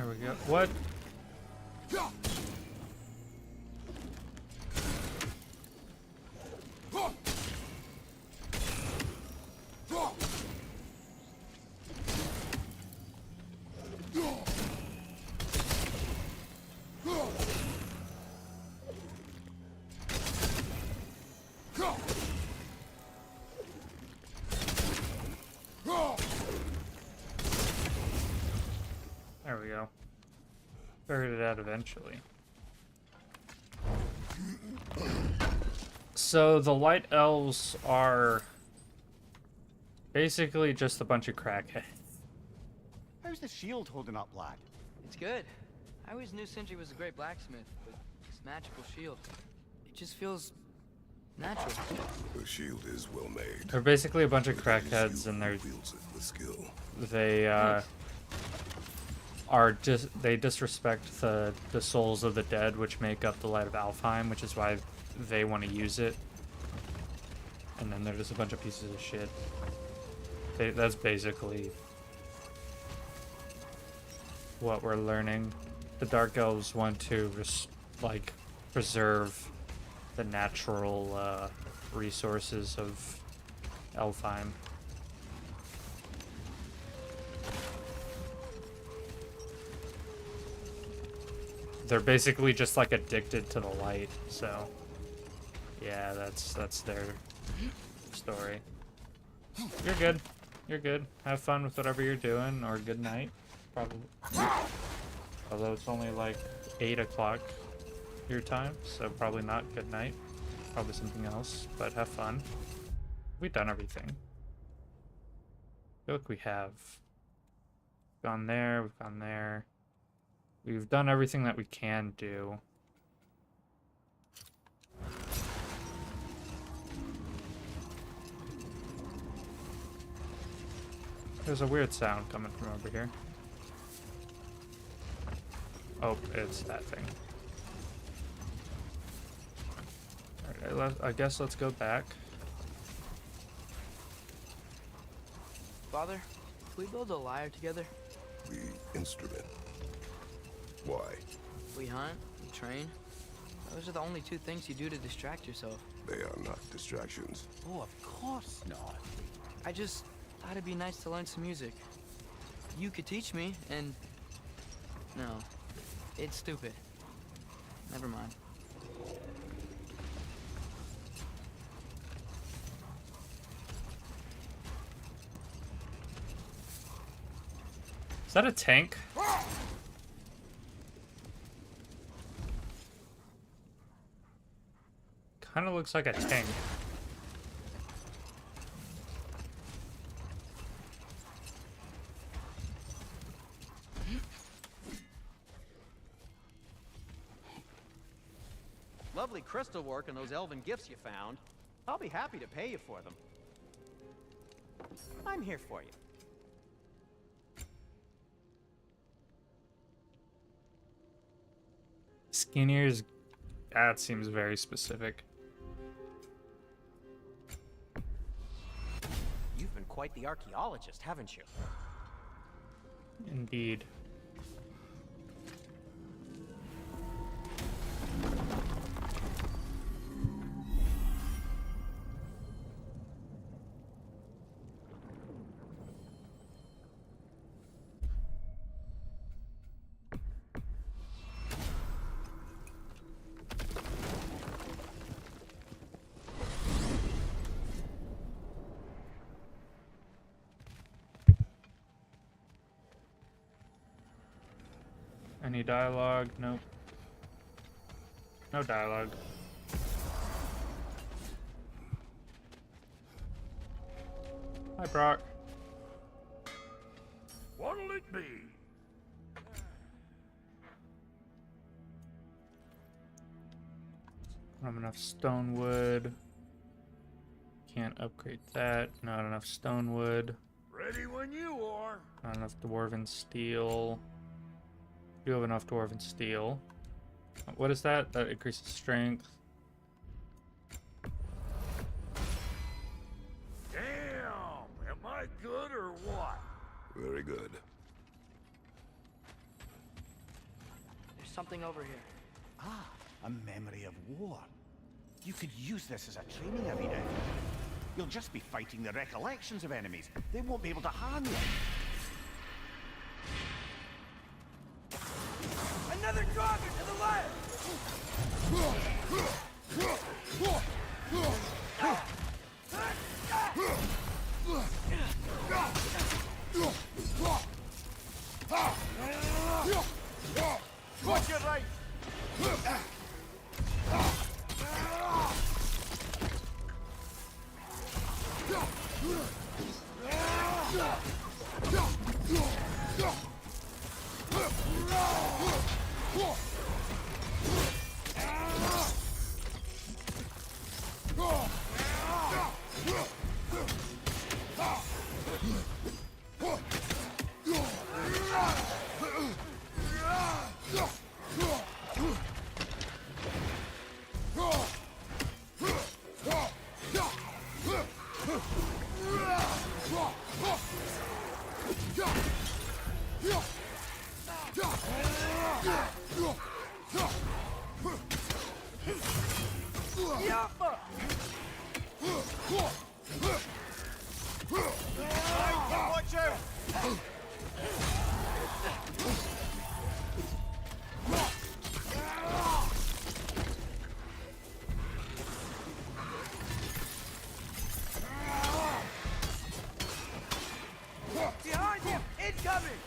There we go. What? There we go. Figured it out eventually. So the Light Elves are basically just a bunch of crackheads. How's the shield holding up, lad? It's good. I always knew Sindri was a great blacksmith, but this magical shield, it just feels natural. The shield is well made. They're basically a bunch of crackheads, and Wields it with skill. they they disrespect the souls of the dead, which make up the light of Alfheim, which is why they want to use it. And then they're just a bunch of pieces of shit. That's basically what we're learning. The Dark Elves want to preserve the natural resources of Alfheim. They're basically just like addicted to the light, so yeah, that's their story. You're good. You're good. Have fun with whatever you're doing, or good night, probably. Although it's only like 8 o'clock your time, so probably not good night. Probably something else, but have fun. We've done everything. I feel like we have. Gone there, we've gone there. We've done everything that we can do. There's a weird sound coming from over here. Oh, it's that thing. Alright, I guess let's go back. Father, can we build a lyre together? The instrument. Why? We hunt, we train. Those are the only two things you do to distract yourself. They are not distractions. Oh, of course not. I just thought it'd be nice to learn some music. You could teach me, and... No. It's stupid. Never mind. Is that a tank? Kind of looks like a tank. Lovely crystal work and those elven gifts you found. I'll be happy to pay you for them. I'm here for you. Skinner's... That seems very specific. You've been quite the archaeologist, haven't you? Indeed. Any dialogue? Nope. No dialogue. Hi, Brock. What'll it be? Not enough stone wood. Can't upgrade that. Not enough stone wood. Ready when you are. Not enough dwarven steel. Do have enough dwarven steel. What is that? That increases strength. Damn! Am I good or what? Very good. something over here. Ah, a memory of war. You could use this as a training arena. You'll just be fighting the recollections of enemies. They won't be able to harm you. Another Draugr to the left! Watch your right! Watch out! Behind him! Incoming!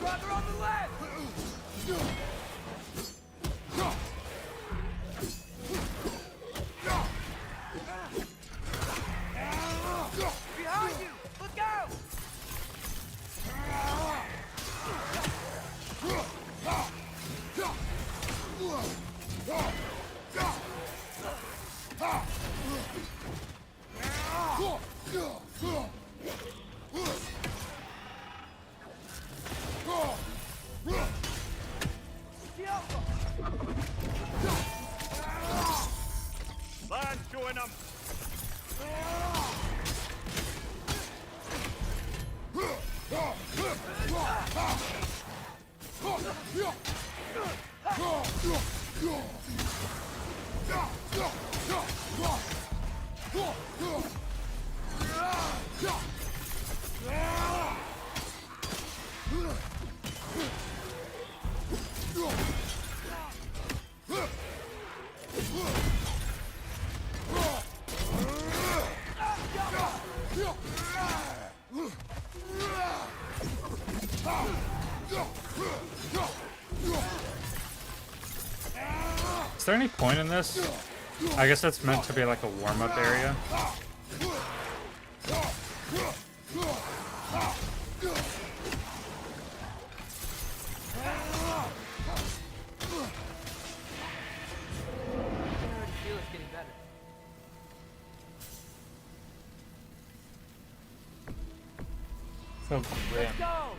Draugr on the left! Behind you! Look out! Land showing them! Is there any point in this? I guess that's meant to be like a warm-up area. I already feel it's getting better. So grim. Let's go!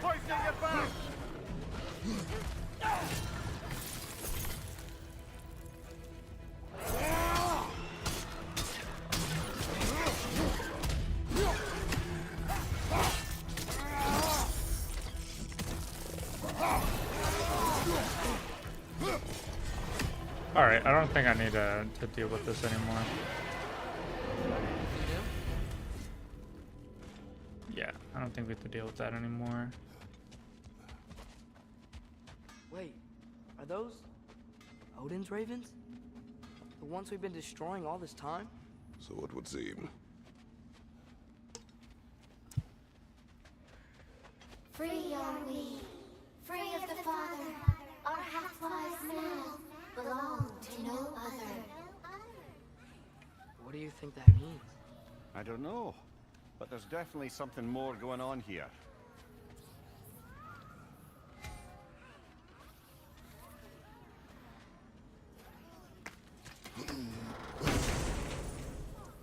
Poisoning your back! Alright, I don't think I need to deal with this anymore. Yeah, I don't think we have to deal with that anymore. Wait, are those Odin's ravens? The ones we've been destroying all this time? So it would seem. Free are we, free of the Father. Our half-lives now belong to no other. What do you think that means? I don't know, but there's definitely something more going on here.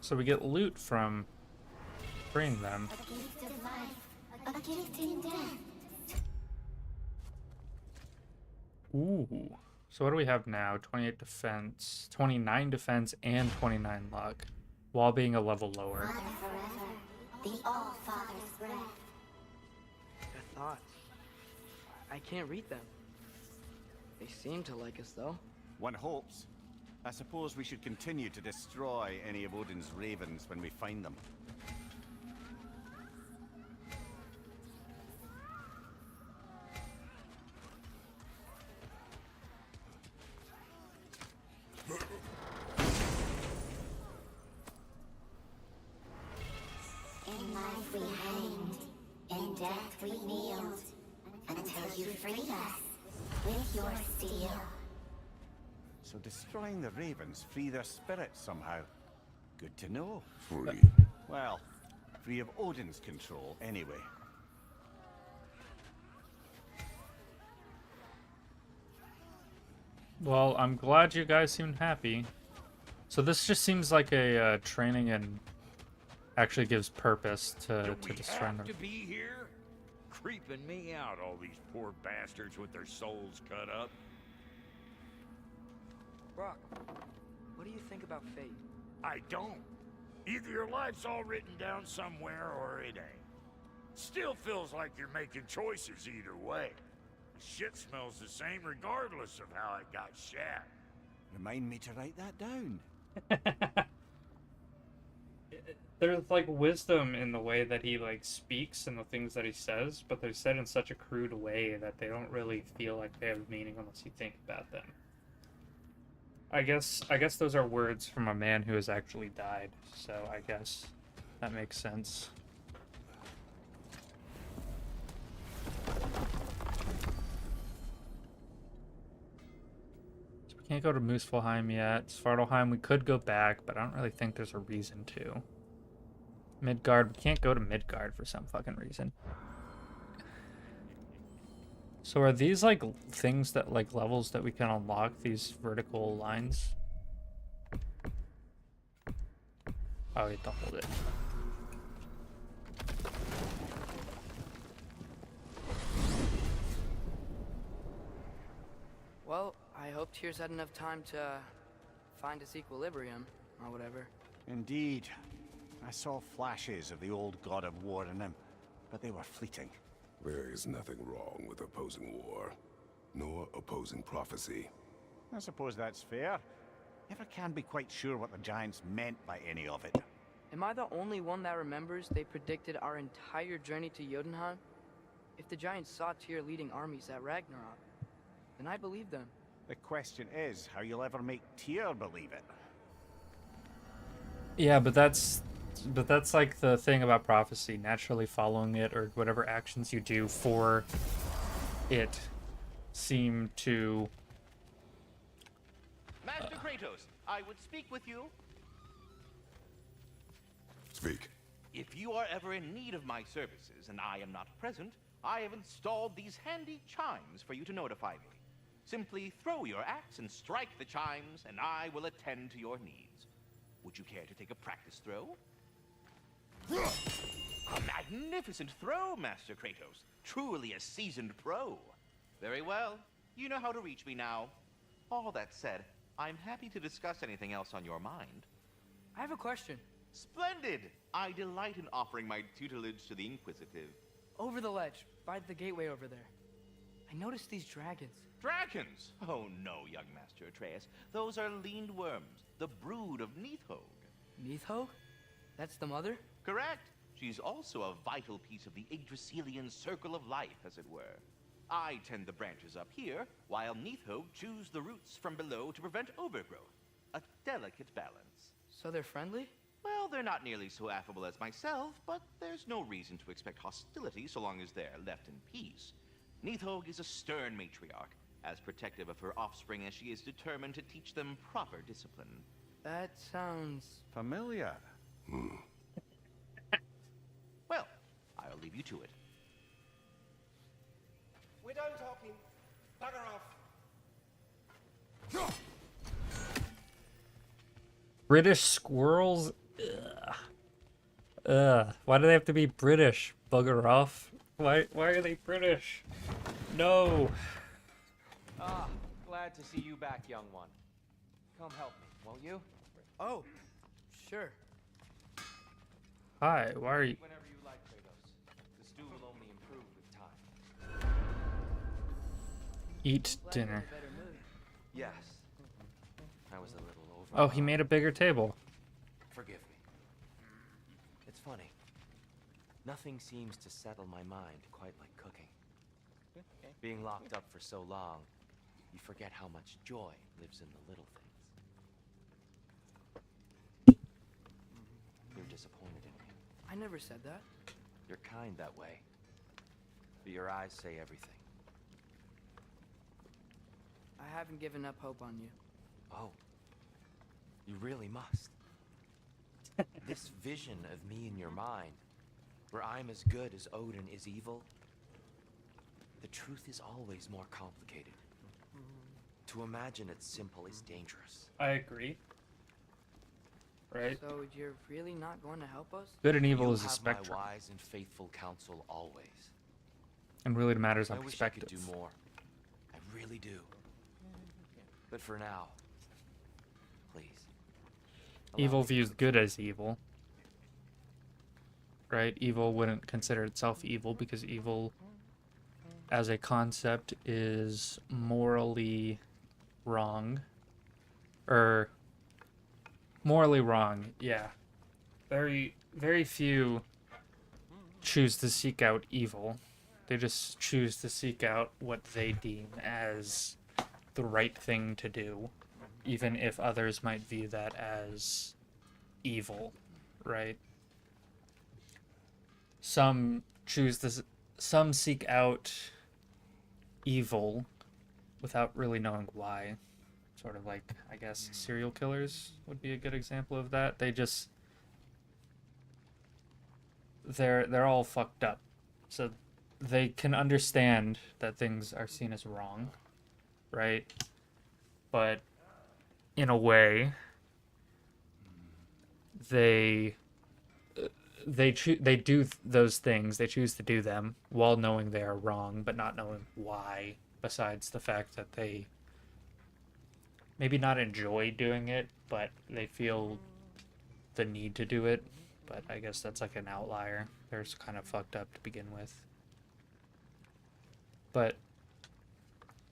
So we get loot from freeing them. A gift of life, a gift in death. Ooh. So what do we have now? 28 defense, 29 defense, and 29 luck, while being a level lower. Father forever, the All-Father's breath. Their thoughts. I can't read them. They seem to like us, though. One hopes. I suppose we should continue to destroy any of Odin's ravens when we find them. In life we hanged, in death we kneeled, until you freed us with your steel. So destroying the ravens free their spirits somehow. Good to know. Free. Well, free of Odin's control anyway. Well, I'm glad you guys seemed happy. So this just seems like a training and actually gives purpose to destroying have them. to be here? Creeping me out, all these poor bastards with their souls cut up. Brock, what do you think about fate? I don't. Either your life's all written down somewhere or it ain't. Still feels like you're making choices either way. Shit smells the same regardless of how it got shat. Remind me to write that down. There's like wisdom in the way that he like speaks and the things that he says, but they're said in such a crude way that they don't really feel like they have meaning unless you think about them. I guess those are words from a man who has actually died, so I guess that makes sense. So we can't go to Muspelheim yet. Svartalheim, we could go back, but I don't really think there's a reason to. Midgard, we can't go to Midgard for some fucking reason. So are these like things that like levels that we can unlock, these vertical lines? Oh, we have to hold it. Well, I hope Tyr's had enough time to find his equilibrium, or whatever. Indeed. I saw flashes of the old God of War in him, but they were fleeting. There is nothing wrong with opposing war, nor opposing prophecy. I suppose that's fair. Never can be quite sure what the Giants meant by any of it. Am I the only one that remembers they predicted our entire journey to Jotunheim? If the Giants saw Tyr leading armies at Ragnarok, then I believe them. The question is how you'll ever make Tyr believe it. Yeah, but that's like the thing about prophecy, naturally following it or whatever actions you do for it seem to... Master Kratos, I would speak with you. Speak. If you are ever in need of my services and I am not present, I have installed these handy chimes for you to notify me. Simply throw your axe and strike the chimes, and I will attend to your needs. Would you care to take a practice throw? A magnificent throw, Master Kratos. Truly a seasoned pro. Very well. You know how to reach me now. All that said, I'm happy to discuss anything else on your mind. I have a question. Splendid! I delight in offering my tutelage to the inquisitive. Over the ledge, by the gateway over there. I noticed these dragons. Dragons? Oh no, young Master Atreus. Those are leaned worms, the brood of Neithhog. Neithhog? That's the mother? Correct. She's also a vital piece of the Yggdrasilian circle of life, as it were. I tend the branches up here, while Neathog chews the roots from below to prevent overgrowth. A delicate balance. So they're friendly? Well, they're not nearly so affable as myself, but there's no reason to expect hostility so long as they're left in peace. Neathog is a stern matriarch, as protective of her offspring as she is determined to teach them proper discipline. That sounds... Familiar. Well, I'll leave you to it. We're done talking. Bugger off. British squirrels? Ugh. Why do they have to be British? Bugger off. Why are they British? No. Ah, glad to see you back, young one. Come help me, won't you? Oh, sure. Hi, why are you... Whenever you like, Kratos. The stew will only improve with time. Eat Glad you're in dinner. a better mood. Yes. I was a little over. Oh, he made a bigger table. Forgive me. It's funny. Nothing seems to settle my mind quite like cooking. Being locked up for so long, you forget how much joy lives in the little things. You're disappointed in me. I never said that. You're kind that way. But your eyes say everything. I haven't given up hope on you. Oh. You really must. This vision of me in your mind, where I'm as good as Odin is evil, the truth is always more complicated. To imagine it's simple is dangerous. I agree. Right? So you're really not going to help us? Good and evil You is a have spectrum. my wise and faithful counsel always. And really it matters I on wish I could perspective. do more. I really do. But for now, please. allow Evil me to views cook good as evil. Right? Evil wouldn't consider itself evil because evil as a concept is morally wrong. Morally wrong, yeah. Very few choose to seek out evil. They just choose to seek out what they deem as the right thing to do, even if others might view that as evil, right? Some seek out evil without really knowing why. Sort of like, I guess, serial killers would be a good example of that. They're all fucked up. So they can understand that things are seen as wrong, right? But in a way, they do those things. They choose to do them while knowing they are wrong, but not knowing why. Besides the fact that they maybe not enjoy doing it, but they feel the need to do it. But I guess that's like an outlier. They're just kind of fucked up to begin with. But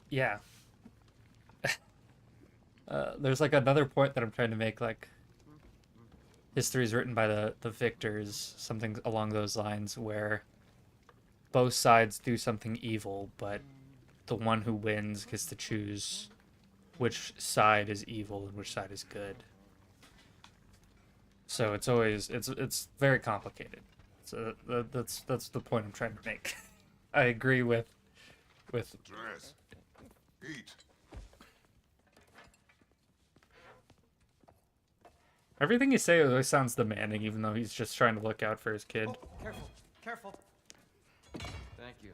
yeah. There's like another point that I'm trying to make, like history is written by the victors, something along those lines, where both sides do something evil, but the one who wins gets to choose which side is evil and which side is good. So it's always it's very complicated. So that's the point I'm trying to make. I agree with Dress. Eat. everything you say. Always sounds demanding, even though he's just trying to look out for his kid. Oh, careful, careful. Thank you.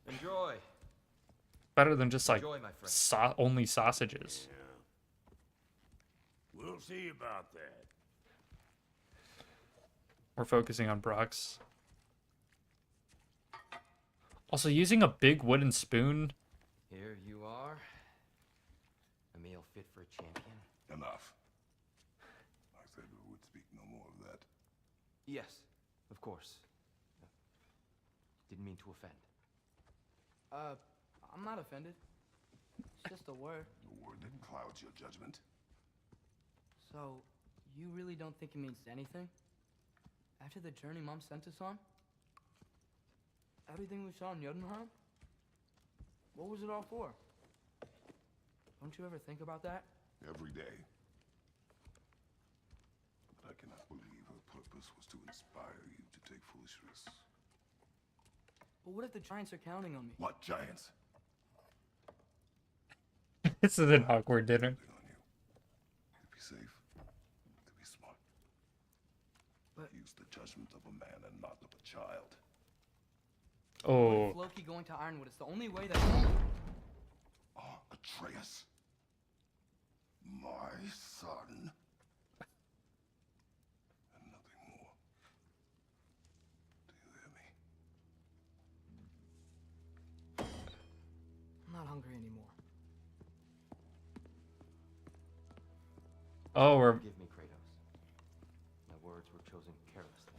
Enjoy. Better than just like Enjoy, my friend. only sausages. We'll see about that. We're focusing on Brock's. Also, using a big wooden spoon. Here you are. A meal fit for a champion. Enough. I said we would speak no more of that. Yes, of course. Didn't mean to offend. I'm not offended. It's just a word. The word that clouds your judgment. So, you really don't think it means anything? After the journey Mom sent us on? Everything we saw in Jotunheim? What was it all for? Don't you ever think about that? Every day. But I cannot believe her purpose was to inspire you to take foolish risks. But what if the giants are counting on me? What giants? This is an awkward dinner. Counting on you. To be safe. To be smart. But use the judgment of a man and not of a child. Oh. if Loki going to Ironwood is the only way that... Atreus. My son. And nothing more. Do you hear me? I'm not hungry anymore. Oh, we're... Forgive me, Kratos. My words were chosen carelessly.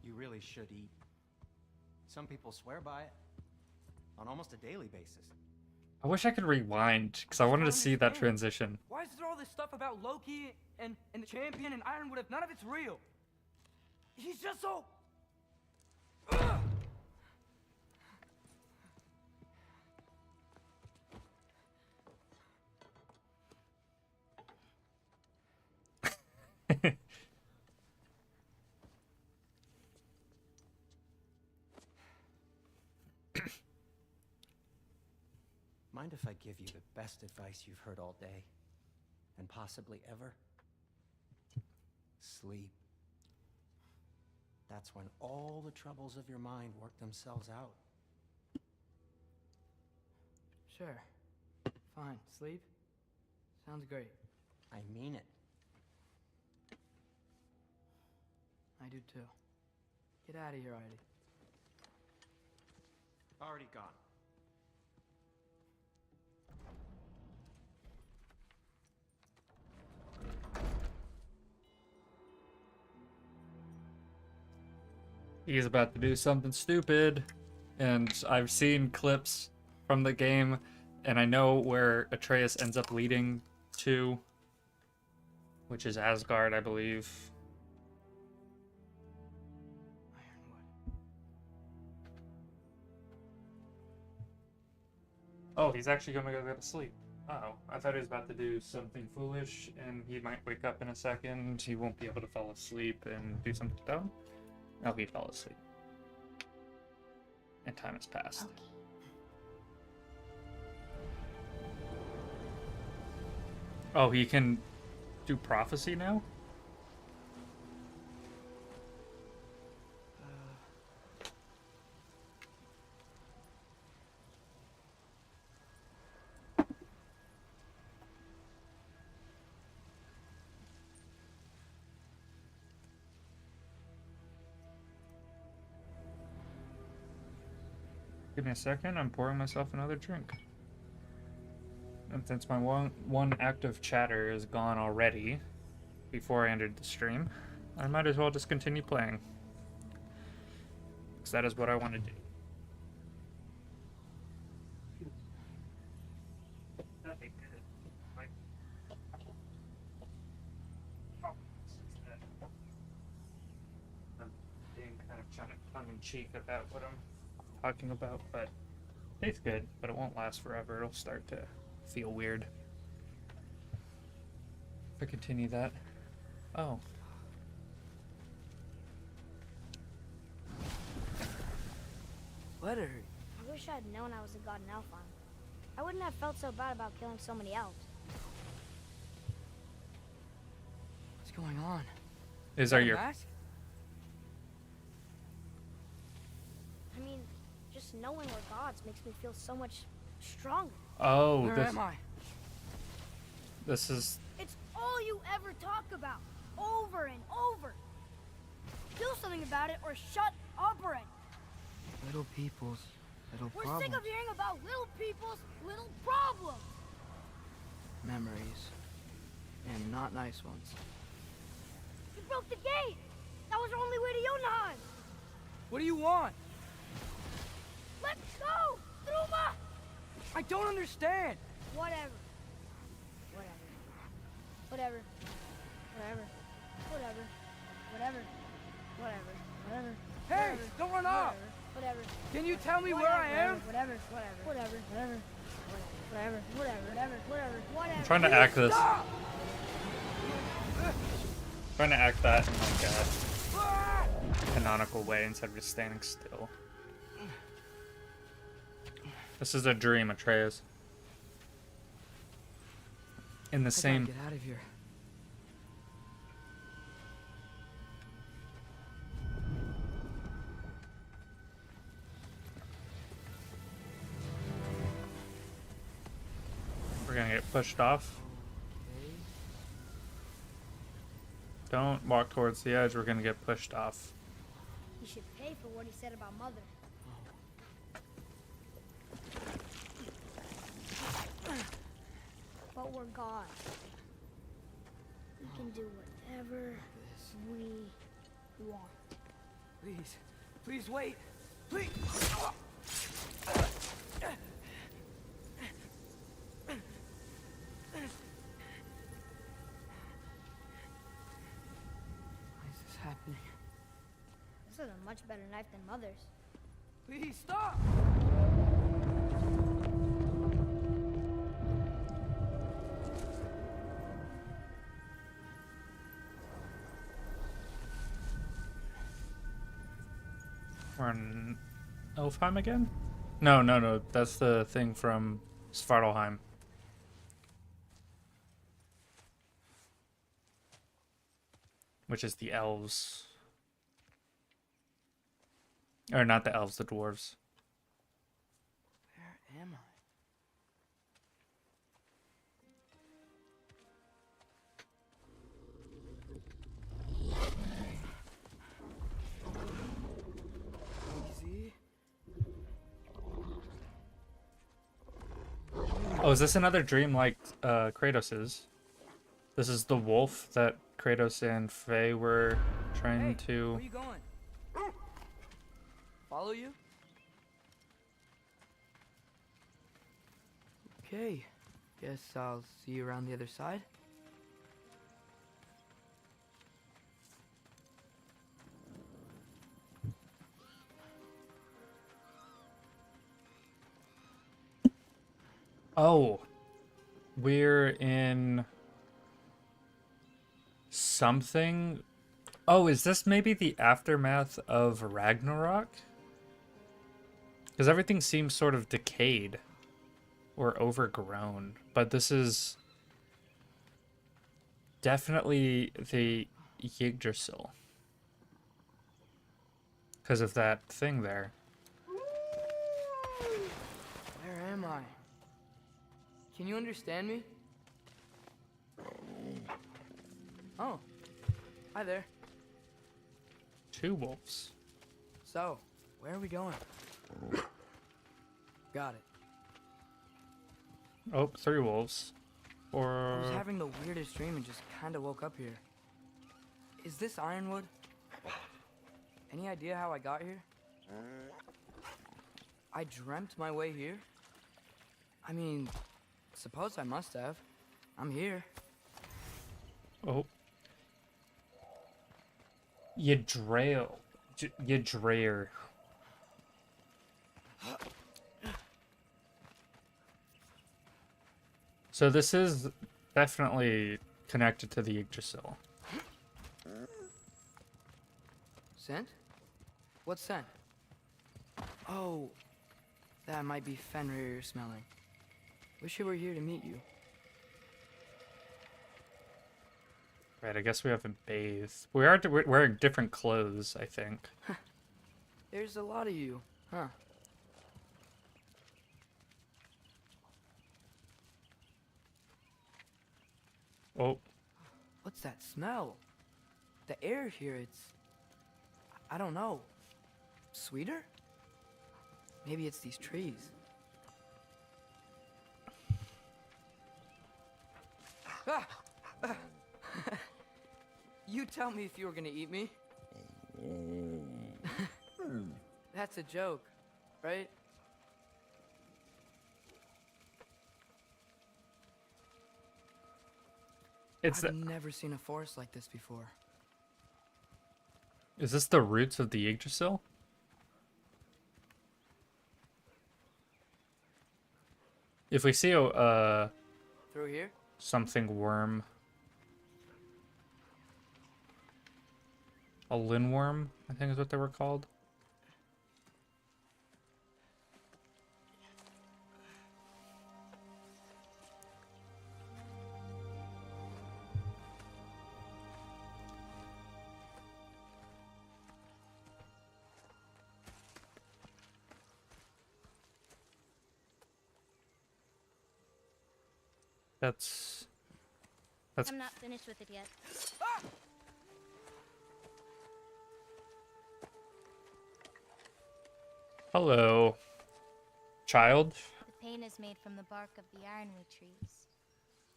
You really should eat. Some people swear by it. On almost a daily basis. I wish I could rewind, because I wanted to see that transition. Why is there all this stuff about Loki and the champion and Ironwood if none of it's real? He's just so... Ugh! Mind if I give you the best advice you've heard all day? And possibly ever? Sleep. That's when all the troubles of your mind work themselves out. Sure. Fine. Sleep? Sounds great. I mean it. I do too. Get out of here, Heidi. Already gone. He's about to do something stupid, and I've seen clips from the game, and I know where Atreus ends up leading to, which is Asgard, I believe. Ironwood. Oh, he's actually gonna go to sleep. Uh-oh, I thought he was about to do something foolish, and he might wake up in a second. He won't be able to fall asleep and do something dumb. Oh, he fell asleep. And time has passed. Oh, he can do prophecy now? Give me a second, I'm pouring myself another drink. And since my one active chatter is gone already, before I entered the stream, I might as well just continue playing. Because that is what I want to do. Nothing good. Like... Oh, I'm being kind of tongue-in-cheek about what I'm talking about, but it tastes good, but it won't last forever. It'll start to feel weird if I continue that. Oh. Let her. I wish I had known I was a god in Alfheim. I wouldn't have felt so bad about killing so many elves. What's going on? Is our your Mask? I mean, just knowing we're gods makes me feel so much stronger. Oh, Where am I? This is It's all you ever talk about, over and over. Do something about it or shut up already. Little people's little We're problems. sick of hearing about little people's little problems. Memories. And not nice ones. You broke the gate. That was our only way to Jotunheim. What do you want? Let's go! Truma! I don't understand. Whatever. Whatever. Hey, don't run off. Whatever. Can you tell me where I am? Whatever. I'm trying to act this. Stop! Trying to act that in like a canonical way instead of just standing still. This is a dream, Atreus. In the I same. gotta get out of here. We're gonna get pushed off. Okay. Don't walk towards the edge. We're gonna get pushed off. He should pay for what he said about Mother. But we're God. We can do whatever we want. Please. Please wait. Please. Why is this happening? This is a much better knife than Mother's. Please stop! We're in Elfheim again? No. That's the thing from Svartalheim. Which is the elves. Or not the elves, the dwarves. Where am I? Easy. Oh, is this another dream like Kratos's? This is the wolf that Kratos and Faye were trying Hey, to... where you going? Follow you? Okay. Guess I'll see you around the other side. Oh, we're in something. Oh, is this maybe the aftermath of Ragnarok? Because everything seems sort of decayed or overgrown, but this is definitely the Yggdrasil because of that thing there. Where am I? Can you understand me? Oh, hi there. Two wolves. So, where are we going? Got it. Oh, three wolves. I was Or having the weirdest dream and just kind of woke up here. Is this Ironwood? Any idea how I got here? I dreamt my way here? I mean, suppose I must have. I'm here. oh, Yggdrasil. Yggdrasil. So this is definitely connected to the Yggdrasil. Scent? What scent? Oh, that might be Fenrir you're smelling. Wish you were here to meet you. Right, I guess we haven't bathed. We are wearing different clothes, I think. There's a lot of you, huh? Oh, What's that smell? The air here, I don't know. Sweeter? Maybe it's these trees. Ah! Ah! You tell me if you were gonna eat me. That's a joke, right? I've never seen a forest like this before. Is this the roots of the Yggdrasil? If we see a Through here? something worm, a linworm, I think is what they were called. That's I'm not finished with it yet. hello, child. The paint is made from the bark of the ironwood trees.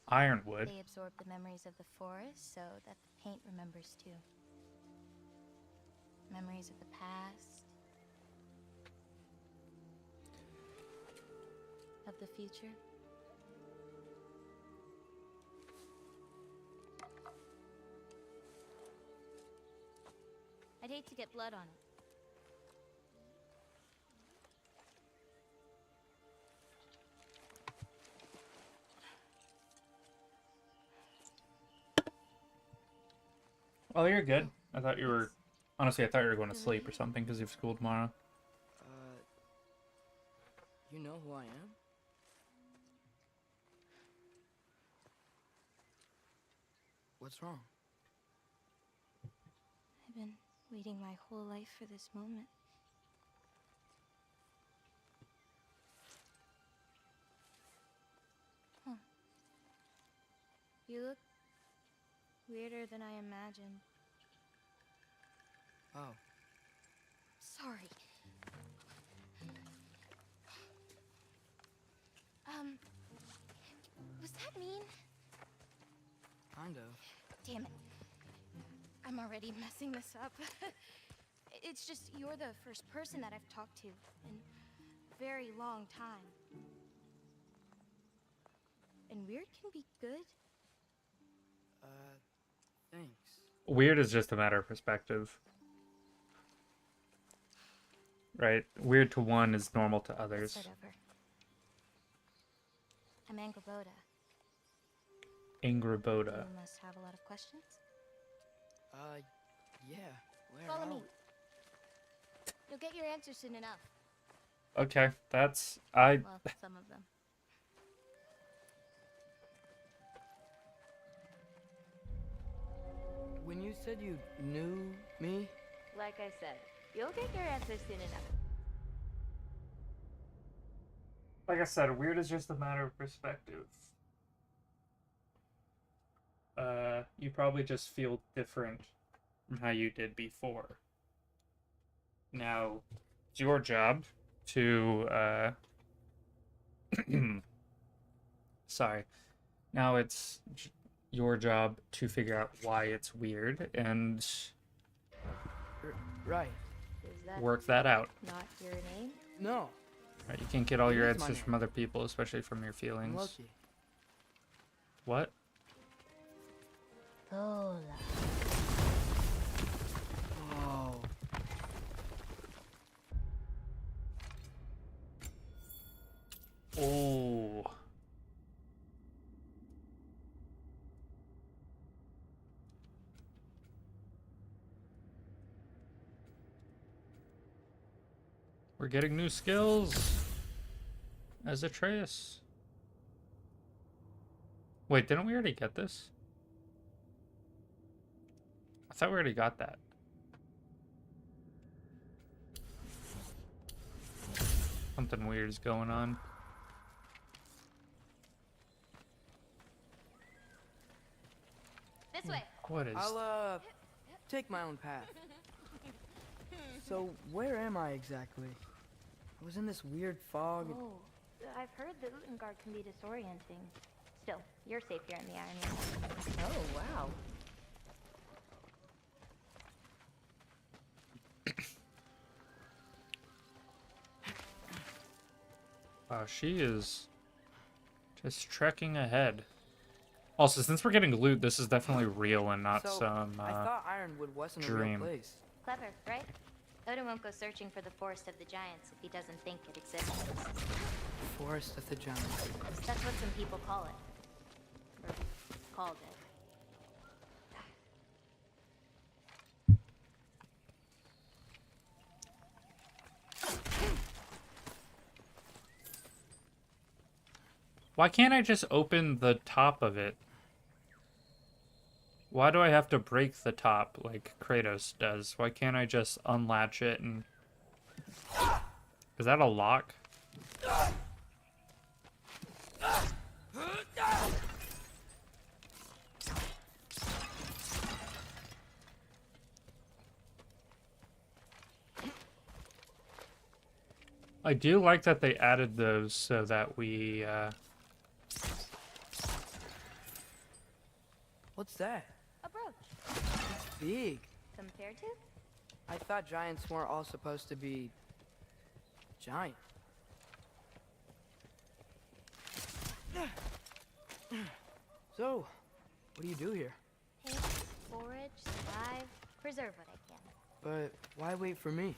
Ironwood. They absorb the memories of the forest so that the paint remembers too. Memories of the past, of the future. I'd hate to get blood on it. Oh, you're good. I thought you were... Honestly, I thought you were going to sleep or something because you have school tomorrow. You know who I am? What's wrong? I've been waiting my whole life for this moment. Huh. You look weirder than I imagined. Oh. Sorry. Was that mean? Kind of. Damn it. I'm already messing this up. It's just you're the first person that I've talked to in a very long time. And weird can be good. Thanks. Weird is just a matter of perspective. Right? Weird to one is normal to others. Start over. I'm Angrboda. Angrboda. You must have a lot of questions? Yeah. Where Follow are me. we? You'll get your answers soon enough. Okay, that's... Well, some of them. When you said you knew me? Like I said, you'll get your answers soon enough. Like I said, weird is just a matter of perspective. You probably just feel different from how you did before. Now, it's your job to, sorry. Now it's your job to figure out why it's weird and Right. Is that work that out. not your name? No. Right, you can't get all It your is my answers name. from other people, especially from your I'm feelings. lucky. What? Lola. Oh. Oh. We're getting new skills as Atreus. Wait, didn't we already get this? I thought we already got that. Something weird is going on. This way. What is... I'll, take my own path. So, where am I exactly? I was in this weird fog. Oh, I've heard that Utengard can be disorienting. Still, you're safe here in the Iron Realm. Oh, wow. She is just trekking ahead. Also, since we're getting loot, this is definitely real and not So, some I thought Ironwood wasn't a dream. real place. Clever, right? Odin won't go searching for the Forest of the Giants if he doesn't think it exists. Forest of the Giants. That's what some people call it. Or called it. Why can't I just open the top of it? Why do I have to break the top like Kratos does? Why can't I just unlatch it and... Is that a lock? I do like that they added those so that we, What's that? A brooch. It's big. Compared to? I thought giants weren't all supposed to be... giant. So, what do you do here? Paint, forage, survive, preserve what I can. But why wait for me?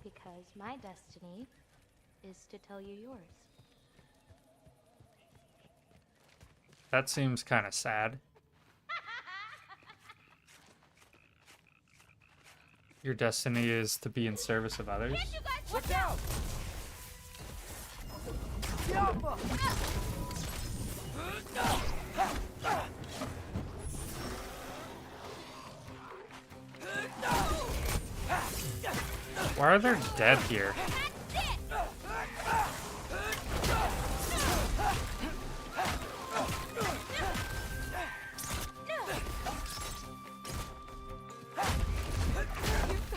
Because my destiny is to tell you yours. that seems kind of sad. Your destiny is to be in service of others. Watch out! Get off! Why are there dead here?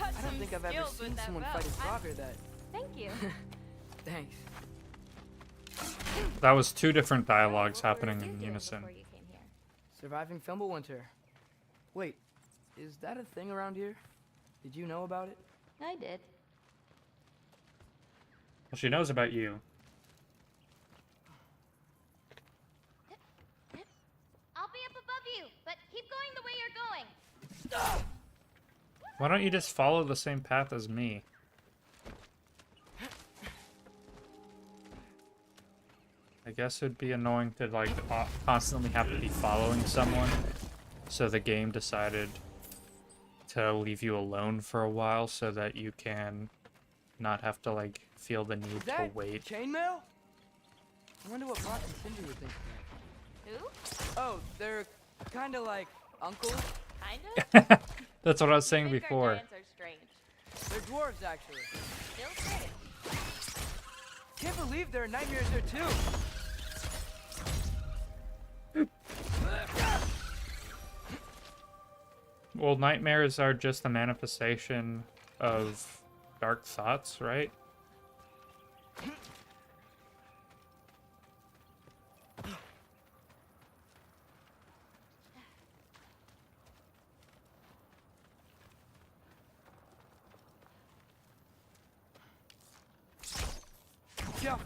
I don't think I've ever seen someone fight a Frogger that... Thank you. Thanks. That was two different dialogues happening in unison. Surviving Fimbulwinter. Wait, is that a thing around here? Did you know about it? I did. Well, she knows about you. I'll be up above you, but keep going the way you're going. Why don't you just follow the same path as me? I guess it'd be annoying to like constantly have to be following someone. So the game decided to leave you alone for a while so that you can not have to like feel the need to wait. Chainmail? I wonder what Brock and Cindy would think of that. Who? Oh, they're kind of like uncles. Kinda? That's what I was saying I think before. Our giants are strange. They're dwarves, actually. Still strange. Can't believe there are nightmares there too. Well, nightmares are just a manifestation of dark thoughts, right? Yeah.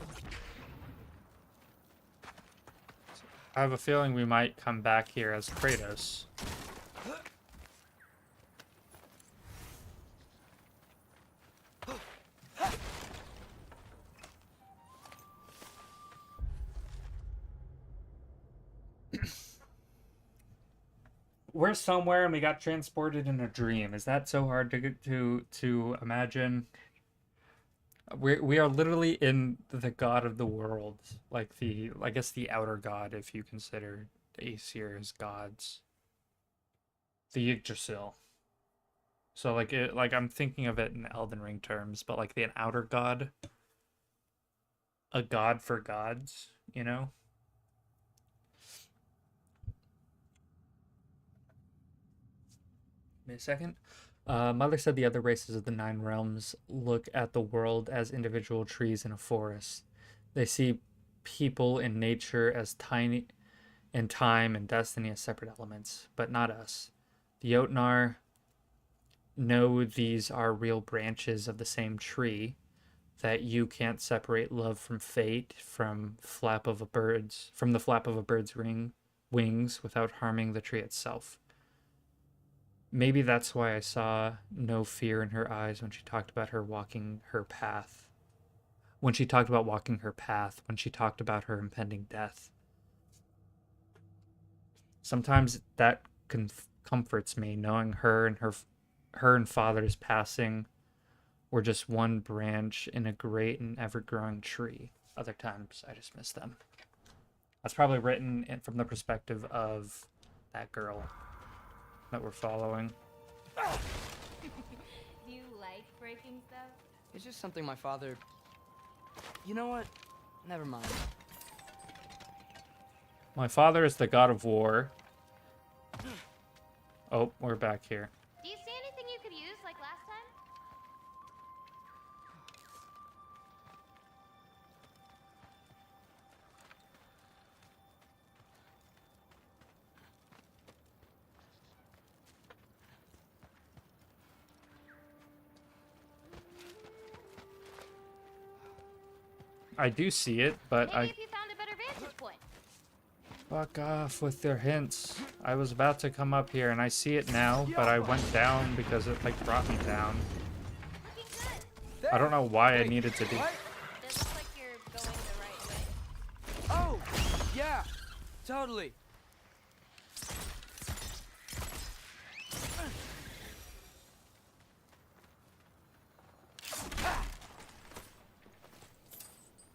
I have a feeling we might come back here as Kratos. We're somewhere and we got transported in a dream. Is that so hard to imagine? We are literally in the god of the world, like I guess the outer god, if you consider the Aesir as gods. The Yggdrasil. So like I'm thinking of it in Elden Ring terms, but like an outer god, a god for gods, you know? Wait a second. Mother said the other races of the Nine Realms look at the world as individual trees in a forest. They see people and nature as tiny, and time and destiny as separate elements, but not us. The Jotnar know these are real branches of the same tree, that you can't separate love from fate, from the flap of a bird's wings without harming the tree itself. Maybe that's why I saw no fear in her eyes when she talked about her walking her path. When she talked about walking her path, when she talked about her impending death. Sometimes that comforts me, knowing her and father's passing were just one branch in a great and ever-growing tree. Other times, I just miss them. That's probably written from the perspective of that girl that we're following. Do you like breaking stuff? It's just something my father... You know what? Never mind. My father is the God of War. Oh, we're back here. Do you see anything you could use like last time? I do see it, but Maybe if you found a better vantage point. Fuck off with their hints. I was about to come up here and I see it now, but I went down because it like brought me down. Looking good. I don't know why I needed to do. Does look like you're going the right way. Oh, yeah, totally.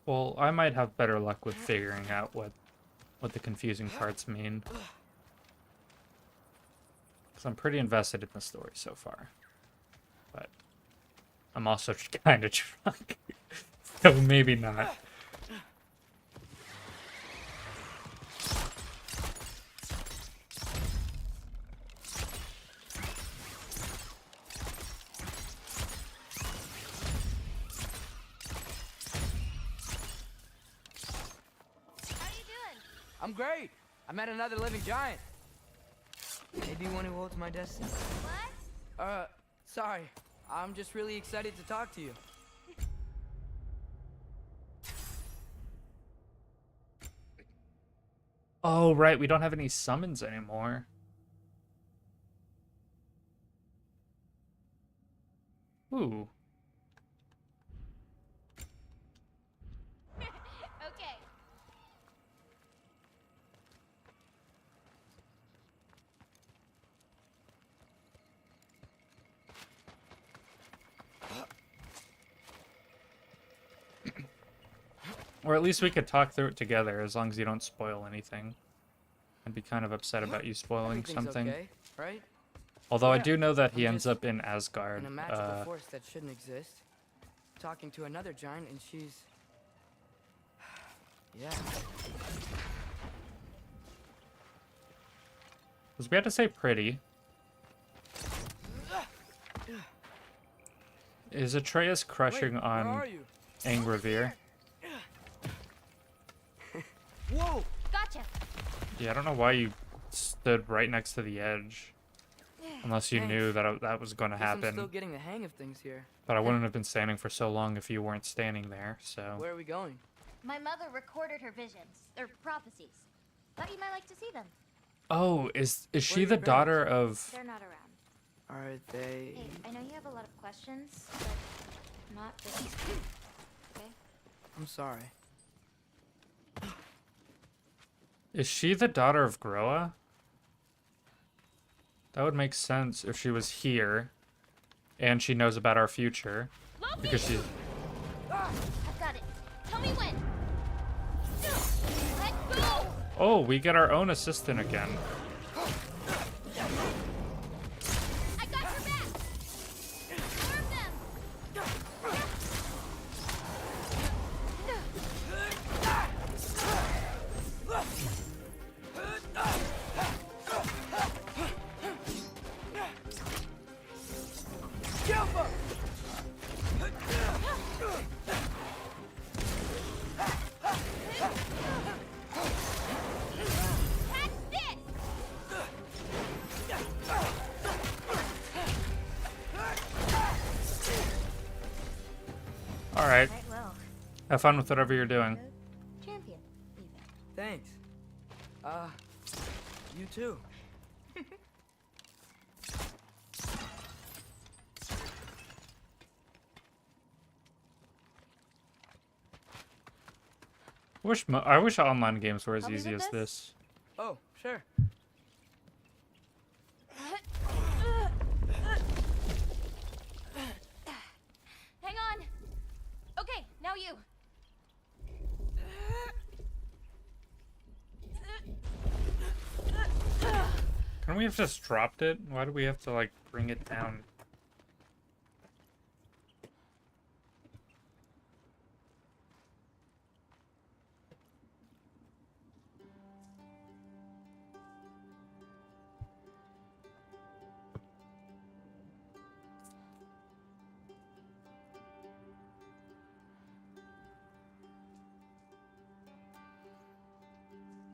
Well, I might have better luck with figuring out what the confusing parts mean. Because I'm pretty invested in the story so far. But I'm also kind of drunk. So maybe not. I'm great. I met another living giant. Maybe one who holds my destiny. What? Sorry. I'm just really excited to talk to you. Oh, right. We don't have any summons anymore. Ooh. Okay. Or at least we could talk through it together, as long as you don't spoil anything. I'd be kind of upset about you spoiling Everything's something. okay, right? Although I Yeah, do know that he I'm ends just up in Asgard. In a magical force that shouldn't exist. Talking to another giant and she's... Yeah. Was we had to say pretty? Is Atreus crushing on Angravir? Whoa! Gotcha. Yeah, I don't know why you stood right next to the edge. Unless you knew that that was going to Guess I'm still happen. getting the hang of things here. But I wouldn't have been standing for so long if you weren't standing there, so... Where are we going? My mother recorded her visions, or prophecies. Thought you might like to see them. Oh, is Where she are the your daughter of... They're not around. Are they... Hey, I know you have a lot of questions, but not this. Okay? I'm sorry. Is she the daughter of Groa? That would make sense if she was here, and she knows about our future. Loki! Because she's... I've got it. Tell me when. Let go! Oh, we get our own assistant again. I got your back! More of them! All right. Quite well. Have fun with whatever you're doing. Champion, even. Thanks. You too. I wish online games were as Help me easy with as this? this. Oh, sure. Hang on. Okay, now you. Can we have just dropped it? Why do we have to like bring it down?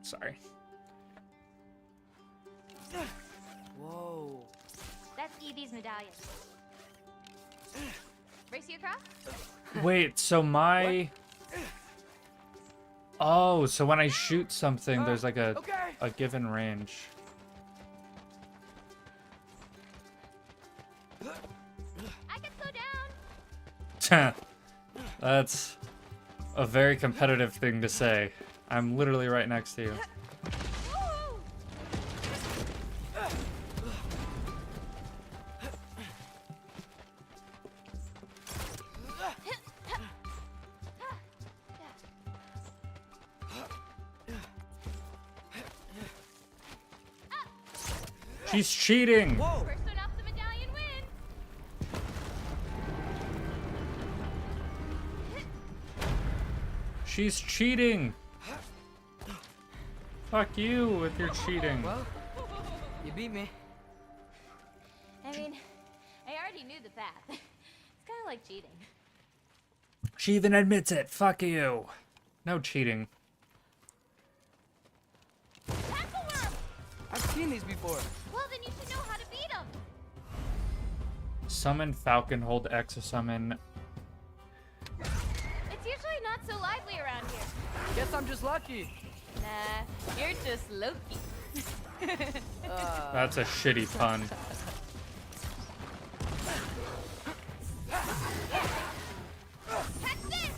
Sorry. Whoa. That's Evie's medallion. Race you across? Wait, so my... Oh, so when I shoot something, there's like a given range. I can slow down. That's a very competitive thing to say. I'm literally right next to you. She's cheating! Whoa! First one off the medallion win. She's cheating! Fuck you with your cheating. Well, you beat me. I mean, I already knew the path. It's kind of like cheating. She even admits it. Fuck you. No cheating. I've seen these before. Well, then you should know how to beat them. Summon Falcon, hold X to summon. It's usually not so lively around here. Guess I'm just lucky. Nah, you're just Loki. That's a shitty pun. Catch this!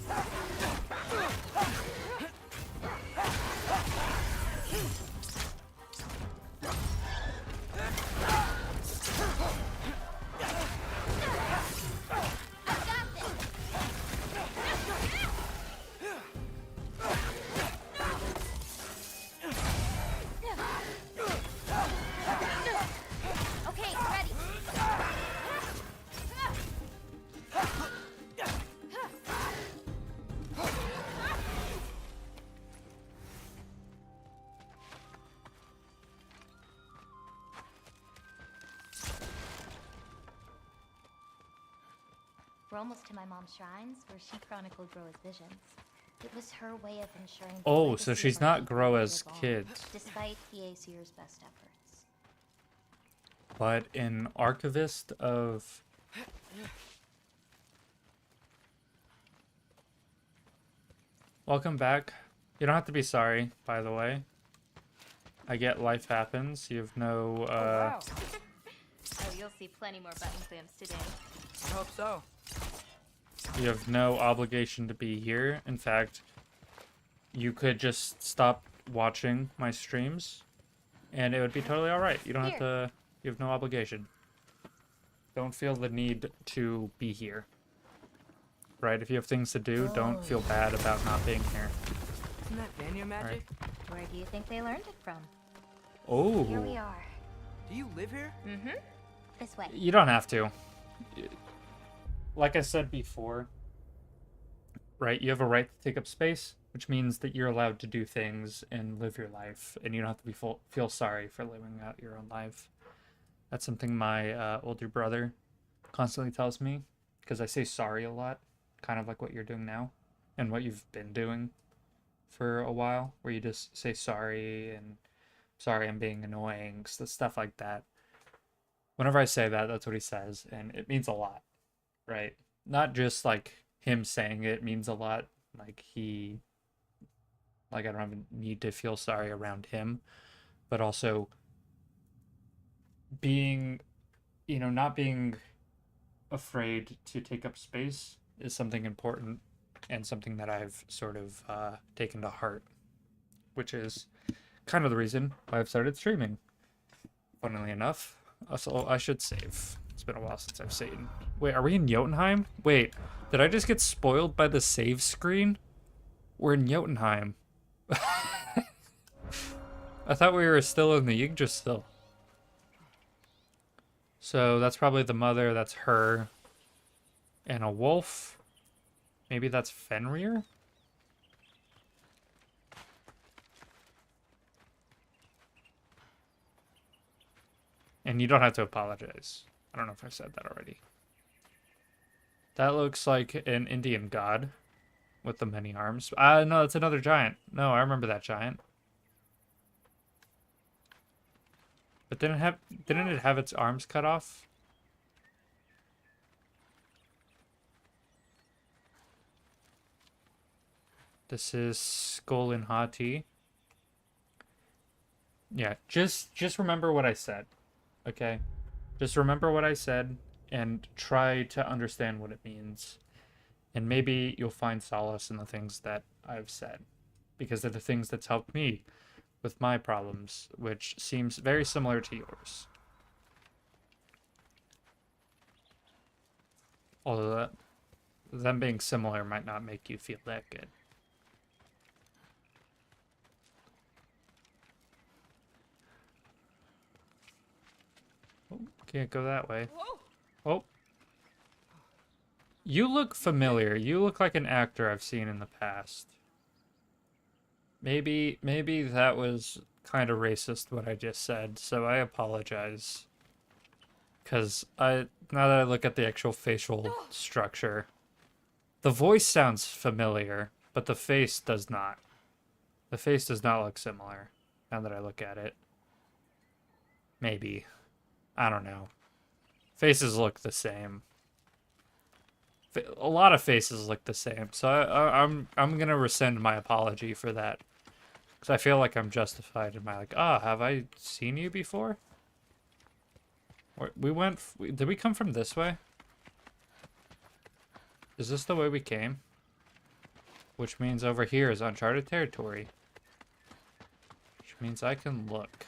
Okay, ready. We're almost to my mom's shrines, where she chronicled Groa's visions. It was her way of ensuring. the Oh, so legacy she's of our not people Groa's would live on, kids. Despite the Aesir's best efforts. But an archivist of... Welcome back. You don't have to be sorry, by the way. I get life happens. You have no, Wow. Oh, you'll see plenty more button clamps today. I hope so. You have no obligation to be here. In fact, you could just stop watching my streams, and it would be totally alright. You don't have to... You have no obligation. Don't feel the need to be here. Right? If you have things to do, don't feel bad about not being here. Isn't that Vanya magic? Where do you think they learned it from? Oh. Here we are. Do you live here? Mm-hmm. This way. You don't have to. Like I said before, right? You have a right to take up space, which means that you're allowed to do things and live your life, and you don't have to be feel sorry for living out your own life. That's something my older brother constantly tells me, because I say sorry a lot, kind of like what you're doing now, and what you've been doing for a while, where you just say sorry and sorry I'm being annoying, stuff like that. Whenever I say that, that's what he says, and it means a lot, right? Not just like him saying it means a lot. Like I don't even need to feel sorry around him, but also being, not being afraid to take up space is something important and something that I've sort of taken to heart, which is kind of the reason why I've started streaming. Funnily enough, so I should save. It's been a while since I've saved. Wait, are we in Jotunheim? Wait, did I just get spoiled by the save screen? We're in Jotunheim. I thought we were still in the Yggdrasil. So that's probably the mother, that's her. And a wolf. Maybe that's Fenrir? And you don't have to apologize. I don't know if I said that already. That looks like an Indian god with the many arms. No, it's another giant. No, I remember that giant. But didn't it have its arms cut off? This is Skolin Hati. Yeah, just remember what I said. Okay? Just remember what I said and try to understand what it means. And maybe you'll find solace in the things that I've said, because they're the things that's helped me with my problems, which seems very similar to yours. Although them being similar might not make you feel that good. Oh, can't go that way. Oh. You look familiar. You look like an actor I've seen in the past. Maybe that was kind of racist what I just said, so I apologize. Because now that I look at the actual facial structure, the voice sounds familiar, but the face does not. The face does not look similar, now that I look at it. Maybe. I don't know. Faces look the same. A lot of faces look the same, so I'm gonna rescind my apology for that. Because I feel like I'm justified in my, like, have I seen you before? Did we come from this way? Is this the way we came? Which means over here is uncharted territory. Which means I can look.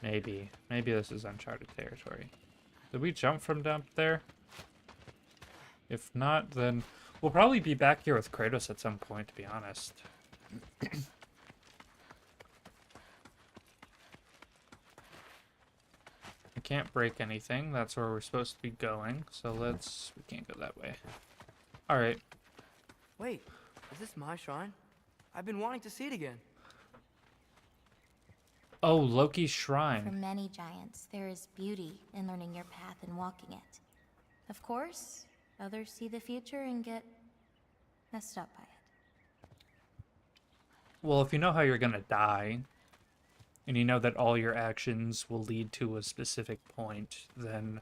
Maybe this is uncharted territory. Did we jump from down there? If not, then we'll probably be back here with Kratos at some point, to be honest. I can't break anything. That's where we're supposed to be going. So we can't go that way. Alright. Wait, is this my shrine? I've been wanting to see it again. Oh, Loki's For shrine. many giants, there is beauty in learning your path and walking it. Of course, others see the future and get messed up by it. Well, if you know how you're gonna die, and you know that all your actions will lead to a specific point, then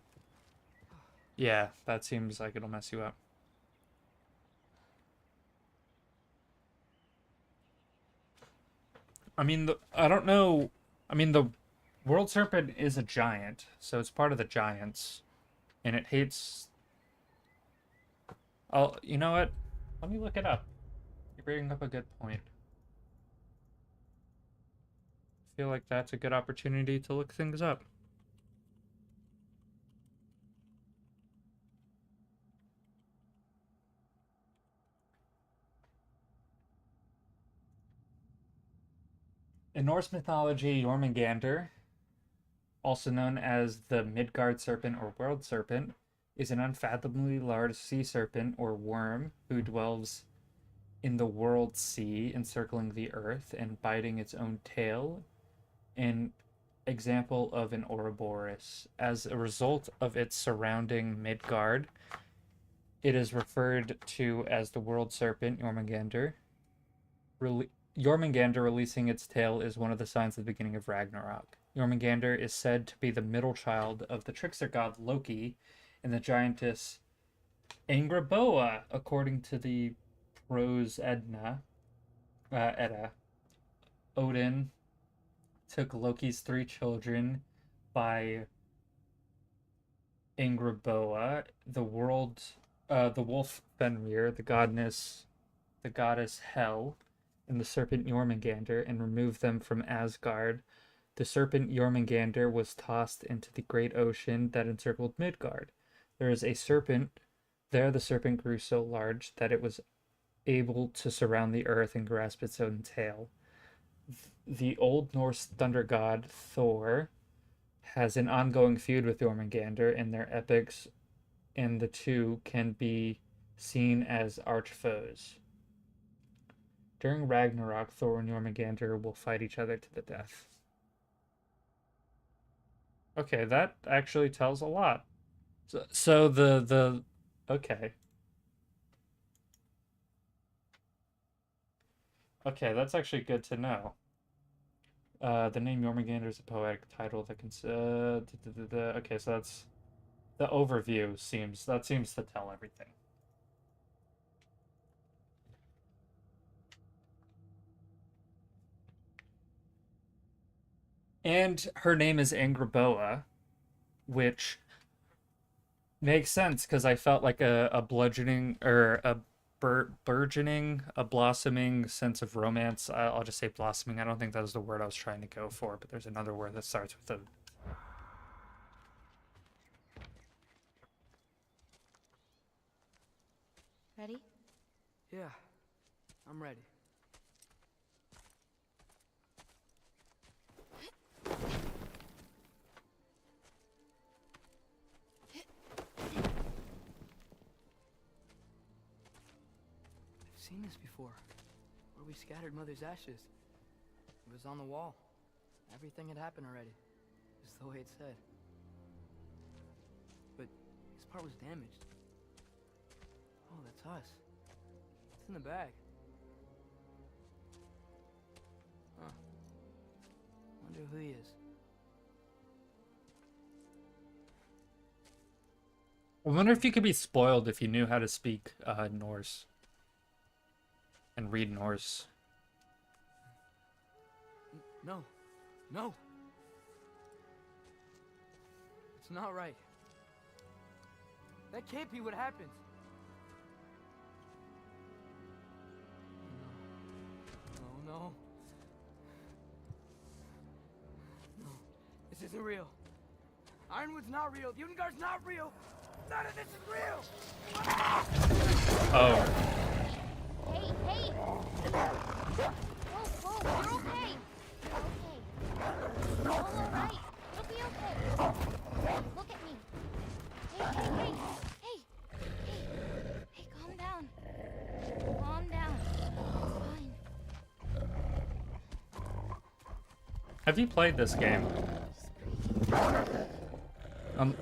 yeah, that seems like it'll mess you up. I mean, I don't know. I mean, the World Serpent is a giant, so it's part of the giants, and it hates. You know what? Let me look it up. You're bringing up a good point. I feel like that's a good opportunity to look things up. In Norse mythology, Jormungandr, also known as the Midgard serpent or world serpent, is an unfathomably large sea serpent or worm who dwells in the world sea, encircling the earth and biting its own tail, an example of an Ouroboros. As a result of its surrounding Midgard, it is referred to as the world serpent, Jormungandr. Jormungandr releasing its tail is one of the signs of the beginning of Ragnarok. Jormungandr is said to be the middle child of the trickster god Loki and the giantess Angraboa, according to the Prose Edda. Odin took Loki's 3 children by Angraboa, the wolf Fenrir, the goddess Hel, and the serpent Jormungandr, and removed them from Asgard. The serpent Jormungandr was tossed into the great ocean that encircled Midgard. There is a serpent. There the serpent grew so large that it was able to surround the earth and grasp its own tail. The Old Norse thunder god Thor has an ongoing feud with Jormungandr in their epics, and the two can be seen as arch foes. During Ragnarok, Thor and Jormungandr will fight each other to the death. Okay, that actually tells a lot. So the okay. Okay, that's actually good to know. The name Jormungandr is a poetic title that can. Okay, so that's the overview. Seems to tell everything. And her name is Angraboa, which makes sense because I felt like a bludgeoning or a burgeoning, a blossoming sense of romance. I'll just say blossoming. I don't think that was the word I was trying to go for, but there's another word that starts with a. Ready? Yeah, I'm ready. I've seen this before, where we scattered Mother's ashes. It was on the wall. Everything had happened already, just the way it said. But this part was damaged. Oh, that's us. It's in the bag. Huh. Wonder who he is. I wonder if you could be spoiled if you knew how to speak Norse and read Norse. No. No. It's not right. That can't be what happened. No. No. This isn't real. Ironwood's not real. Ungar's not real. None of this is real. Oh. Hey! Whoa, you're okay. You're all alright. It'll be okay. Look at me. Hey, calm down. Calm down. It's fine. Have you played this game?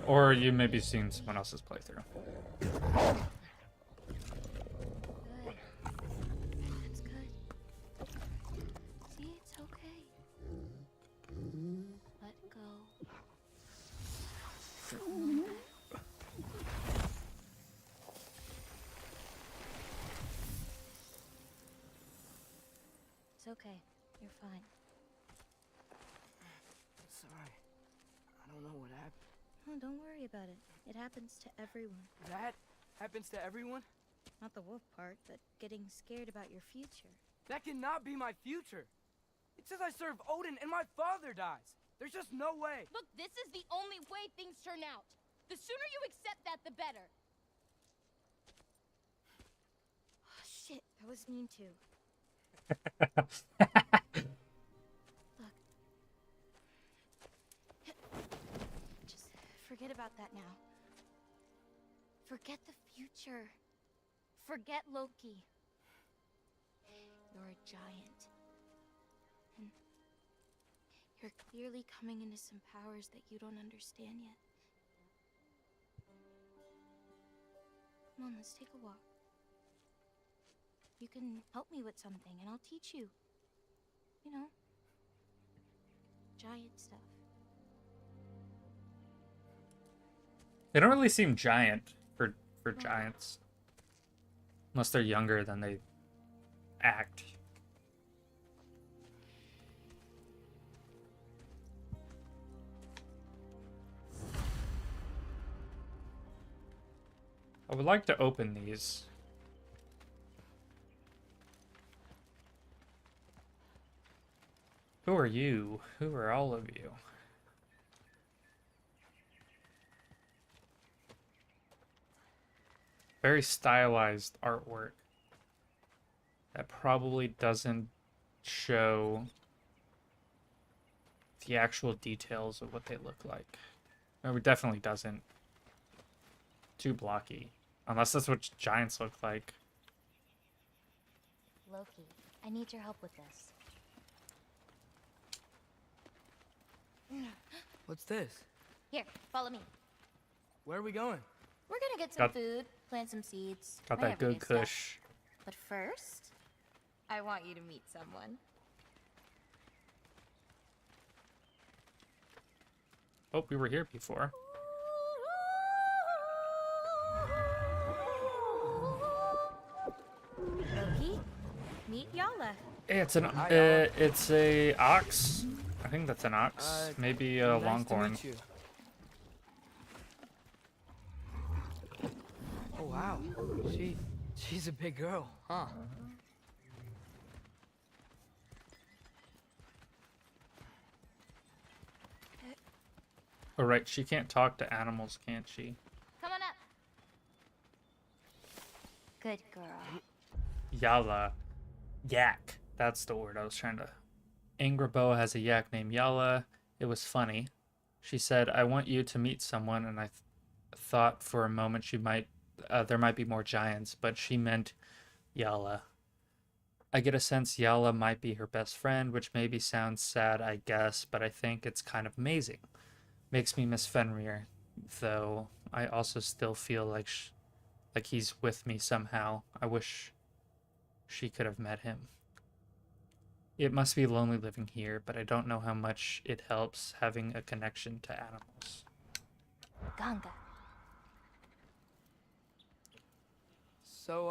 Or you maybe seen someone else's playthrough. That's good. See, it's okay. Let go. It's okay. You're fine. It's alright. I don't know what happened. Oh, don't worry about it. It happens to everyone. That happens to everyone? Not the wolf part, but getting scared about your future. That cannot be my future. It says I serve Odin and my father dies. There's just no way. Look, this is the only way things turn out. The sooner you accept that, the better. Oh, shit, that was mean too. Just forget about that now. Forget the future. Forget Loki. You're a giant. And you're clearly coming into some powers that you don't understand yet. Come on, let's take a walk. You can help me with something and I'll teach you. You know, giant stuff. They don't really seem giant for giants. Unless they're younger than they act. I would like to open these. Who are you? Who are all of you? Very stylized artwork that probably doesn't show the actual details of what they look like. No, it definitely doesn't. Too blocky. Unless that's what giants look like. Loki, I need your help with this. What's this? Here, follow me. Where are we going? We're gonna get some Got- food, plant some seeds. Got my that good everyday stuff. kush. But first, I want you to meet someone. Oh, we were here before. Loki, meet Yala. Hey, it's an Hi, Yala. it's a ox. I think that's an ox. Maybe a nice to longhorn. meet you. Oh wow, she's a big girl, huh? Oh right, she can't talk to animals, can't she? Come on up. Good girl. Yala. Yak. That's the word I was trying to. Angraboa has a yak named Yala. It was funny. She said, I want you to meet someone, and I thought for a moment there might be more giants, but she meant Yala. I get a sense Yala might be her best friend, which maybe sounds sad, I guess, but I think it's kind of amazing. Makes me miss Fenrir, though I also still feel like he's with me somehow. I wish she could have met him. It must be lonely living here, but I don't know how much it helps having a connection to animals. Ganga. So,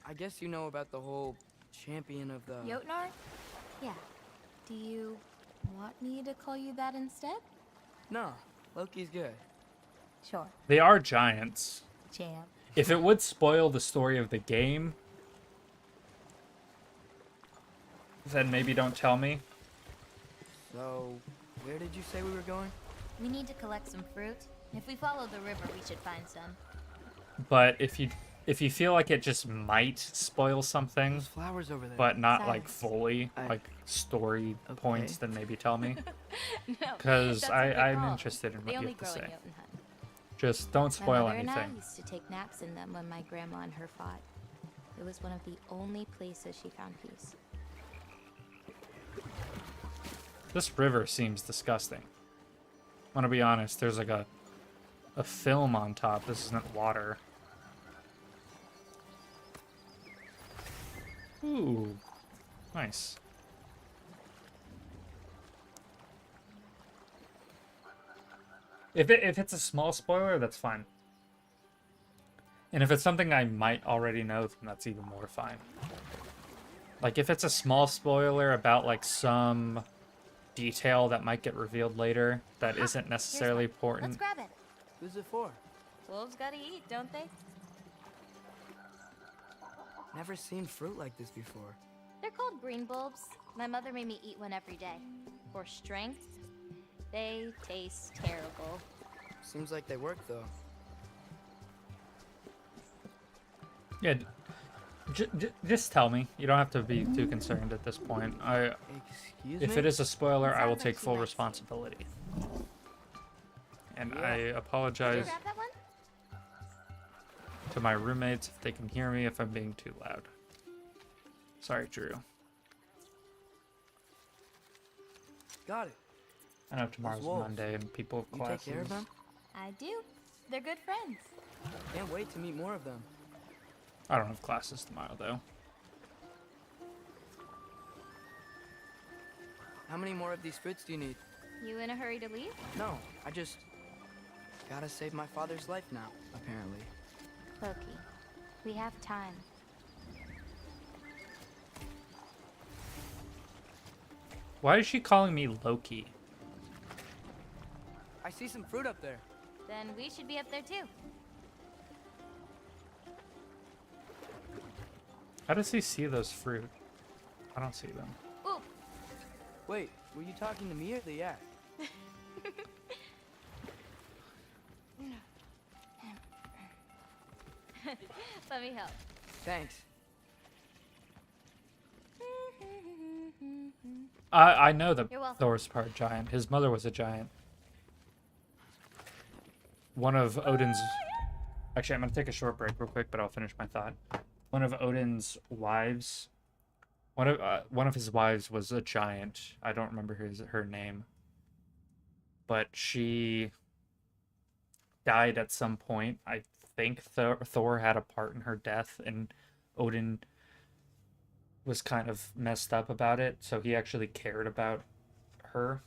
I guess you know about the whole champion of the... Jotnar? Yeah. Do you want me to call you that instead? No, Loki's good. Sure. They are giants. Champ. If it would spoil the story of the game, then maybe don't tell me. So, where did you say we were going? We need to collect some fruit. If we follow the river, we should find some. But if you feel like it just might spoil something, There's flowers over there. but not like Silence. fully, like story points, then maybe tell me. No, Because that's what they're I'm called. interested in what They you only have to grow in say. Jotunheim. Just don't My spoil mother and I anything. used to take naps in them when my grandma and her fought. It was one of the only places she found peace. This river seems disgusting. I'm gonna be honest, there's like a film on top. This isn't water. Ooh, nice. If it's a small spoiler, that's fine. And if it's something I might already know, then that's even more fine. Like if it's a small spoiler about like some detail that might get revealed later that isn't necessarily important. Let's grab it. Who's it for? Wolves gotta eat, don't they? Never seen fruit like this before. They're called green bulbs. My mother made me eat one every day. For strength, they taste terrible. Seems like they work though. Yeah, just tell me. You don't have to be too concerned at this point. Excuse If me? it is a spoiler, It I will sounds like take she full likes you. responsibility. And Yeah. I Did you apologize grab that one? to my roommates if they can hear me if I'm being too loud. Sorry, Drew. Got it. I know tomorrow's wolves. Monday and people have You classes. take care of them? I do. They're good friends. Can't wait to meet more of them. I don't have classes tomorrow though. How many more of these fruits do you need? You in a hurry to leave? No, I just... Gotta save my father's life now, apparently. Loki, we have time. Why is she calling me Loki? I see some fruit up there. Then we should be up there too. How does he see those fruit? I don't see them. Ooh. Wait, were you talking to me or the yak? Let me help. Thanks. I know that You're welcome. Thor's part giant. His mother was a giant. One of Odin's... Actually, I'm going to take a short break real quick, but I'll finish my thought. One of Odin's wives... One of his wives was a giant. I don't remember her name. But she died at some point. I think Thor had a part in her death, and Odin was kind of messed up about it, so he actually cared about her.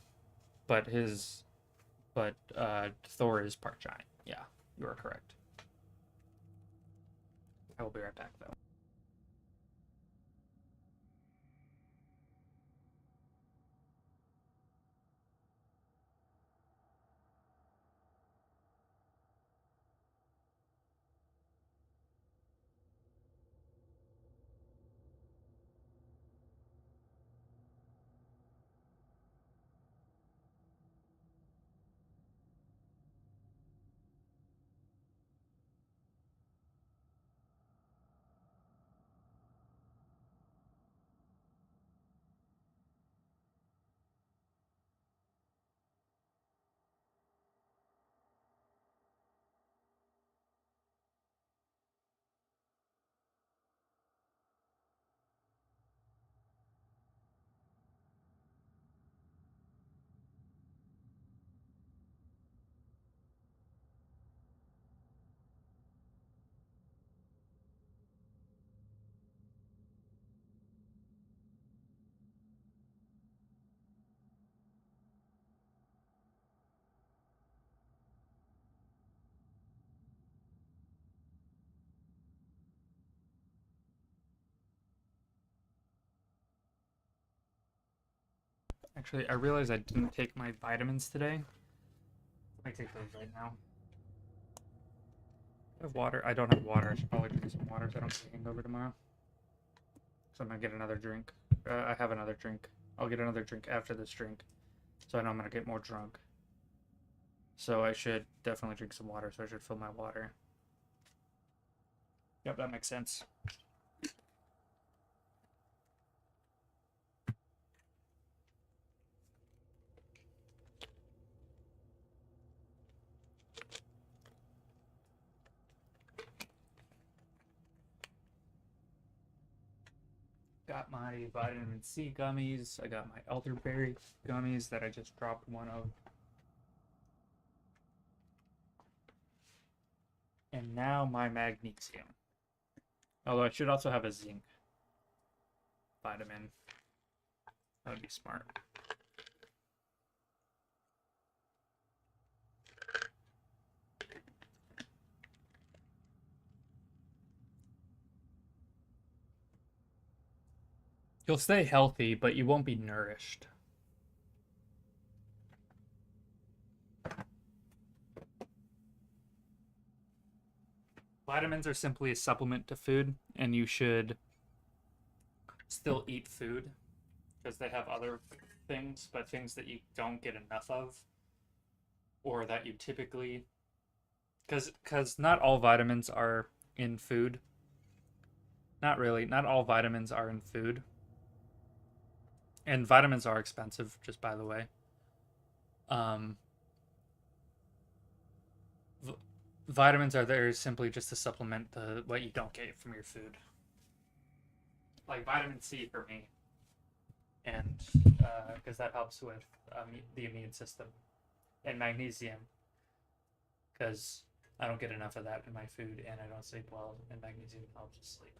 But Thor is part giant. Yeah, you are correct. I will be right back, though. Actually, I realized I didn't take my vitamins today. I take those right now. I have water. I don't have water. I should probably drink some water so I don't get a hangover tomorrow. So I'm gonna get another drink. I have another drink. I'll get another drink after this drink. So I know I'm gonna get more drunk. So I should definitely drink some water, so I should fill my water. Yep, that makes sense. Got my vitamin C gummies. I got my elderberry gummies that I just dropped one of. And now my magnesium. Although I should also have a zinc vitamin. That would be smart. You'll stay healthy, but you won't be nourished. Vitamins are simply a supplement to food, and you should still eat food because they have other things, but things that you don't get enough of, or that you typically, because not all vitamins are in food. Not really. Not all vitamins are in food. And vitamins are expensive, just by the way. Vitamins are there simply just to supplement what you don't get from your food. Like vitamin C for me. And because that helps with the immune system. And magnesium, because I don't get enough of that in my food and I don't sleep well, and magnesium helps with sleep.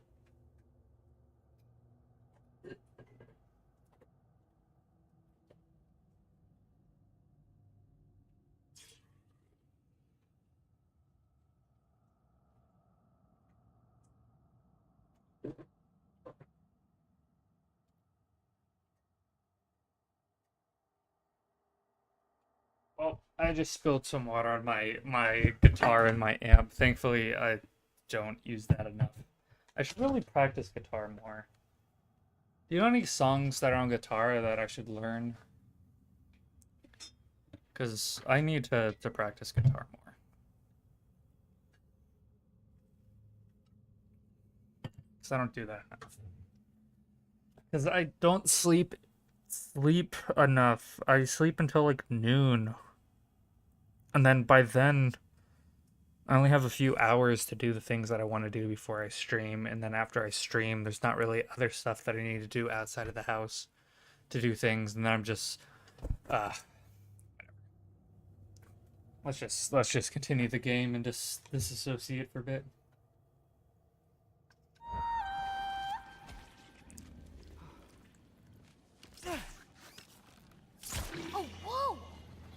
I just spilled some water on my guitar and my amp. Thankfully, I don't use that enough. I should really practice guitar more. Do you know any songs that are on guitar that I should learn? Because I need to practice guitar more. Because I don't do that enough. Because I don't sleep enough. I sleep until like noon. And then by then, I only have a few hours to do the things that I want to do before I stream. And then after I stream, there's not really other stuff that I need to do outside of the house to do things. And then I'm just, let's just continue the game and just disassociate for a bit. Oh, whoa!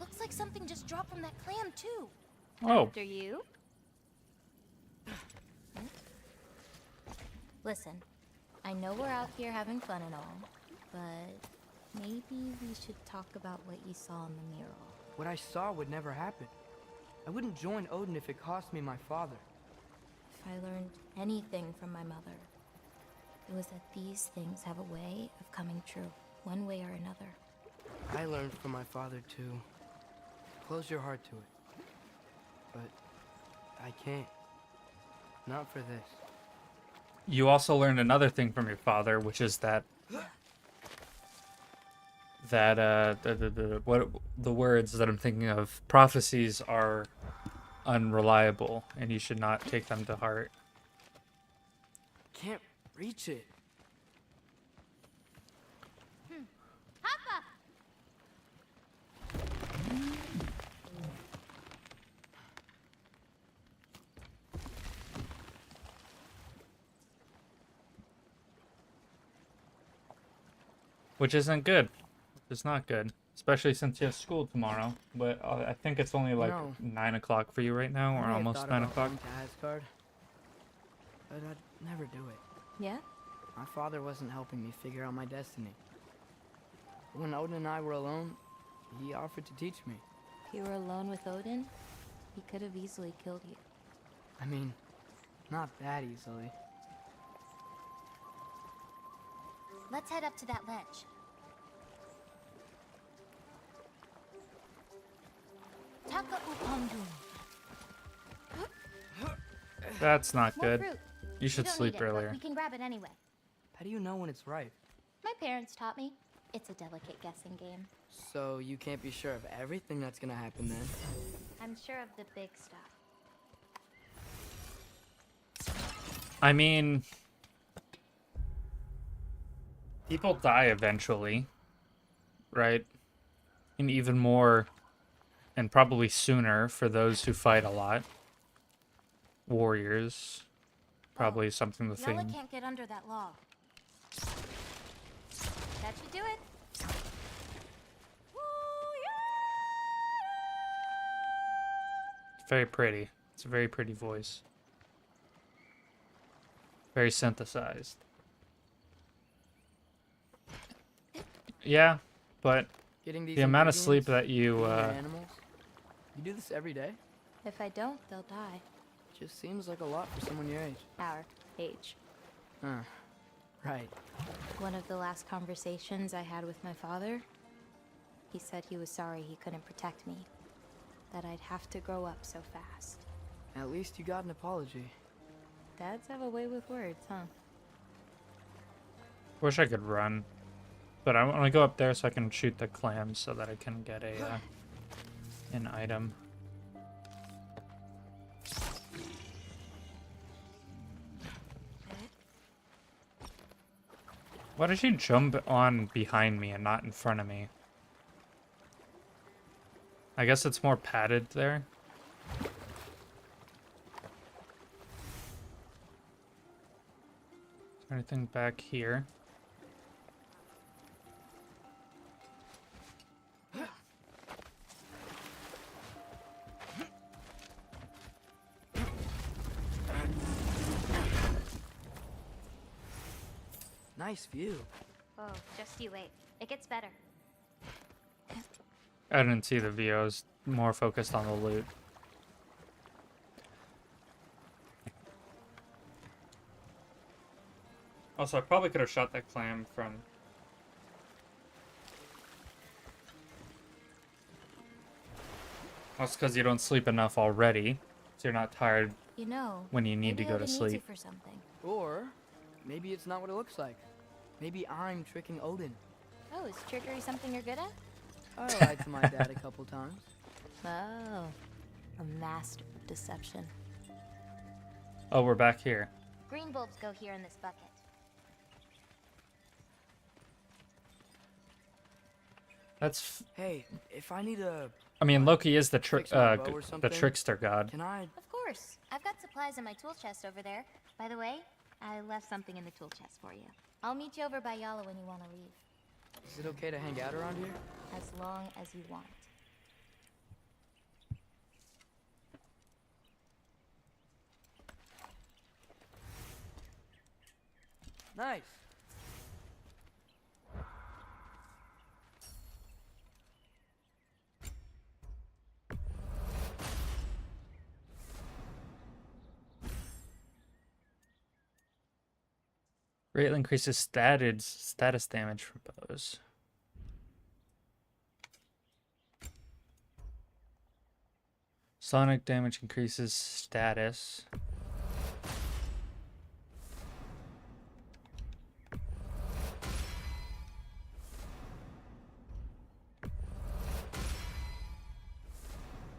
Looks like something just dropped from that clam, too. Oh. After you. Listen, I know we're out here having fun and all, but maybe we should talk about what you saw in the mural. What I saw would never happen. I wouldn't join Odin if it cost me my father. If I learned anything from my mother, it was that these things have a way of coming true, one way or another. I learned from my father, too. Close your heart to it. But I can't. Not for this. You also learned another thing from your father, which is that the words that I'm thinking of, prophecies are unreliable and you should not take them to heart. Can't reach it. Papa! Which isn't good. It's not good. Especially since you have school tomorrow. But I think it's only like No. 9 o'clock for you right now, or I almost thought 9 about o'clock. going to Asgard, but I'd never do it. Yeah? My father wasn't helping me figure out my destiny. When Odin and I were alone, he offered to teach me. If you were alone with Odin, he could have easily killed you. I mean, not that easily. Let's head up to that ledge. Taka upandun. That's not More good. fruit. You should don't sleep need it, but earlier. we can grab it anyway. How do you know when it's ripe? My parents taught me. It's a delicate guessing game. So you can't be sure of everything that's gonna happen then? I'm sure of the big stuff. I mean, people die eventually, right? And even more, and probably sooner for those who fight a lot. Warriors, probably something to Yella think. can't get under that log. That should do it. Very pretty. It's a very pretty voice. Very synthesized. Yeah, but Getting these the amount of sleep ingredients, that you, feeding your animals. You do this every day? If I don't, they'll die. Just seems like a lot for someone your age. Our age. Huh. Right. One of the last conversations I had with my father, he said he was sorry he couldn't protect me. That I'd have to grow up so fast. At least you got an apology. Dads have a way with words, huh? Wish I could run. But I want to go up there so I can shoot the clams so that I can get a an item. Why did she jump on behind me and not in front of me? I guess it's more padded there. Is there anything back here? Nice view. Oh, just you wait. It gets better. I didn't see the view. I was more focused on the loot. Also, I probably could have shot that clam from... That's because you don't sleep enough already, so you're not tired You know, when you need to maybe go to Odin needs you sleep. for something. Or maybe it's not what it looks like. Maybe I'm tricking Odin. Oh, is trickery something you're good at? I lied to my dad a couple times. Oh, a master of deception. Oh, we're back here. Green bulbs go here in this bucket. That's... Hey, if I need a... I mean, Loki is the fix my bow or the something, trickster god. Can I... Of course. I've got supplies in my tool chest over there. By the way, I left something in the tool chest for you. I'll meet you over by Yala when you want to leave. Is it okay to hang out around here? As long as you want. Nice. Greatly increases status damage from bows. Sonic damage increases status.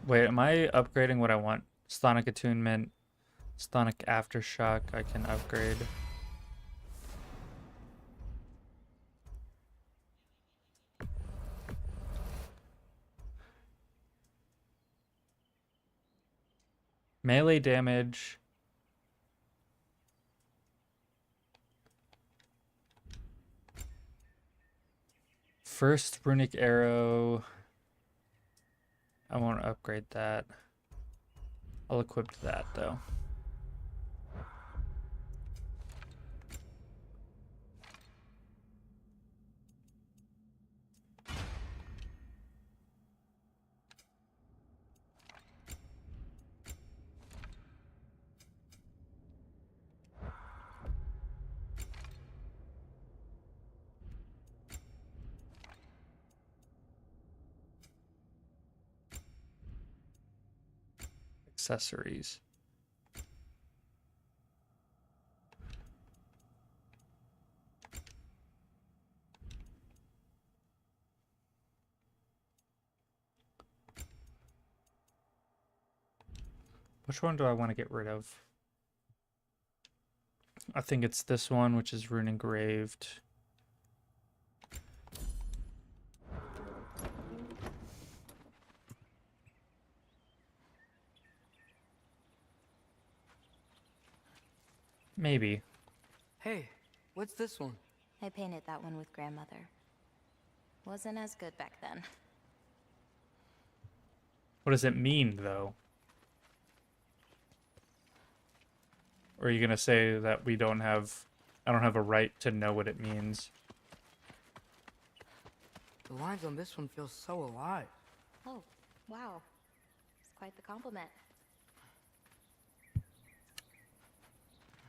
Wait, am I upgrading what I want? Sonic attunement, Sonic aftershock, I can upgrade. Melee damage. First runic arrow. I won't upgrade that. I'll equip that though. Accessories. Which one do I want to get rid of? I think it's this one, which is rune engraved. Maybe. Hey, what's this one? I painted that one with grandmother. Wasn't as good back then. What does it mean, though? Or are you gonna say that I don't have a right to know what it means? The lines on this one feel so alive. Oh, wow. It's quite the compliment.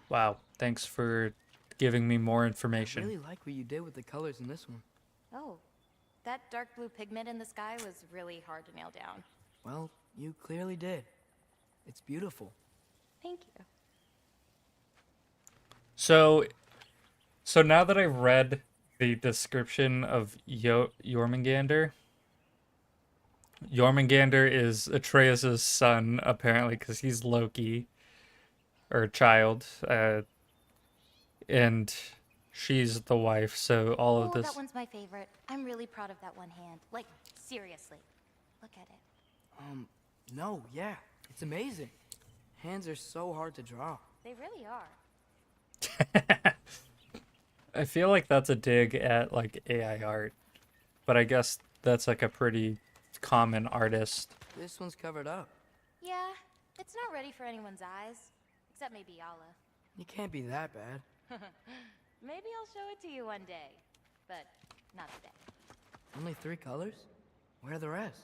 Wow, thanks for giving me more I information. really like what you did with the colors in this one. Oh, that dark blue pigment in the sky was really hard to nail down. Well, you clearly did. It's beautiful. Thank you. So now that I've read the description of Jormungandr is Atreus' son, apparently, because he's Loki, or child, and she's the wife, so all of this... that one's my favorite. I'm really proud of that one hand. Like, seriously. Look at it. No, yeah. It's amazing. Hands are so hard to draw. They really are. I feel like that's a dig at, like, AI art, but I guess that's, like, a pretty common artist. This one's covered up. Yeah, it's not ready for anyone's eyes. Except maybe Yala. You can't be that bad. Maybe I'll show it to you one day. But not today. Only 3 colors? Where are the rest?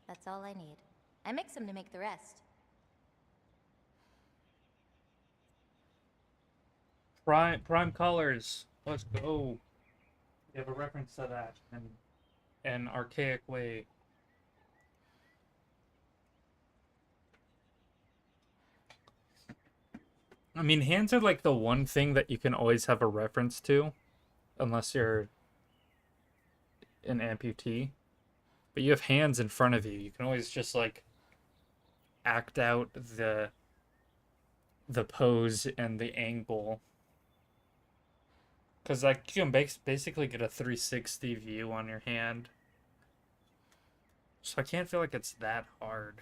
That's all I need. I mix them to make the rest. Prime colors. Let's go. You have a reference to that in an archaic way. I mean, hands are like the one thing that you can always have a reference to, unless you're an amputee. But you have hands in front of you. You can always just like act out the pose and the angle. Because like you can basically get a 360 view on your hand. So I can't feel like it's that hard.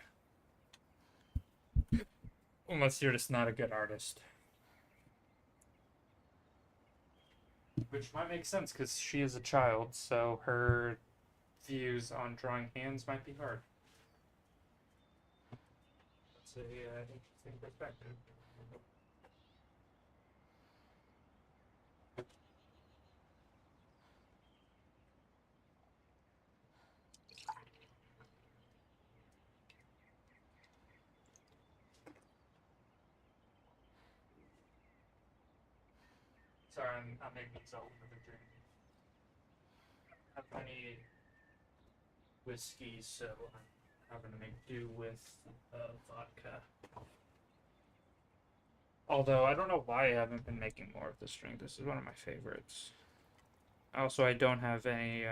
Unless you're just not a good artist. Which might make sense because she is a child, so her views on drawing hands might be hard. That's a interesting perspective. Sorry, I'm making myself another drink. I don't have any whiskey, so I'm having to make do with vodka. Although, I don't know why I haven't been making more of this drink. This is one of my favorites. Also, I don't have any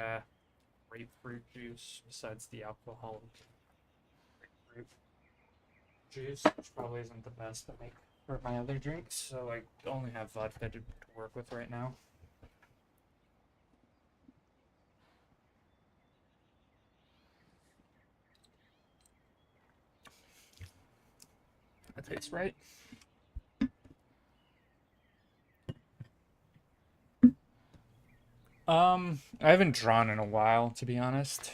grapefruit juice besides the alcoholic grapefruit juice, which probably isn't the best to make for my other drinks, so I only have vodka to work with right now. That tastes right. I haven't drawn in a while, to be honest.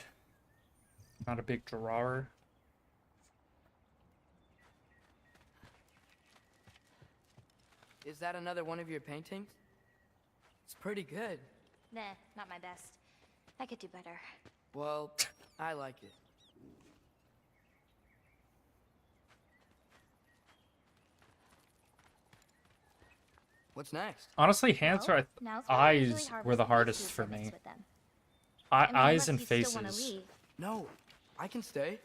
Not a big drawer. Is that another one of your paintings? It's pretty good. Nah, not my best. I could do better. Well, I like it. What's next? Honestly, hands Well, are now it's gonna be really eyes hard were for the me to hardest do for business me. with them. I mean, Eyes unless and you still wanna faces. leave. No, I can stay.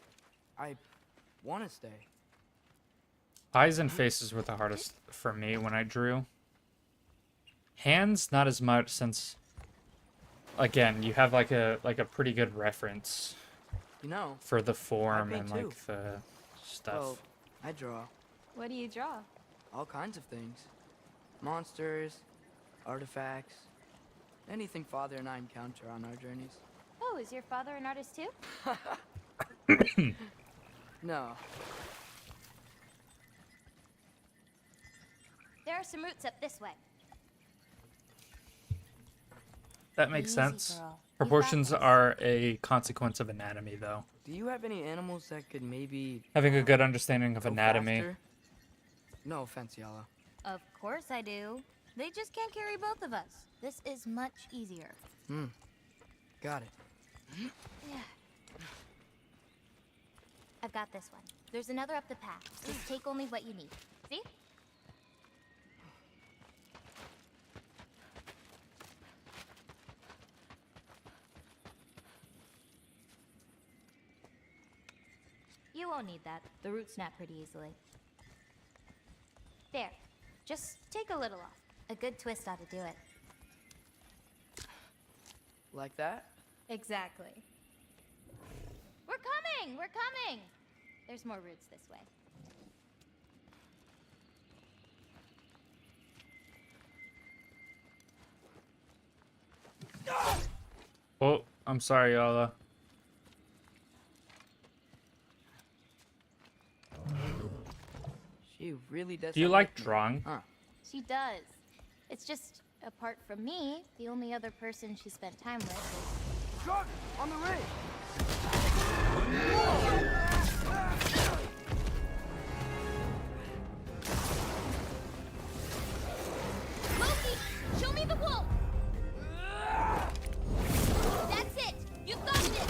I want to stay. Eyes and faces were the hardest for me when I drew. Hands, not as much, since again, you have like a pretty good reference. You know, for the form I and paint like the stuff. Well, I draw What do you draw? all kinds of things. Monsters, artifacts, anything Father and I encounter on our journeys. Oh, is your father an artist too? No. There are some roots up this way. That makes Easy, sense. girl. Proportions are a consequence of anatomy, though. Do you have any animals that could maybe Having a good understanding of go anatomy. faster? No offense, Yala. Of course I do. They just can't carry both of us. This is much easier. Got it. Yeah. I've got this one. There's another up the path. Just take only what you need. See? You won't need that. The roots snap pretty easily. There. Just take a little off. A good twist ought to do it. Like that? Exactly. We're coming! We're coming! There's more roots this way. Oh, I'm sorry, Yala. She really does. Do you sound like me. drawing? Huh. She does. It's just, apart from me, the only other person she spent time with is... Shark! On the ridge! Loki, show me the wolf! That's it! You got it!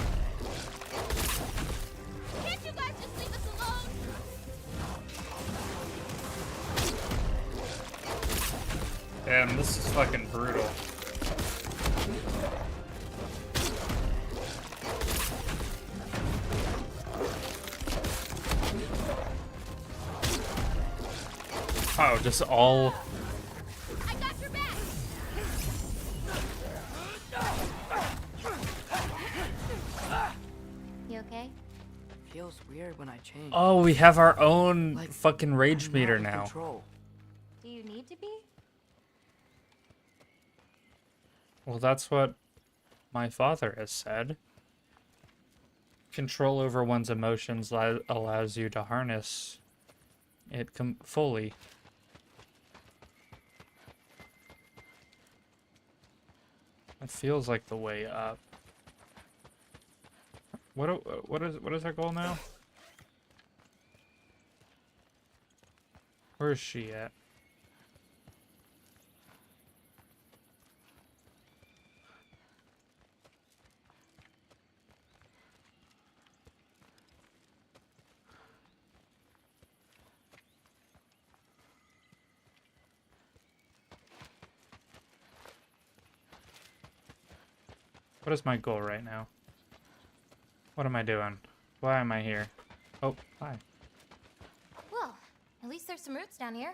Damn, this is fucking brutal. Oh, just all... I got your back. You okay? Feels weird when I change. Oh, we have our own Like, fucking rage I'm meter not in now. control. Do you need to be? Well, that's what my father has said. Control over one's emotions allows you to harness it fully. It feels like the way up. What is our goal now? Where is she at? What is my goal right now? What am I doing? Why am I here? Oh, hi. Well, at least there's some roots down here.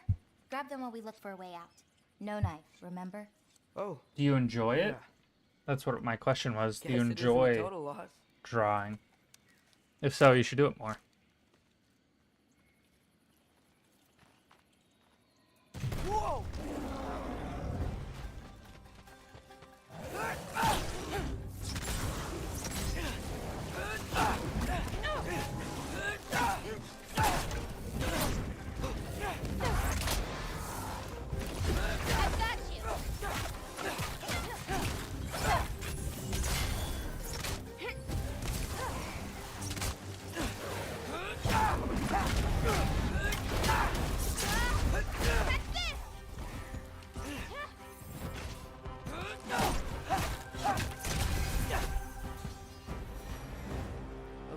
Grab them while we look for a way out. No knife, remember? Oh. Do you enjoy it? Yeah. That's what my question was. Do Guess you it isn't a enjoy total loss. drawing? If so, you should do it more. Whoa! I got you.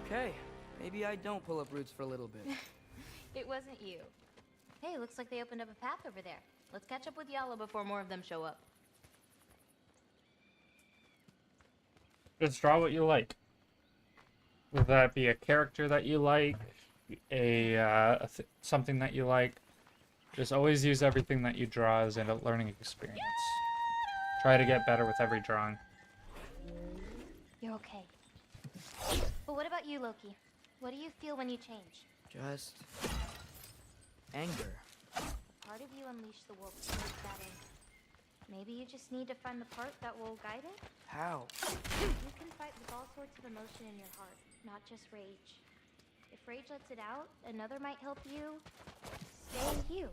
Okay, maybe I don't pull up roots for a little bit. It wasn't you. Hey, looks like they opened up a path over there. Let's catch up with Yala before more of them show up. Just draw what you like. Will that be a character that you like? Something that you like? Just always use everything that you draw as a learning experience. Try to get better with every drawing. You're okay. But what about you, Loki? What do you feel when you change? Just anger. A part of you unleashed the wolf to make that anger. Maybe you just need to find the part that will guide it? How? You can fight with all sorts of emotion in your heart, not just rage. If rage lets it out, another might help you stay you.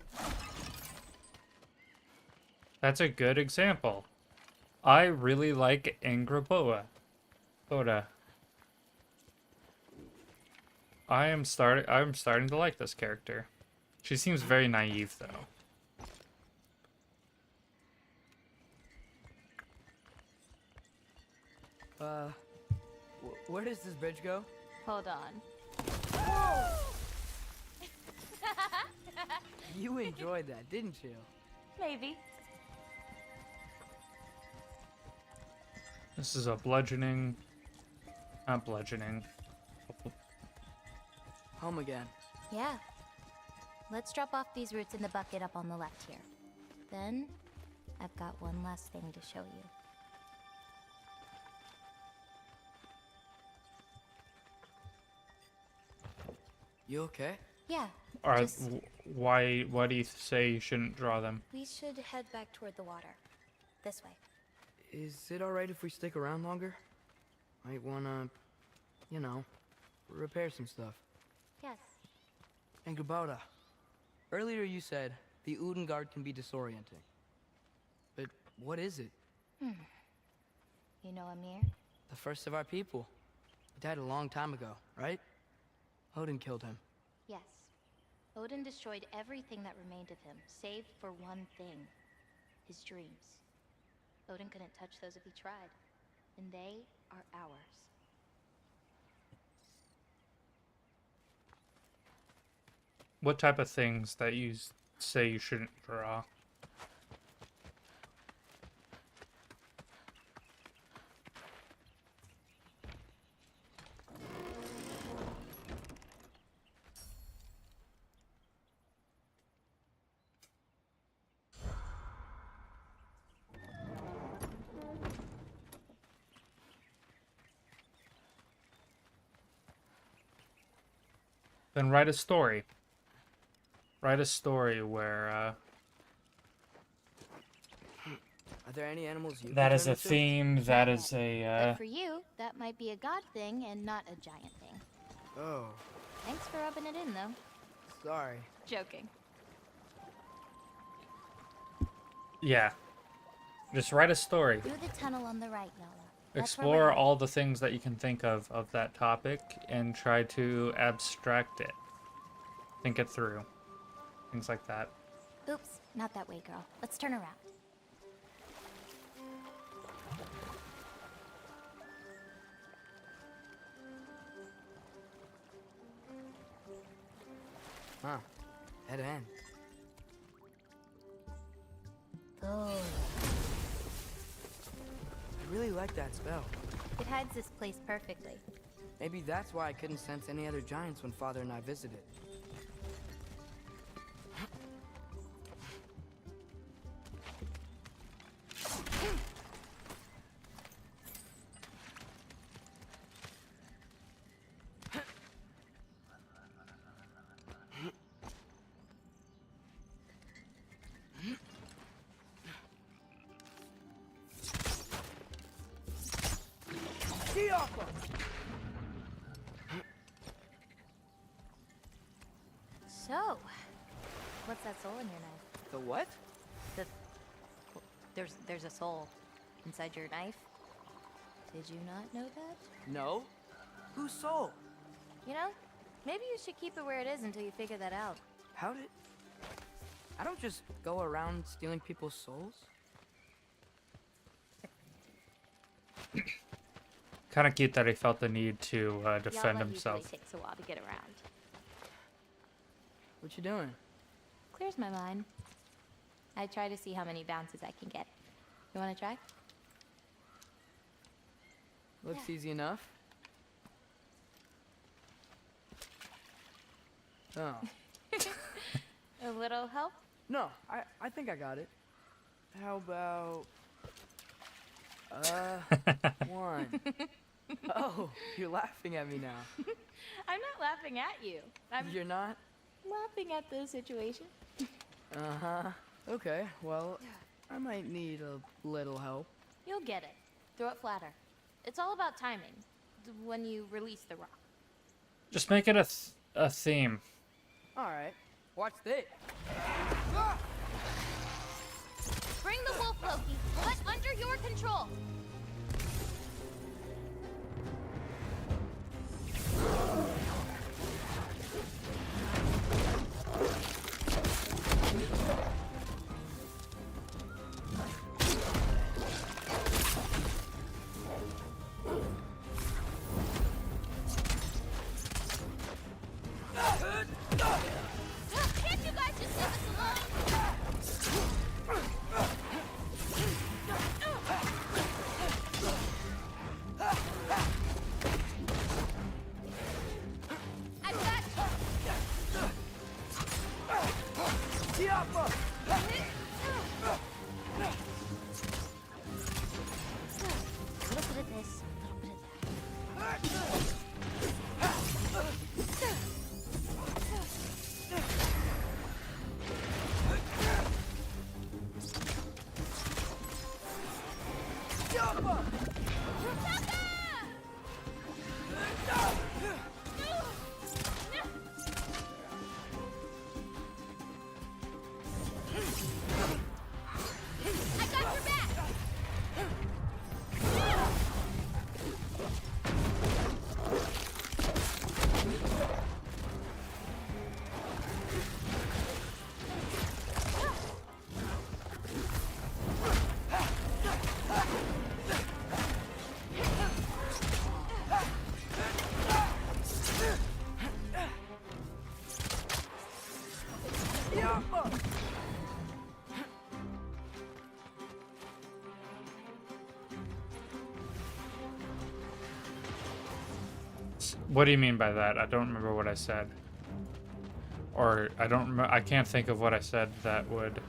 That's a good example. I really like Angraboa. Boda. I'm starting to like this character. She seems very naive though. Where does this bridge go? Hold on. You enjoyed that, didn't you? Maybe. This is a bludgeoning. Not bludgeoning. Home again. Yeah. Let's drop off these roots in the bucket up on the left here. Then, I've got one last thing to show you. You okay? Yeah. Why do you say you shouldn't draw them? We should head back toward the water. This way. Is it alright if we stick around longer? Might wanna, you know, repair some stuff. Yes. And Gabota, earlier you said the Udengard can be disorienting. But what is it? You know Amir? The first of our people. He died a long time ago, right? Odin killed him. Yes. Odin destroyed everything that remained of him, save for one thing. His dreams. Odin couldn't touch those if he tried. And they are ours. What type of things that you say you shouldn't draw? Then write a story. Write a story where Are there any animals you that can is turn a into? theme, that is But a for you, that might be a god thing and not a giant thing. Oh, Thanks for rubbing it in, though. sorry. Joking. yeah. Just write a story. Through the tunnel on the right, Nala. That's where Explore we're all the things that you can think of that topic and try to abstract it. Think it through. Things like that. headed. Oops, not that way, girl. Let's turn around. Huh. Dead end. Oh. I really like that spell. It hides this place perfectly. Maybe that's why I couldn't sense any other giants when Father and I visited. So, what's that soul in your knife? The what? The... There's a soul inside your knife. Did you not know that? No? Whose soul? You know, maybe you should keep it where it is until you figure that out. How did... I don't just go around stealing people's souls. Kind of cute that he felt the need to defend Yala himself. usually takes a while to get around. What you doing? Clears my mind. I try to see how many bounces I can get. You want to try? Looks easy enough. Oh. A little help? No, I think I got it. How about... one. Oh, you're laughing at me now. I'm not laughing at you. You're not? Laughing at the situation. Uh-huh. Okay, well, I might need a little help. You'll get it. Throw it flatter. It's all about timing. When you release the rock. Just make it a theme. Alright, watch this. Bring the wolf, Loki, but under your control. Can't you guys just leave us alone? I got A little bit of this, a little bit of that. I got your back. What do you mean by that? I don't remember what I said. Or I can't think of what I said that would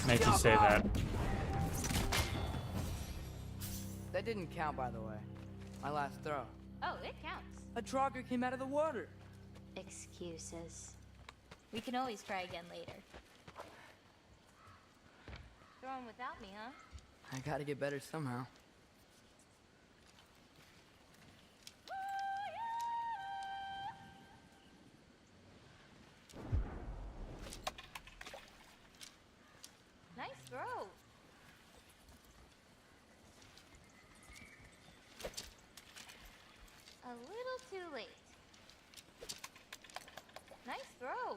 make you say that. That didn't count, by the way. My last throw. Oh, it counts. A Trogger came out of the water. Excuses. We can always try again later. Going without me, huh? I gotta get better somehow. Nice throw. A little too late. Nice throw.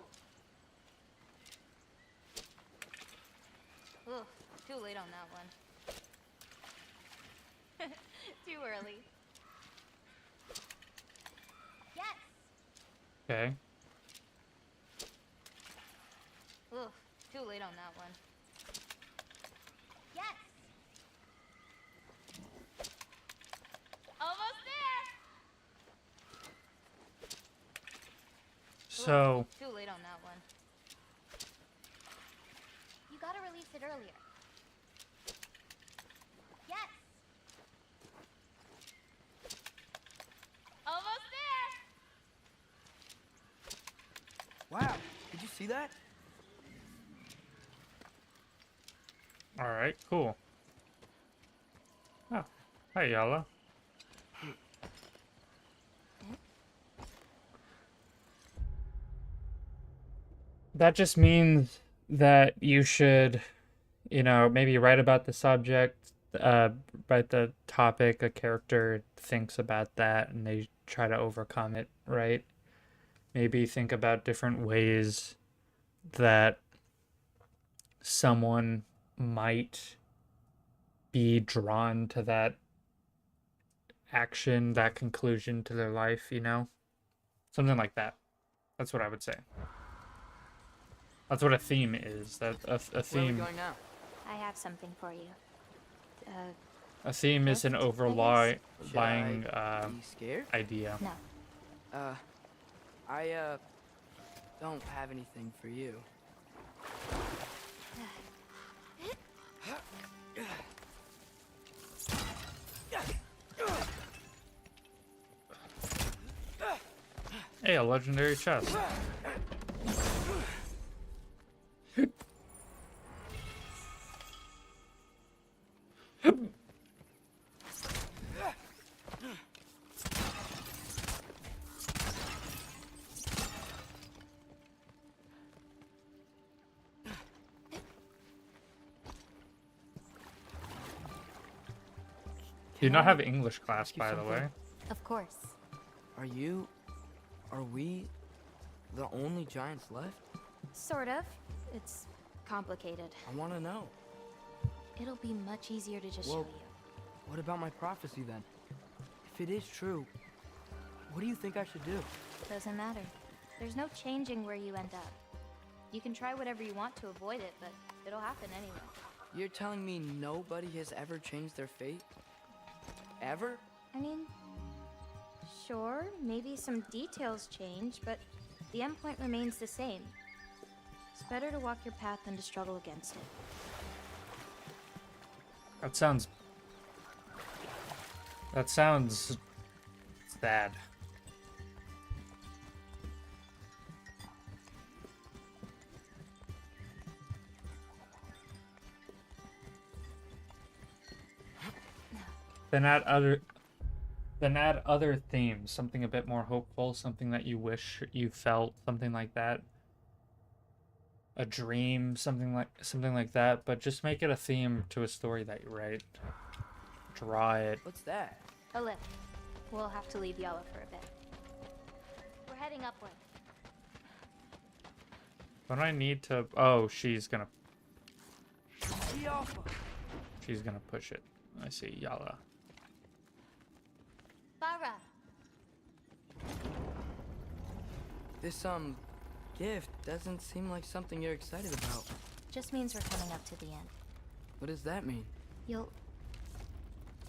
Ugh, too late on that one. Too early. Yes. Okay. Ugh, too late on that one. Yes. Almost there. So. Ugh, too late on that one. You gotta release it earlier. Yes. Almost there. Wow, did you see that? All right. Cool. Oh, hi, Yala. That just means that you should, maybe write about the subject, write the topic, a character thinks about that, and they try to overcome it, right? Maybe think about different ways that someone might be drawn to that action, that conclusion to their life, Something like that. That's what I would say. That's what a theme is. That a Where are we theme. going now? I have something for you. A theme is an overlying Should I be scared? idea. No. I don't have anything for you. Hey, a legendary chest. Do you not have English class, by the way? Of course. Are we the only giants left? Sort of. It's complicated. I want to know. It'll be much easier to just show Well, you. what about my prophecy then? If it is true, what do you think I should do? Doesn't matter. There's no changing where you end up. You can try whatever you want to avoid it, but it'll happen anyway. You're telling me nobody has ever changed their fate? Ever? I mean, sure, maybe some details change, but the endpoint remains the same. It's better to walk your path than to struggle against it. That sounds bad. Then add other themes, something a bit more hopeful, something that you wish you felt, something like that. A dream, something like that, but just make it a theme to a story that you write. Draw it. What's that? A lift. We'll have to leave Yala for a bit. We're heading upward. Don't I need to... Oh, she's gonna push it. I see, Yala. Bara. This, gift doesn't seem like something you're excited about. Just means we're coming up to the end. What does that mean? You'll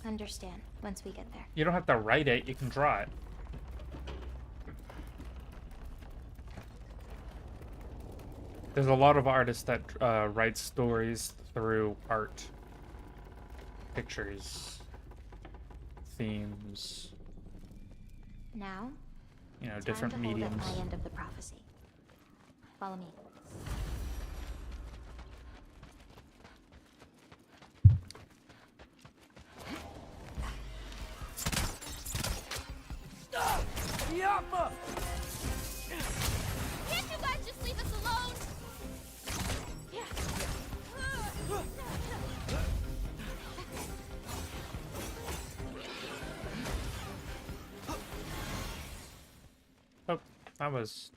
understand once we get there. You don't have to write it, you can draw it. There's a lot of artists that write stories through art. Pictures. Themes. Now, you know, time different to hold up mediums. my end of the prophecy. Follow me. Yappa! Can't you guys just leave us alone? Oh, that was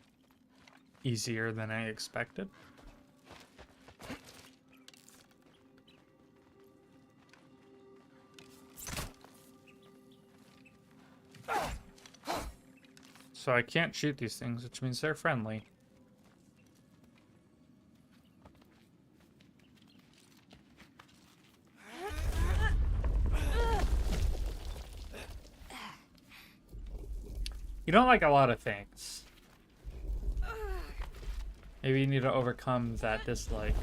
easier than I expected. So I can't shoot these things, which means they're friendly. You don't like a lot of things. Maybe you need to overcome that dislike.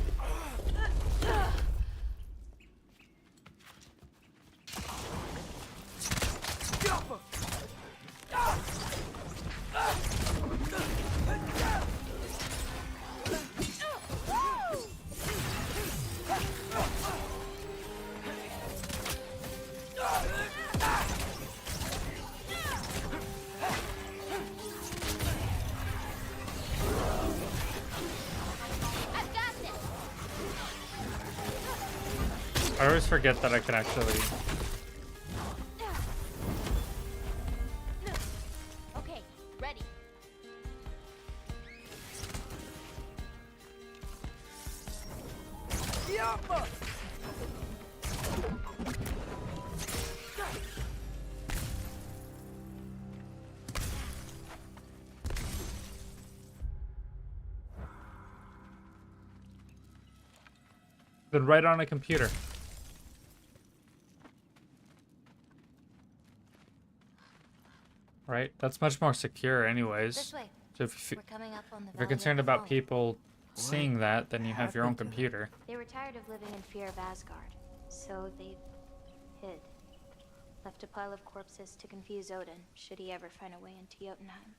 I always forget that I can actually... Okay, ready. Yappa! Then write on a computer. Right? That's much more secure anyways. This way. So if We're coming up on the if you're Valley of concerned the about Fallen. people seeing that, then you have your own computer. They were tired of living in fear of Asgard, so they hid. Left a pile of corpses to confuse Odin, should he ever find a way into Jotunheim.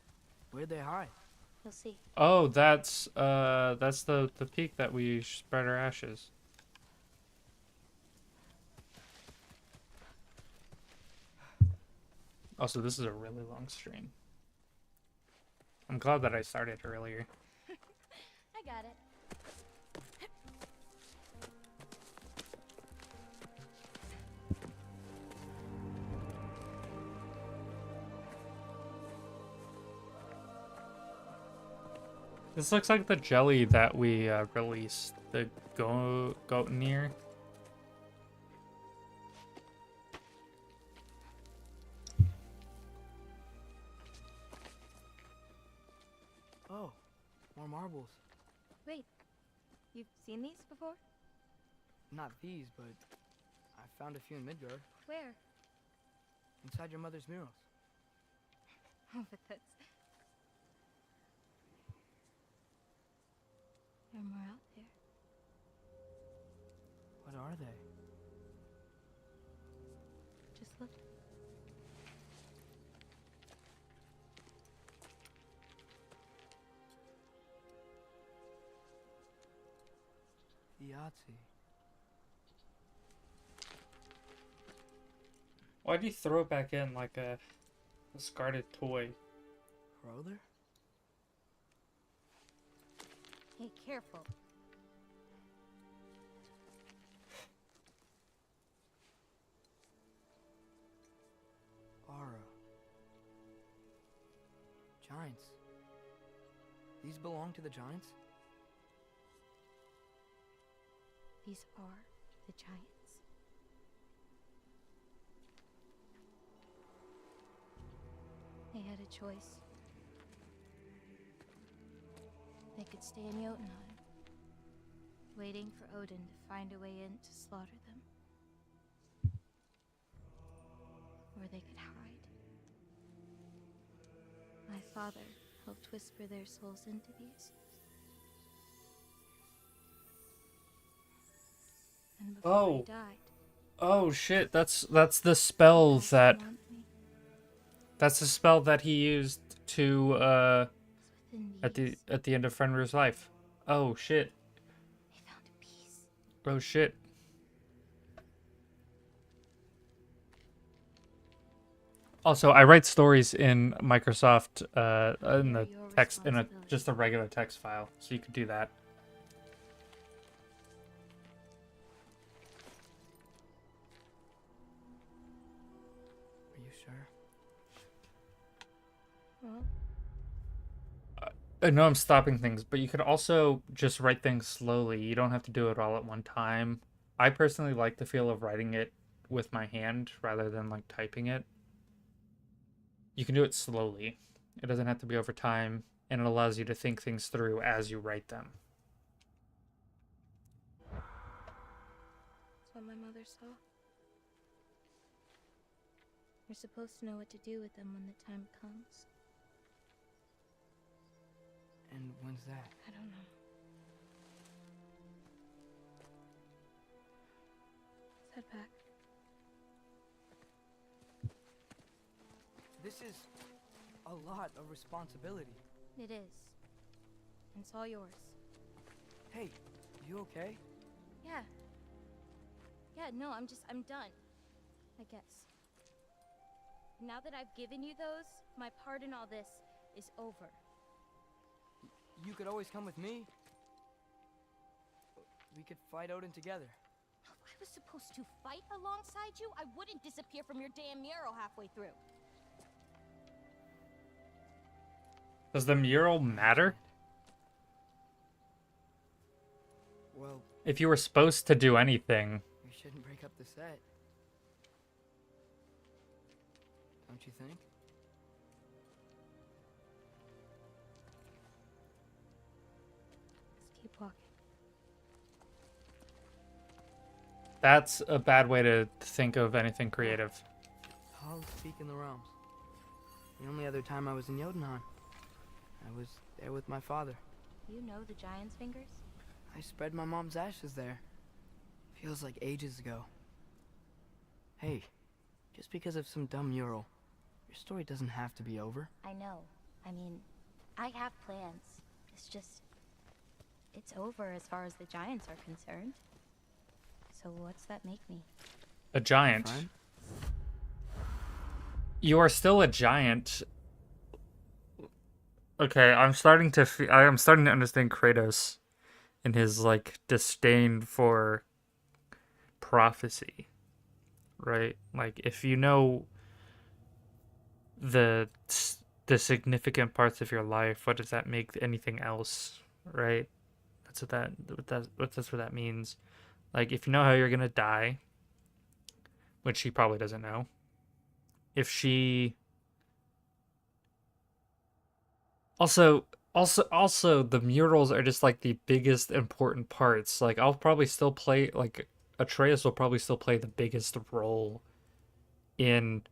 Where'd they hide? You'll see. Oh, that's the peak that we spread our ashes. Also, this is a really long stream. I'm glad that I started earlier. I got it. This looks like the jelly that we released, the Goatnir. Oh, more marbles. Wait, you've seen these before? Not these, but I found a few in Midgard, Where? inside your mother's murals. Oh, but that's... There are more out there. What are they? Just look. Yahtzee. Why'd you throw it back in like a discarded toy? Brother? Hey, careful. Ara. Giants. These belong to the giants? These are the giants. They had a choice. They could stay in Jotunheim, waiting for Odin to find a way in to slaughter them. Or they could hide. My father helped whisper their souls into these. And before he died, Oh shit, that's the spell that That's the spell that he used to at the end of Fenrir's life. Oh shit. They found a piece. Oh shit. Also, I write stories in Microsoft in the text in a just a regular text file, so you could do that. Are you sure? Well, I know I'm stopping things, but you could also just write things slowly. You don't have to do it all at one time. I personally like the feel of writing it with my hand rather than like typing it. You can do it slowly. It doesn't have to be over time, and it allows you to think things through as you write them. that's what my mother saw. You're supposed to know what to do with them when the time comes. And when's that? I don't know. Let's head back. This is a lot of responsibility. It is. And it's all yours. Hey, you okay? Yeah. Yeah, no, I'm done. I guess. Now that I've given you those, my part in all this is over. You could always come with me. We could fight Odin together. If I was supposed to fight alongside you, I wouldn't disappear from your damn mural halfway through. Does the mural matter? Well, If you were supposed to do anything, we shouldn't break up the set. Don't you think? Let's keep walking. that's a bad way to think of anything creative. I'll speak in the realms. The only other time I was in Jotunheim, I was there with my father. You know the giant's fingers? I spread my mom's ashes there. Feels like ages ago. Hey, just because of some dumb mural, your story doesn't have to be over. I know. I mean, I have plans. It's just... it's over as far as the giants are concerned. So what's that make me? A giant. Fine. You are still a giant. Okay, I'm starting to understand Kratos in his like disdain for prophecy. Right? Like if you know the significant parts of your life, what does that make anything else, right? That's what that means. Like if you know how you're going to die, which she probably doesn't know. If she also the murals are just like the biggest important parts. Like I'll probably still play like Atreus will probably still play the biggest role in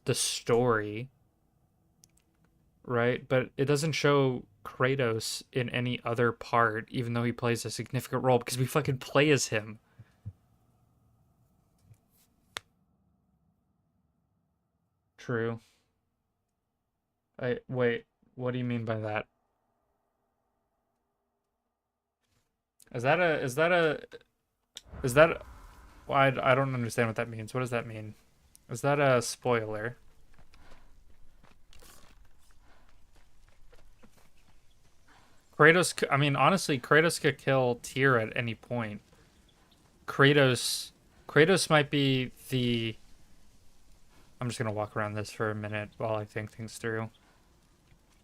the story, right? But it doesn't show Kratos in any other part, even though he plays a significant role, because we fucking play as him. True. Wait, what do you mean by that? Is that well, I don't understand what that means. What does that mean? Is that a spoiler? I mean, honestly, Kratos could kill Tyr at any point. Kratos might be the... I'm just gonna walk around this for a minute while I think things through.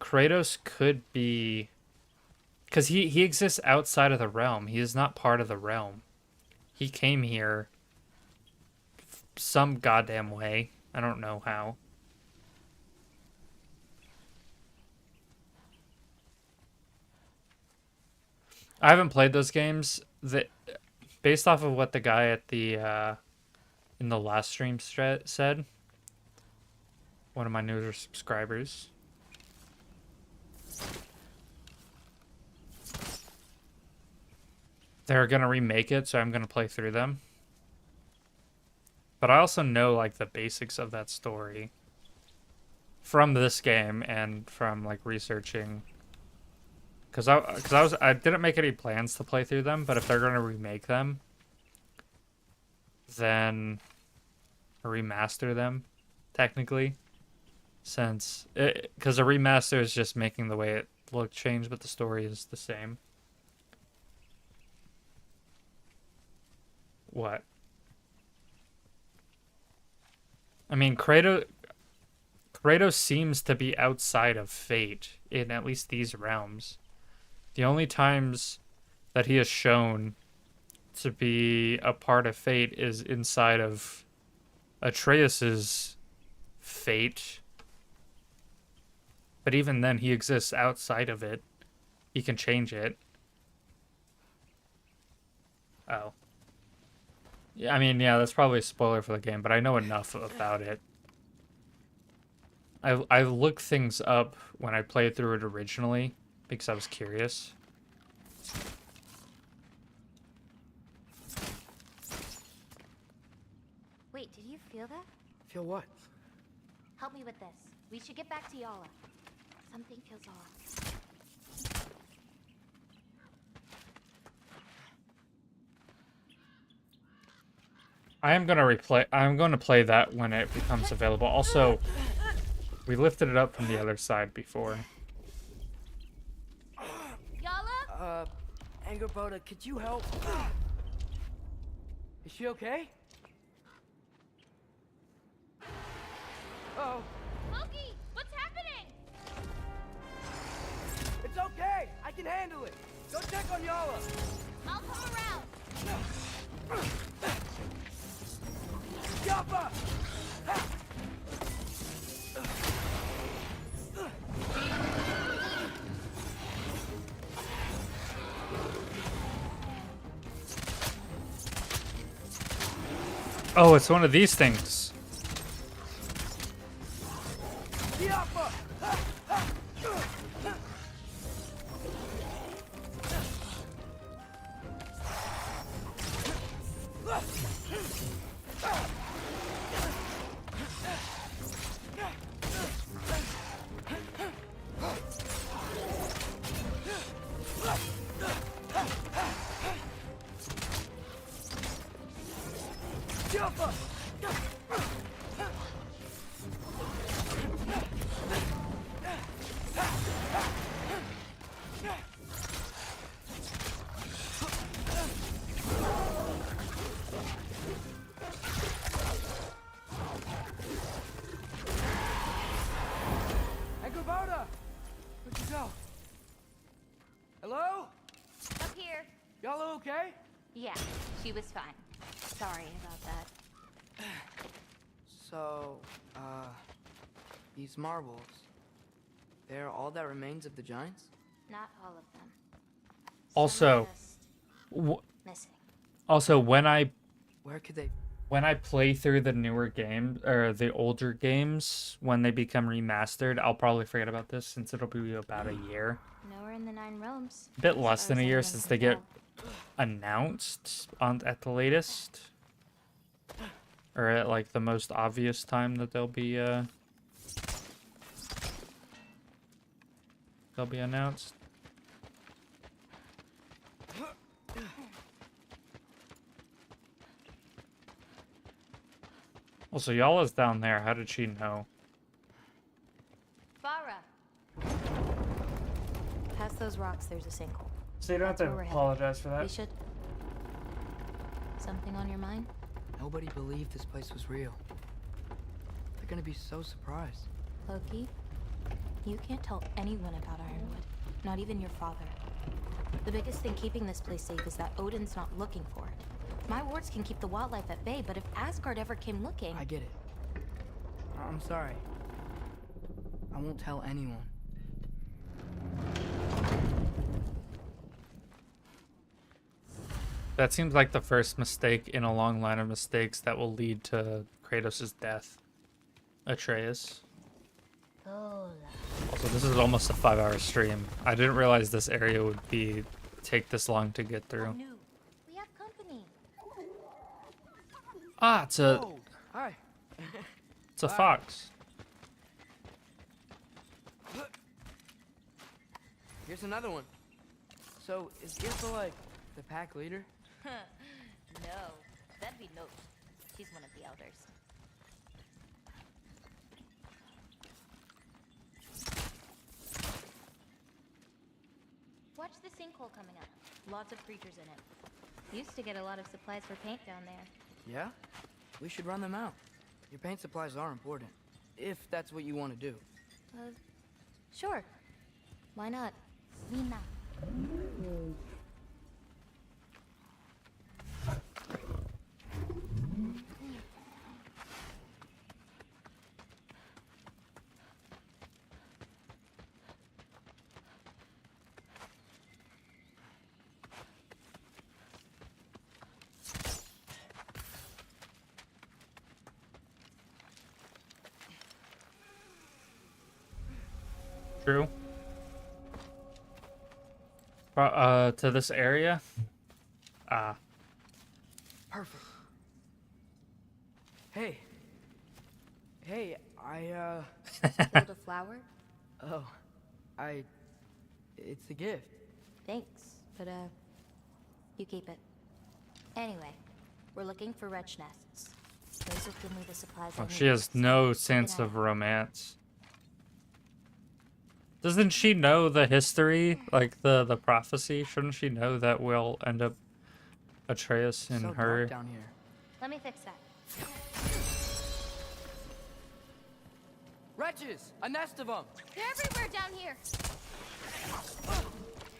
Kratos could be... because he exists outside of the realm. He is not part of the realm. He came here some goddamn way. I don't know how. I haven't played those games. Based off of what the guy at the in the last stream said, one of my newer subscribers, they're gonna remake it, so I'm gonna play through them. But I also know like the basics of that story. from this game and from like researching, because I didn't make any plans to play through them, but if they're gonna remake them, then remaster them, technically, since because a remaster is just making the way it look change, but the story is the same. What? I mean, Kratos seems to be outside of fate in at least these realms. The only times that he is shown to be a part of fate is inside of Atreus's fate. But even then, he exists outside of it. He can change it. Oh. Yeah, I mean, yeah, that's probably a spoiler for the game, but I know enough about it. I looked things up when I played through it originally because I was curious. Wait, did you feel that? Feel what? Help me with this. We should get back to Yala. Something feels off. I'm gonna play that when it becomes available. Also, we lifted it up from the other side before. Yala? Angerboda, could you help? Is she okay? Uh-oh. Loki, what's happening? It's okay! I can handle it! Go check on Yala! I'll come around. Yappa! Oh, it's one of these things. Yappa! Angerboda! Where'd you go? Hello? Up here. Yala okay? Yeah, she was fine. Sorry about that. So, these marbles, they're all that remains of the giants? Not all of them. Also, Missing. also Where could they? when I play through the newer games or the older games when they become remastered, I'll probably forget about this since it'll be about a year. Nowhere in the 9 realms. A bit less than a year since they get announced at the latest, or at like the most obvious time that they'll be announced. Also, Yala's down there. How did she know? Farah. Past those rocks, there's a sinkhole. So you don't have to apologize for that. We should. Something on your mind? Nobody believed this place was real. They're gonna be so surprised. Loki, you can't tell anyone about Ironwood. Not even your father. The biggest thing keeping this place safe is that Odin's not looking for it. My wards can keep the wildlife at bay, but if Asgard ever came looking... I get it. I'm sorry. I won't tell anyone. That seems like the first mistake in a long line of mistakes that will lead to Kratos' death. Atreus. Also, this is almost a 5-hour stream. I didn't realize this area would take this long to get through. We have company. Ah, it's a... Hi. It's a fox. Here's another one. So, is Gilfa like the pack leader? No, that'd be Note. She's one of the elders. Watch the sinkhole coming up. Lots of creatures in it. Used to get a lot of supplies for paint down there. Yeah? We should run them out. Your paint supplies are important. If that's what you want to do. Sure. Why not? Mina. True. To this area? Ah. Perfect. Hey. Hey, Killed a flower? Oh. It's a gift. Thanks, but you keep it. Anyway, we're looking for wretch nests. Those will give me the supplies I Oh, need. she has no sense of romance. Doesn't she know the history, like the prophecy? Shouldn't she know that we'll end up Atreus and so her? dark down here. Let me fix that. Wretches! A nest of them! They're everywhere down here.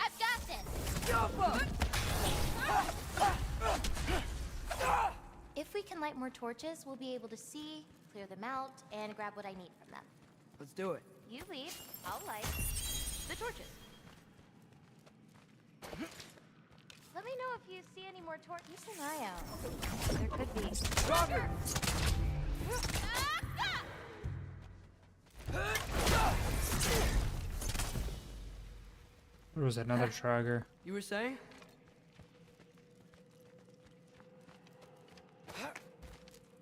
I've got this. If we can light more torches, we'll be able to see, clear them out, and grab what I need from them. Let's do it. You lead, I'll light the torches. Let me know if you see any more torches. Keep an eye out. There could be. Roger! There was another Trager. You were saying?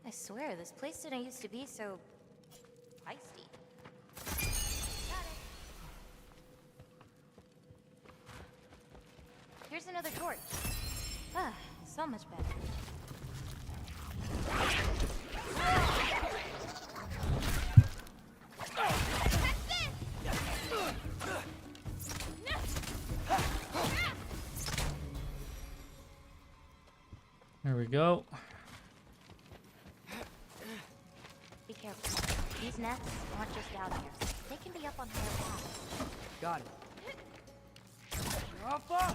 I swear, this place didn't used to be so feisty. Got it. Here's another torch. Ah, so much better. There we go. Be careful. These nests aren't just down here. They can be up on higher paths. Got it. Alpha!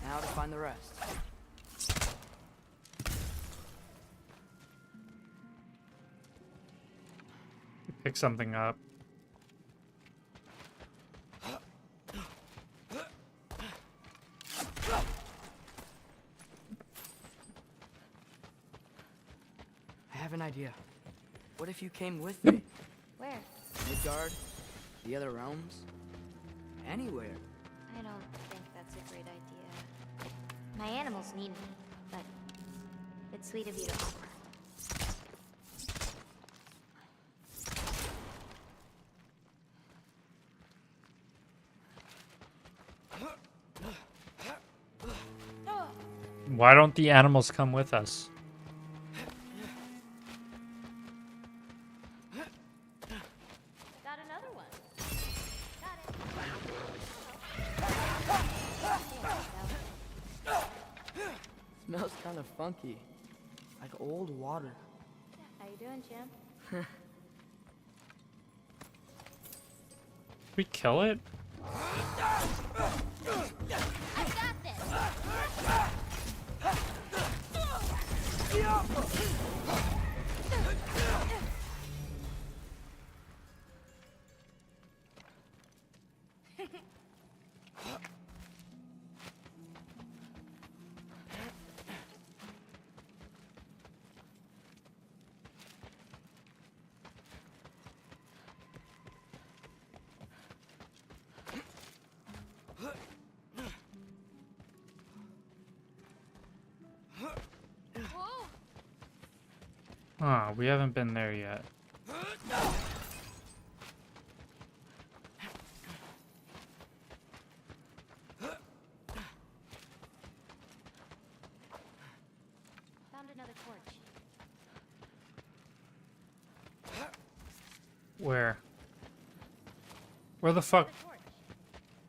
Now to find the rest. Pick something up. I have an idea. What if you came with me? Where? Midgard? The other realms? Anywhere. I don't think that's a great idea. My animals need me, but it's sweet of you to offer. Why don't the animals come with us? Got another one. Got it. Smells kind of funky. Like old water. How you doing, champ? We kill it? Huh, we haven't been there yet. Found another torch. Where? Where the fuck?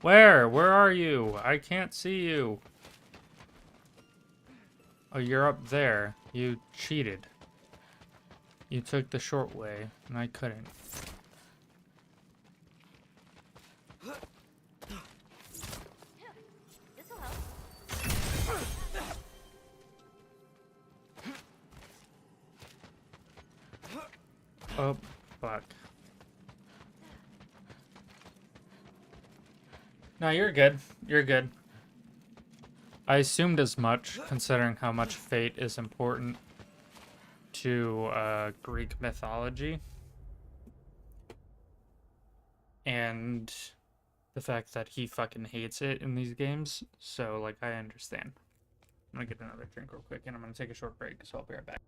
Where? Where are you? I can't see you. Oh, you're up there. You cheated. You took the short way, and I couldn't. This'll help. Oh, fuck. No, you're good. You're good. I assumed as much, considering how much fate is important to Greek mythology. And the fact that he fucking hates it in these games. So, like, I understand. I'm gonna get another drink real quick, and I'm gonna take a short break, so I'll be right back.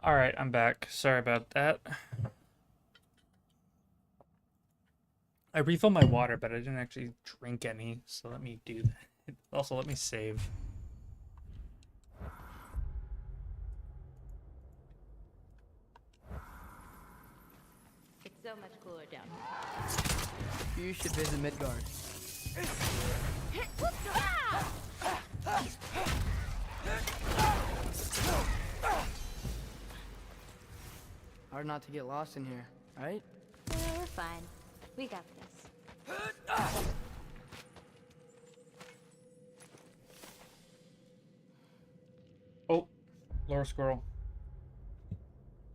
Alright, I'm back. Sorry about that. I refilled my water, but I didn't actually drink any, so let me do that. Also, let me save. It's so much cooler down here. You should visit Midgard. Hard not to get lost in here, right? Yeah, we're fine. We got this. Oh, lower scroll.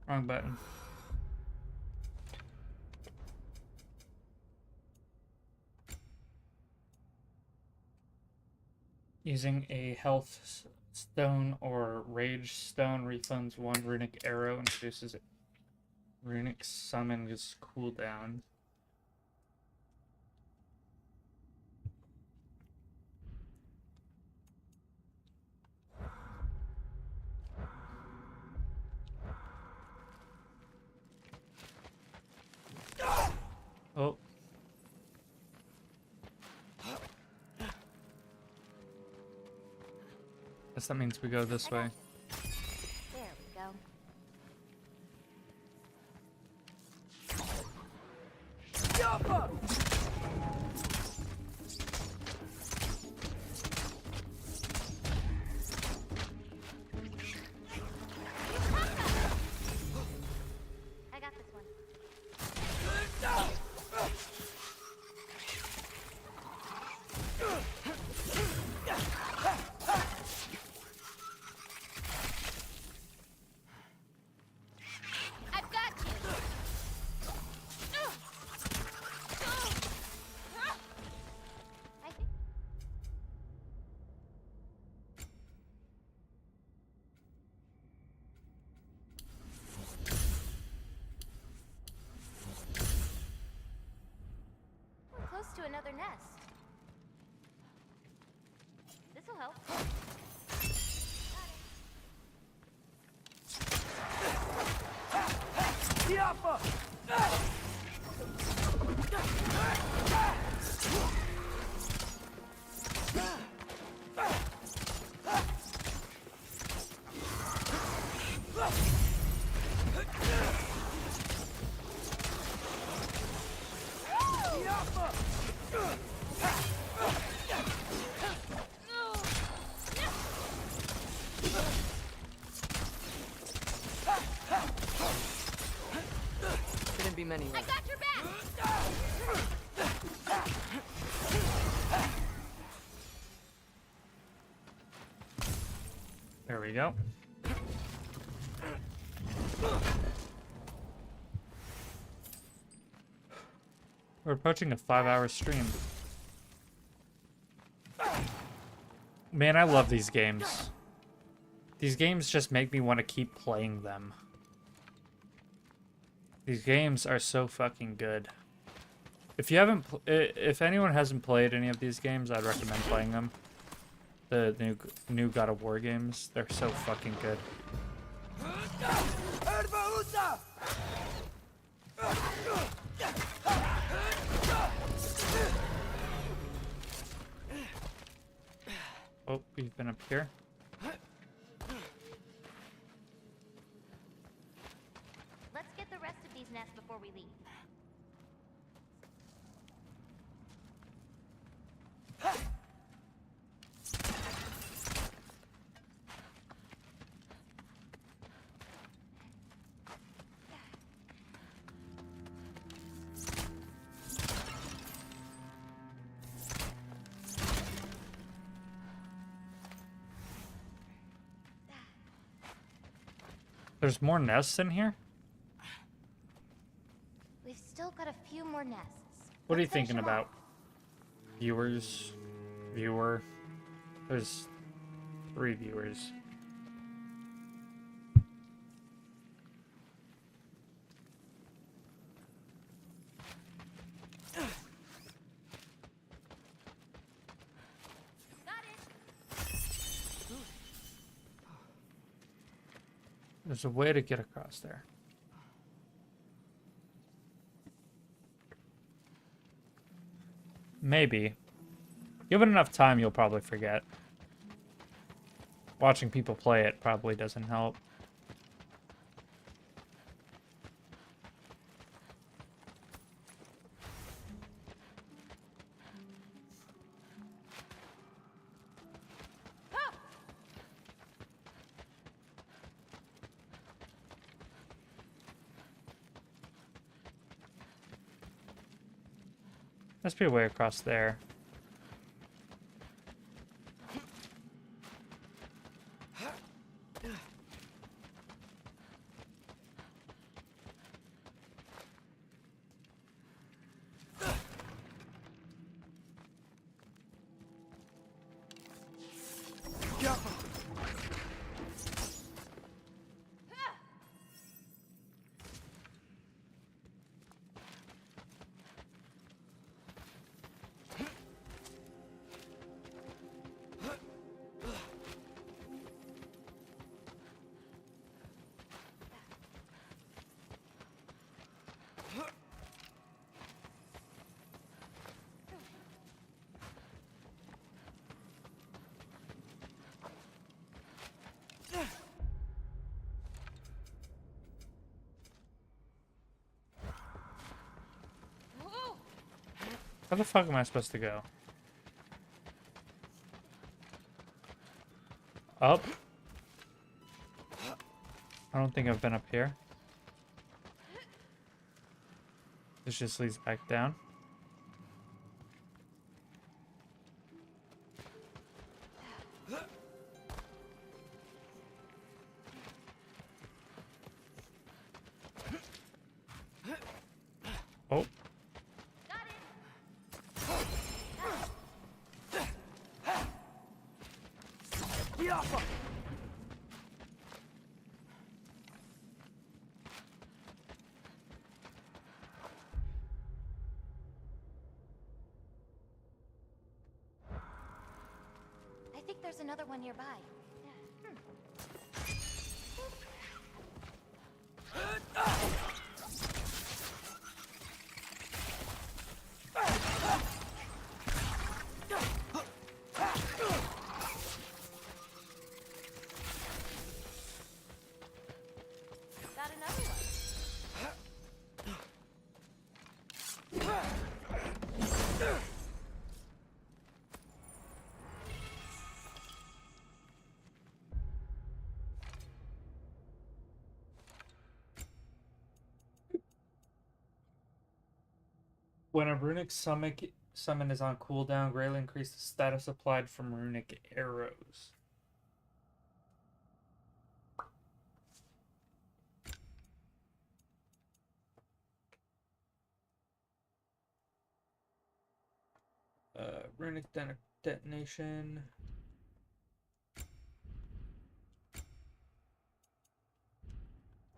Wrong button. Using a health stone or rage stone refunds one runic arrow and reduces runic summon's cooldown. Oh. Guess that means we go this way. There we go. I got this one. another nest. This'll help. Tiapa! Shouldn't be many I left. got your back! There we go. We're approaching a 5-hour stream. Man, I love these games. These games just make me want to keep playing them. These games are so fucking good. If you haven't, if anyone hasn't played any of these games, I'd recommend playing them. The new God of War games, they're so fucking good. Oh, we've been up here. Let's get the rest of these nests before we leave. There's more nests in here? We've still got a few more nests. What are you Let's finish thinking them about? off. Viewers? Viewer? There's 3 viewers. There's a way to get across there. Maybe. Given enough time, you'll probably forget. Watching people play it probably doesn't help. Must be a way across there. How the fuck am I supposed to go? Up? I don't think I've been up here. This just leads back down. Oh. think there's another one nearby. Got another one. When a runic summon is on cooldown, greatly increase the status applied from runic arrows. Runic detonation.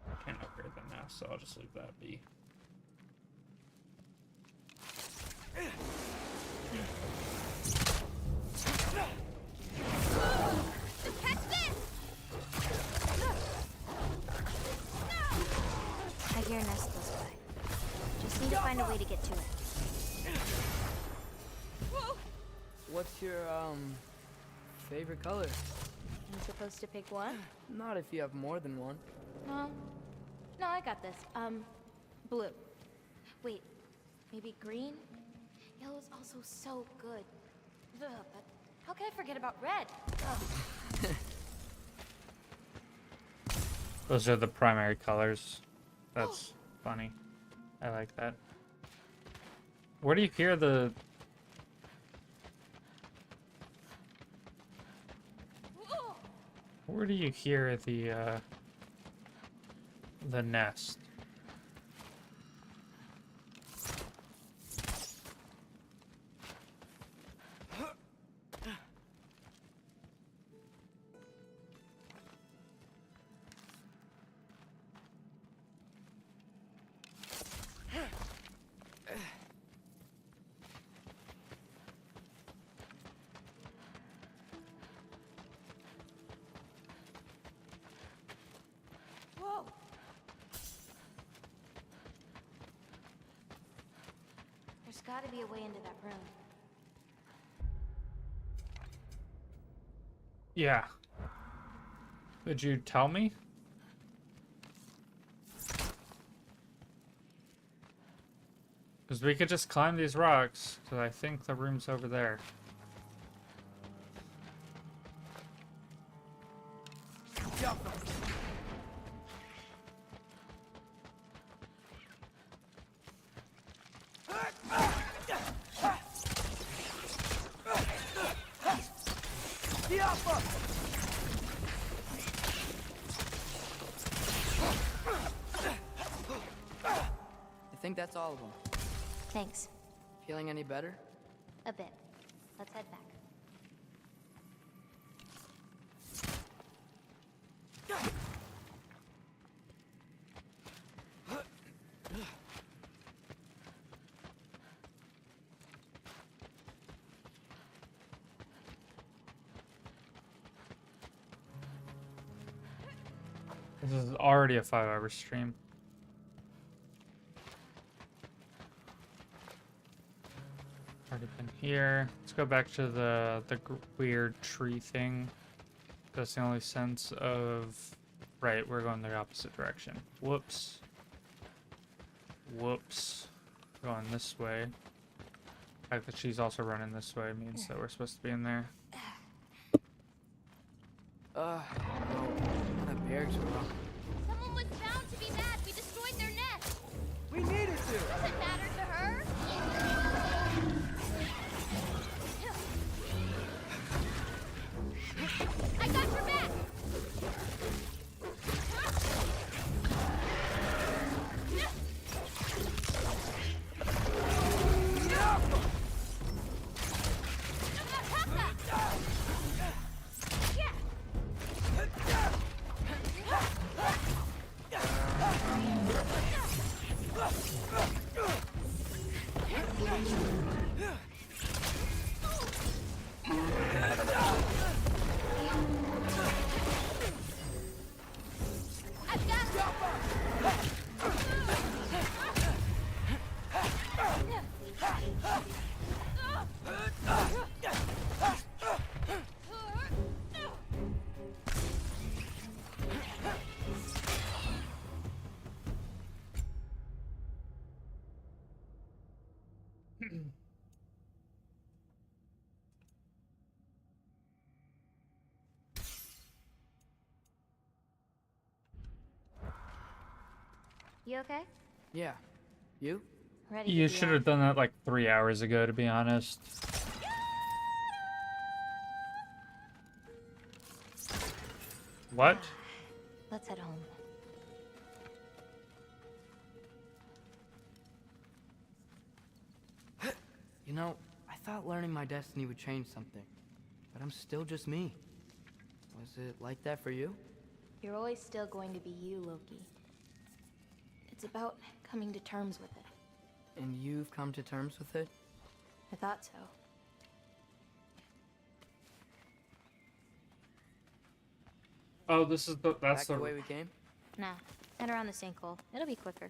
I can't upgrade them now, so I'll just leave that be. Catch this! I hear a nest close by. Just need to find a way to get to it. Whoa! What's your, favorite color? I'm supposed to pick one? Not if you have more than one. No, I got this. Blue. Wait, maybe green? Yellow's also so good. Ugh, but how can I forget about red? Ugh. Those are the primary colors. That's funny. I like that. Where do you hear the... Where do you hear the nest? Whoa! There's gotta be a way into that room. Yeah. Could you tell me? Because we could just climb these rocks, because I think the room's over there. I think that's all of them. Thanks. Feeling any better? A bit. Let's head back. This is already a 5-hour stream. Already been here. Let's go back to the weird tree thing. That's the only sense of... Right, we're going the opposite direction. Whoops. Whoops. Going this way. The fact that she's also running this way means that we're supposed to be in there. No. That barracks were wrong. Someone was bound to be mad we destroyed their nest! We needed to! Does it matter to her? I got your back! You okay? Yeah. You? Ready You to be should have off. done that like 3 hours ago, to be honest. What? Let's head home. You know, I thought learning my destiny would change something, but I'm still just me. Was it like that for you? You're always still going to be you, Loki. It's about coming to terms with it. And you've come to terms with it? I thought so. Oh, this is the that's Back the way we came? Nah, head around the sinkhole. It'll be quicker.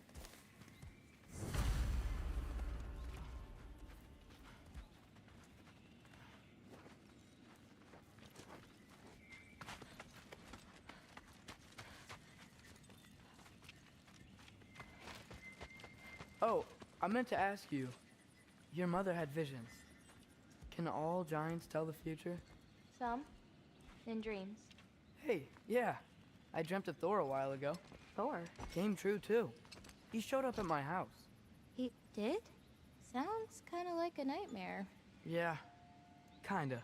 Oh, I meant to ask you. Your mother had visions. Can all giants tell the future? Some. In dreams. Hey, yeah. I dreamt of Thor a while ago. Thor? Came true, too. He showed up at my house. He did? Sounds kind of like a nightmare. Yeah, kinda.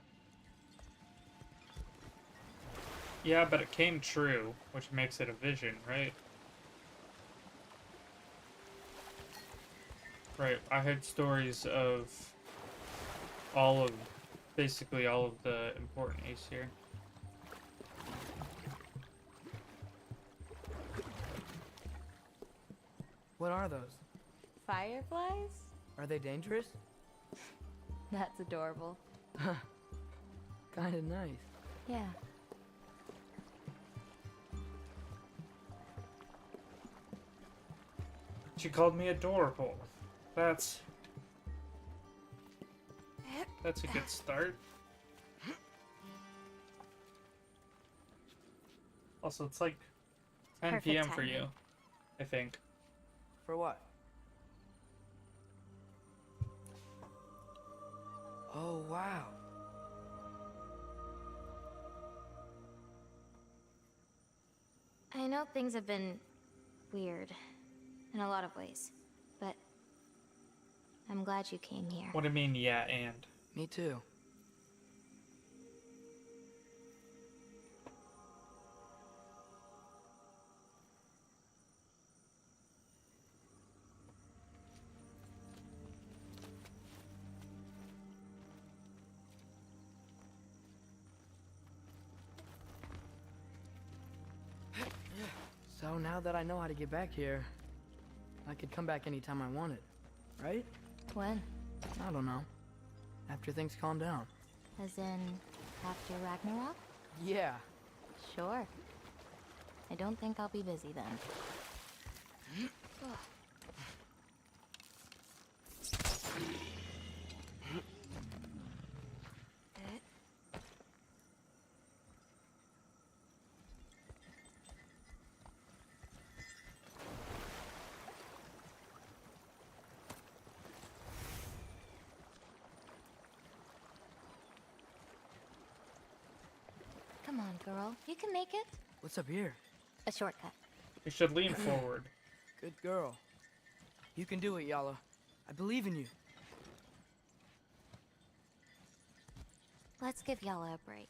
Yeah, but it came true, which makes it a vision, right? Right, I heard stories of basically all of the important Ace here. What are those? Fireflies? Are they dangerous? That's adorable. Kinda nice. Yeah. She called me adorable. That's a good start. Also, it's like 10 Perfect p.m. for timing. you, I think. For what? Oh, wow. I know things have been weird in a lot of ways, but I'm glad you came here. What do you mean, yeah, and? Me too. So now that I know how to get back here, I could come back anytime I wanted, right? When? I don't know. After things calm down. As in, after Ragnarok? Yeah. Sure. I don't think I'll be busy then. Come on, girl. You can make it. What's up here? A shortcut. You should lean forward. Good girl. You can do it, Yala. I believe in you. Let's give Yala a break.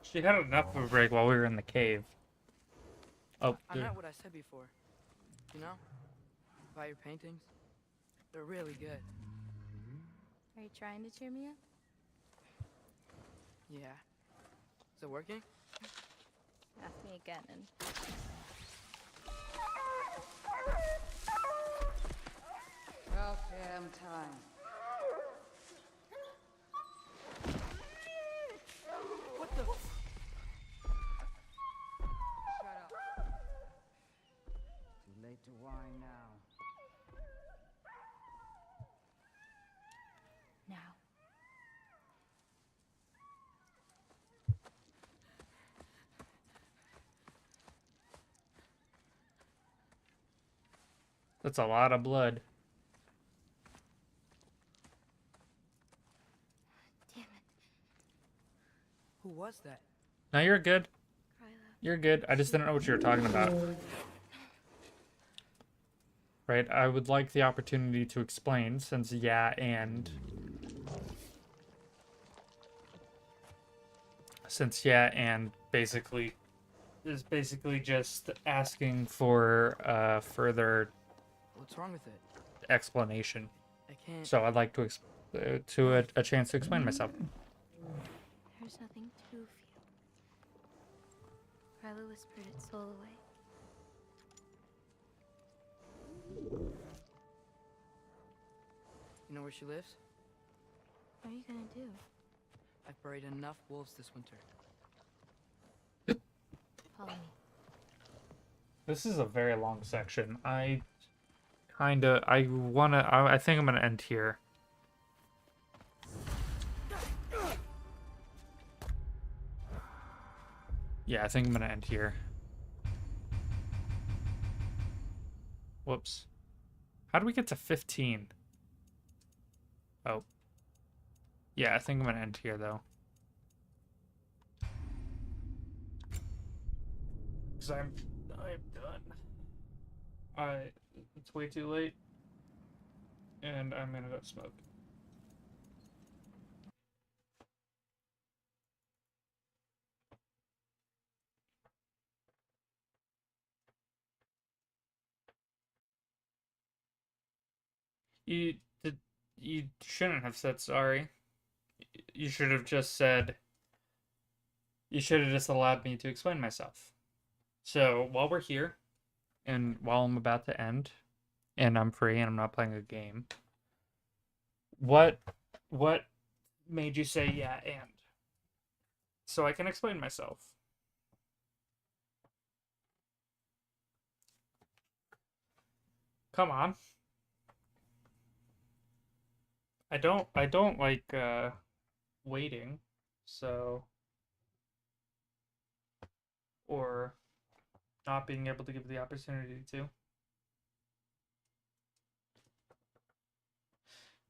She had enough of a break while we were in the cave. Oh, I meant what I said before. You know? About your paintings. They're really good. Are you trying to cheer me up? Yeah. Is it working? Ask me again and... About damn time. What the? Shut up. Too late to whine now. Now. That's a lot of blood. Who was that? Now you're good. Kryla. You're good. I just didn't know what you were talking about. Right? I would like the opportunity to explain, since yeah and basically is basically just asking for further What's wrong with it? explanation. I can't. So I'd like to a chance to explain myself. There's nothing to feel. Carla whispered its soul away. You know where she lives? What are you gonna do? I've buried enough wolves this winter. Follow me. This is a very long section. I think I'm gonna end here. Yeah, I think I'm gonna end here. Whoops. How do we get to 15? Oh. Yeah, I think I'm gonna end here though. Because I'm done. It's way too late. And I'm gonna go smoke. You shouldn't have said sorry. You should have just said, you should have just allowed me to explain myself. So while we're here, and while I'm about to end, and I'm free and I'm not playing a game, what made you say yeah and? So I can explain myself. Come on. I don't like waiting, so, or not being able to give the opportunity to.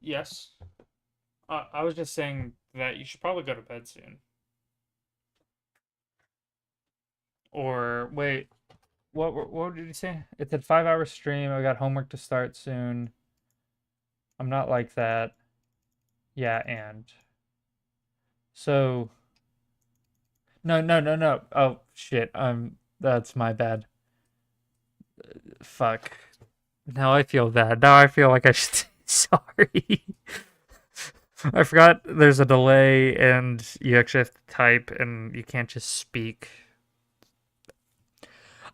Yes. I was just saying that you should probably go to bed soon. Or wait, what did you say? It's a 5-hour stream. I got homework to start soon. I'm not like that. Yeah, and so no. Oh shit. That's my bad. Fuck. Now I feel bad. Now I feel like I should say sorry. I forgot there's a delay and you actually have to type and you can't just speak.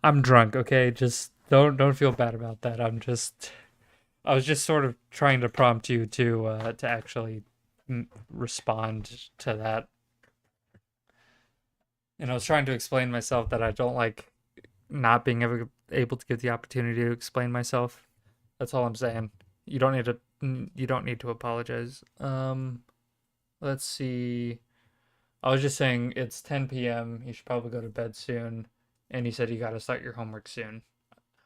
I'm drunk, okay? Just don't feel bad about that. I was just sort of trying to prompt you to actually respond to that. And I was trying to explain myself that I don't like not being able to give the opportunity to explain myself. That's all I'm saying. You don't need to apologize. Let's see. I was just saying it's 10 p.m. You should probably go to bed soon. And you said you got to start your homework soon.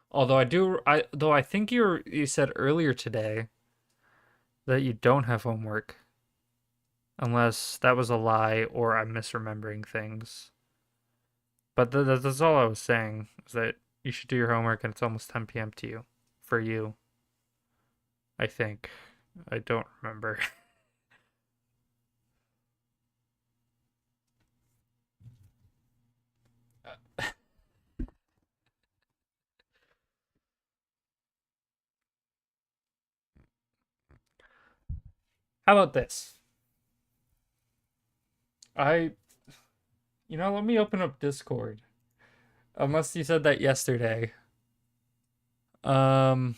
Although I think you said earlier today that you don't have homework. Unless that was a lie or I'm misremembering things. But that's all I was saying, is that you should do your homework and it's almost 10 p.m. to you. For you. I think. I don't remember. How about this? Let me open up Discord. Unless you said that yesterday. I'm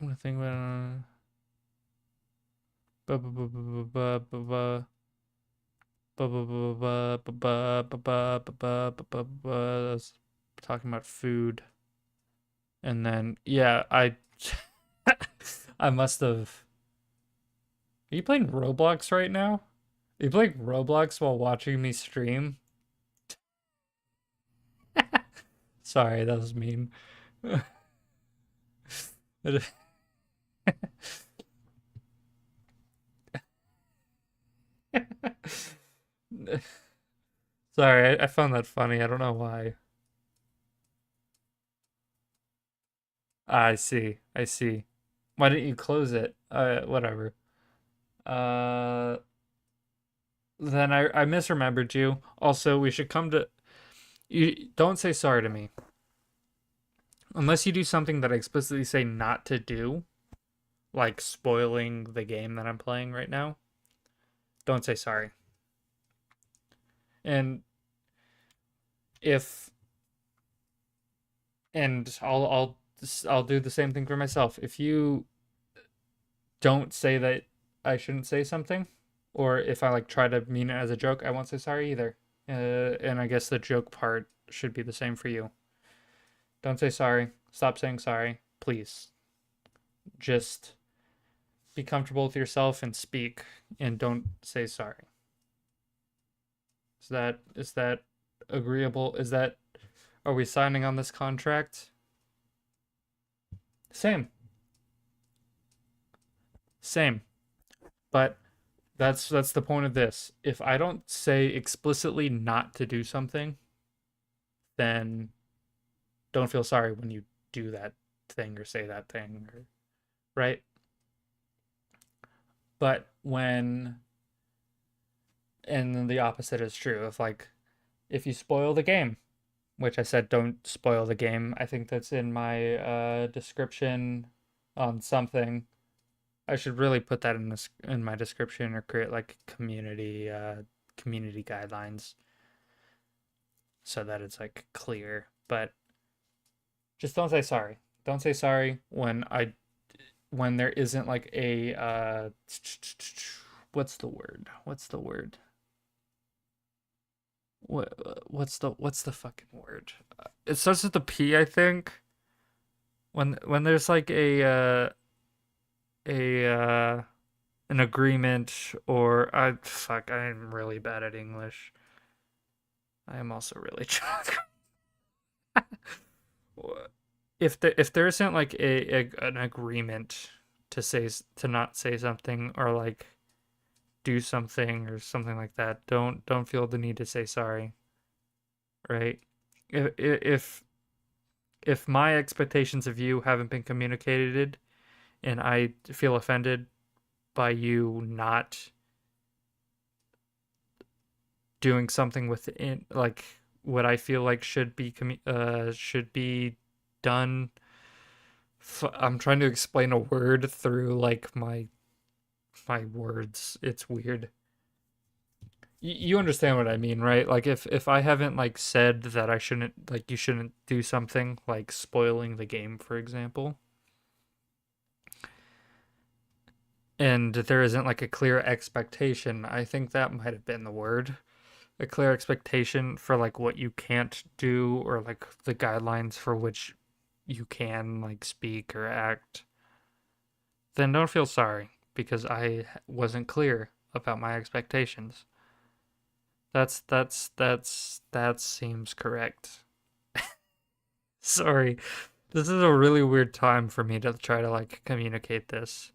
gonna think about talking about food. And then yeah, I must have. Are you playing Roblox right now? Are you playing Roblox while watching me stream? Sorry, that was mean. Sorry, I found that funny. I don't know why. I see. I see. Why didn't you close it? Whatever. Uh, then I misremembered you. Also, we should come to you. Don't say sorry to me unless you do something that I explicitly say not to do, like spoiling the game that I'm playing right now. Don't say sorry. And if and I'll do the same thing for myself. If you don't say that I shouldn't say something, or if I like try to mean it as a joke, I won't say sorry either. And I guess the joke part should be the same for you. Don't say sorry. Stop saying sorry, please. Just be comfortable with yourself and speak, and don't say sorry. Is that agreeable? Are we signing on this contract? Same. Same. But that's the point of this. If I don't say explicitly not to do something, then don't feel sorry when you do that thing or say that thing, right? But when and then the opposite is true. If you spoil the game, which I said don't spoil the game, I think that's in my description on something. I should really put that in my description or create like community guidelines so that it's like clear. But just don't say sorry. Don't say sorry when there isn't like a what's the word? What's the fucking word? It starts with the P, I think. When there's like a an agreement or I'm really bad at English. I am also really drunk. If there isn't like an agreement to not say something or like do something or something like that, don't feel the need to say sorry. Right? If my expectations of you haven't been communicated and I feel offended by you not doing something within like what I feel like should be done. I'm trying to explain a word through like my words. It's weird. You understand what I mean, right? Like if I haven't like said that I shouldn't like you shouldn't do something like spoiling the game, for example, and there isn't like a clear expectation, I think that might have been the word. A clear expectation for like what you can't do or like the guidelines for which you can like speak or act, then don't feel sorry because I wasn't clear about my expectations. That seems correct. Sorry. This is a really weird time for me to try to like communicate this.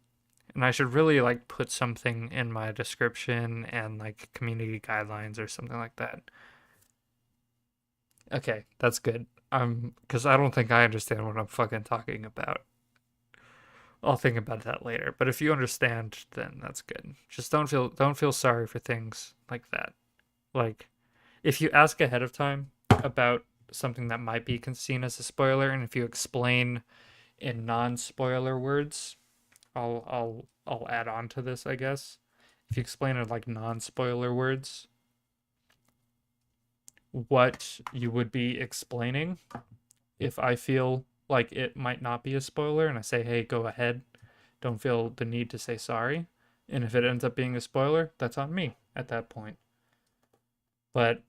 And I should really like put something in my description and like community guidelines or something like that. Okay, that's good. Because I don't think I understand what I'm fucking talking about. I'll think about that later. But if you understand, then that's good. Just don't feel sorry for things like that. Like, if you ask ahead of time about something that might be seen as a spoiler, and if you explain in non-spoiler words, I'll add on to this, I guess. If you explain it like non-spoiler words, what you would be explaining, if I feel like it might not be a spoiler and I say, hey, go ahead, don't feel the need to say sorry. And if it ends up being a spoiler, that's on me at that point. But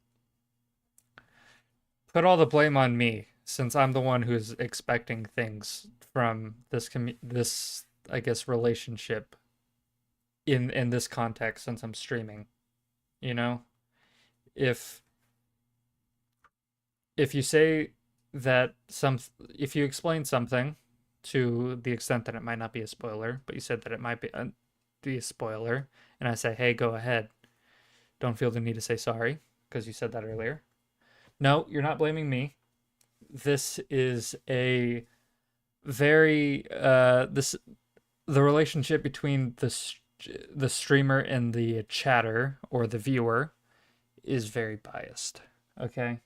put all the blame on me since I'm the one who's expecting things from this I guess relationship in this context since I'm streaming. You know? If you say that if you explain something to the extent that it might not be a spoiler, but you said that it might be a spoiler, and I say, hey, go ahead, Don't feel the need to say sorry, because you said that earlier. No, you're not blaming me. This is a very the relationship between the streamer and the chatter or the viewer is very biased. Okay?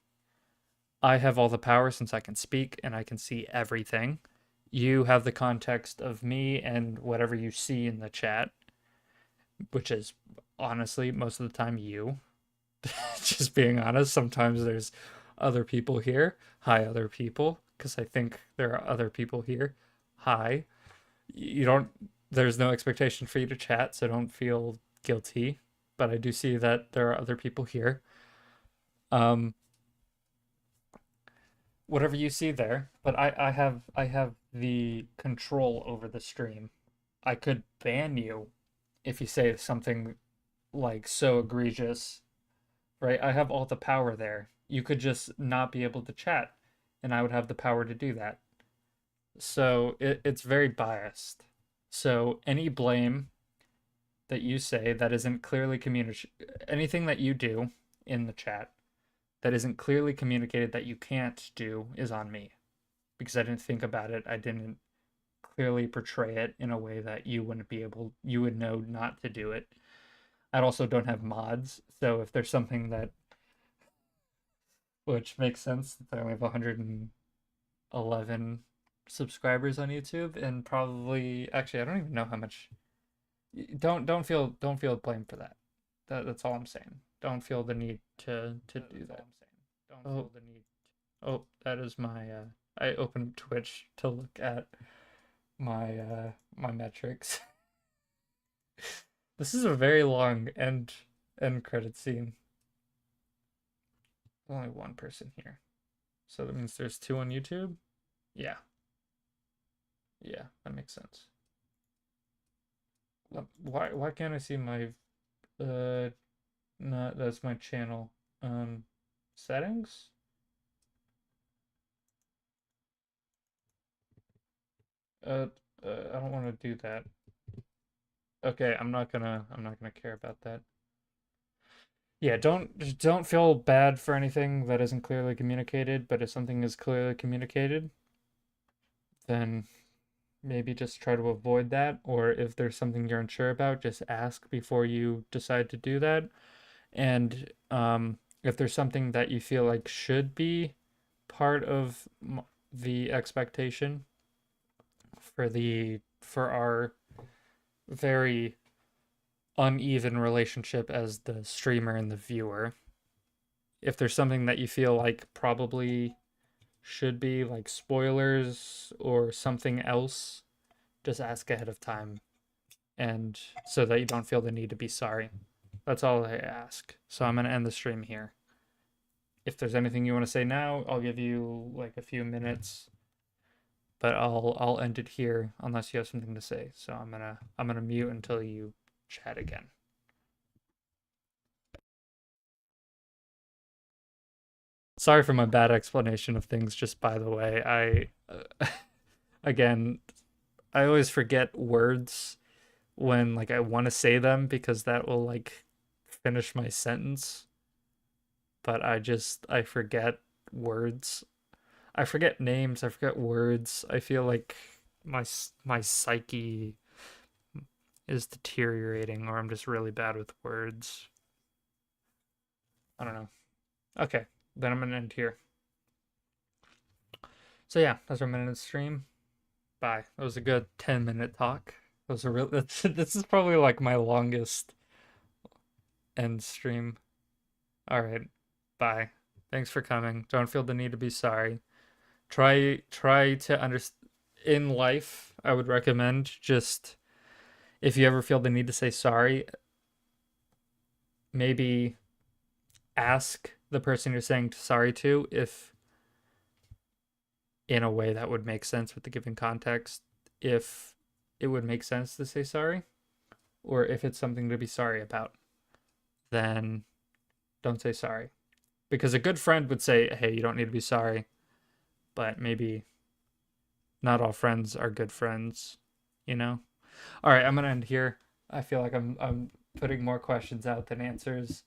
I have all the power since I can speak and I can see everything. You have the context of me and whatever you see in the chat, which is honestly most of the time you. Just being honest, sometimes there's other people here. Hi, other people, because I think there are other people here. Hi. You don't, there's no expectation for you to chat, so don't feel guilty. But I do see that there are other people here. Whatever you see there, but I have the control over the stream. I could ban you if you say something like so egregious, right? I have all the power there. You could just not be able to chat, and I would have the power to do that. So it's very biased. So any blame that you say that isn't clearly anything that you do in the chat that isn't clearly communicated that you can't do is on me. Because I didn't think about it. I didn't clearly portray it in a way that you would know not to do it. I also don't have mods, so if there's something that, which makes sense, I only have 111 subscribers on YouTube, and probably, actually, I don't even know how much. Don't feel blamed for that. That's all I'm saying. Don't feel the need to do that. Don't feel the need. Oh, that is my. I opened Twitch to look at my my metrics. This is a very long end credit scene. Only one person here, so that means there's 2 on YouTube. Yeah. Yeah, that makes sense. Why can't I see my no, that's my channel settings? I don't want to do that. Okay, I'm not gonna care about that. Yeah, don't feel bad for anything that isn't clearly communicated, but if something is clearly communicated, then maybe just try to avoid that, or if there's something you're unsure about, just ask before you decide to do that. And if there's something that you feel like should be part of the expectation for our very uneven relationship as the streamer and the viewer, if there's something that you feel like probably should be, like spoilers or something else, just ask ahead of time, and so that you don't feel the need to be sorry. That's all I ask. So I'm gonna end the stream here. If there's anything you want to say now, I'll give you like a few minutes, but I'll end it here unless you have something to say. So I'm gonna mute until you chat again. Sorry for my bad explanation of things, just by the way. Again, I always forget words when like I want to say them, because that will like finish my sentence. But I forget words. I forget names, I forget words. I feel like my psyche is deteriorating, or I'm just really bad with words. I don't know. Okay, then I'm gonna end here. So yeah, that's our minute stream. Bye. That was a good 10-minute talk. That was a real. This is probably like my longest end stream. All right. Bye. Thanks for coming. Don't feel the need to be sorry. Try to understand. In life, I would recommend, just if you ever feel the need to say sorry, maybe ask the person you're saying sorry to if, in a way that would make sense with the given context, if it would make sense to say sorry, or if it's something to be sorry about, then don't say sorry. Because a good friend would say, hey, you don't need to be sorry, but maybe not all friends are good friends, you know? All right, I'm gonna end here. I feel like I'm putting more questions out than answers.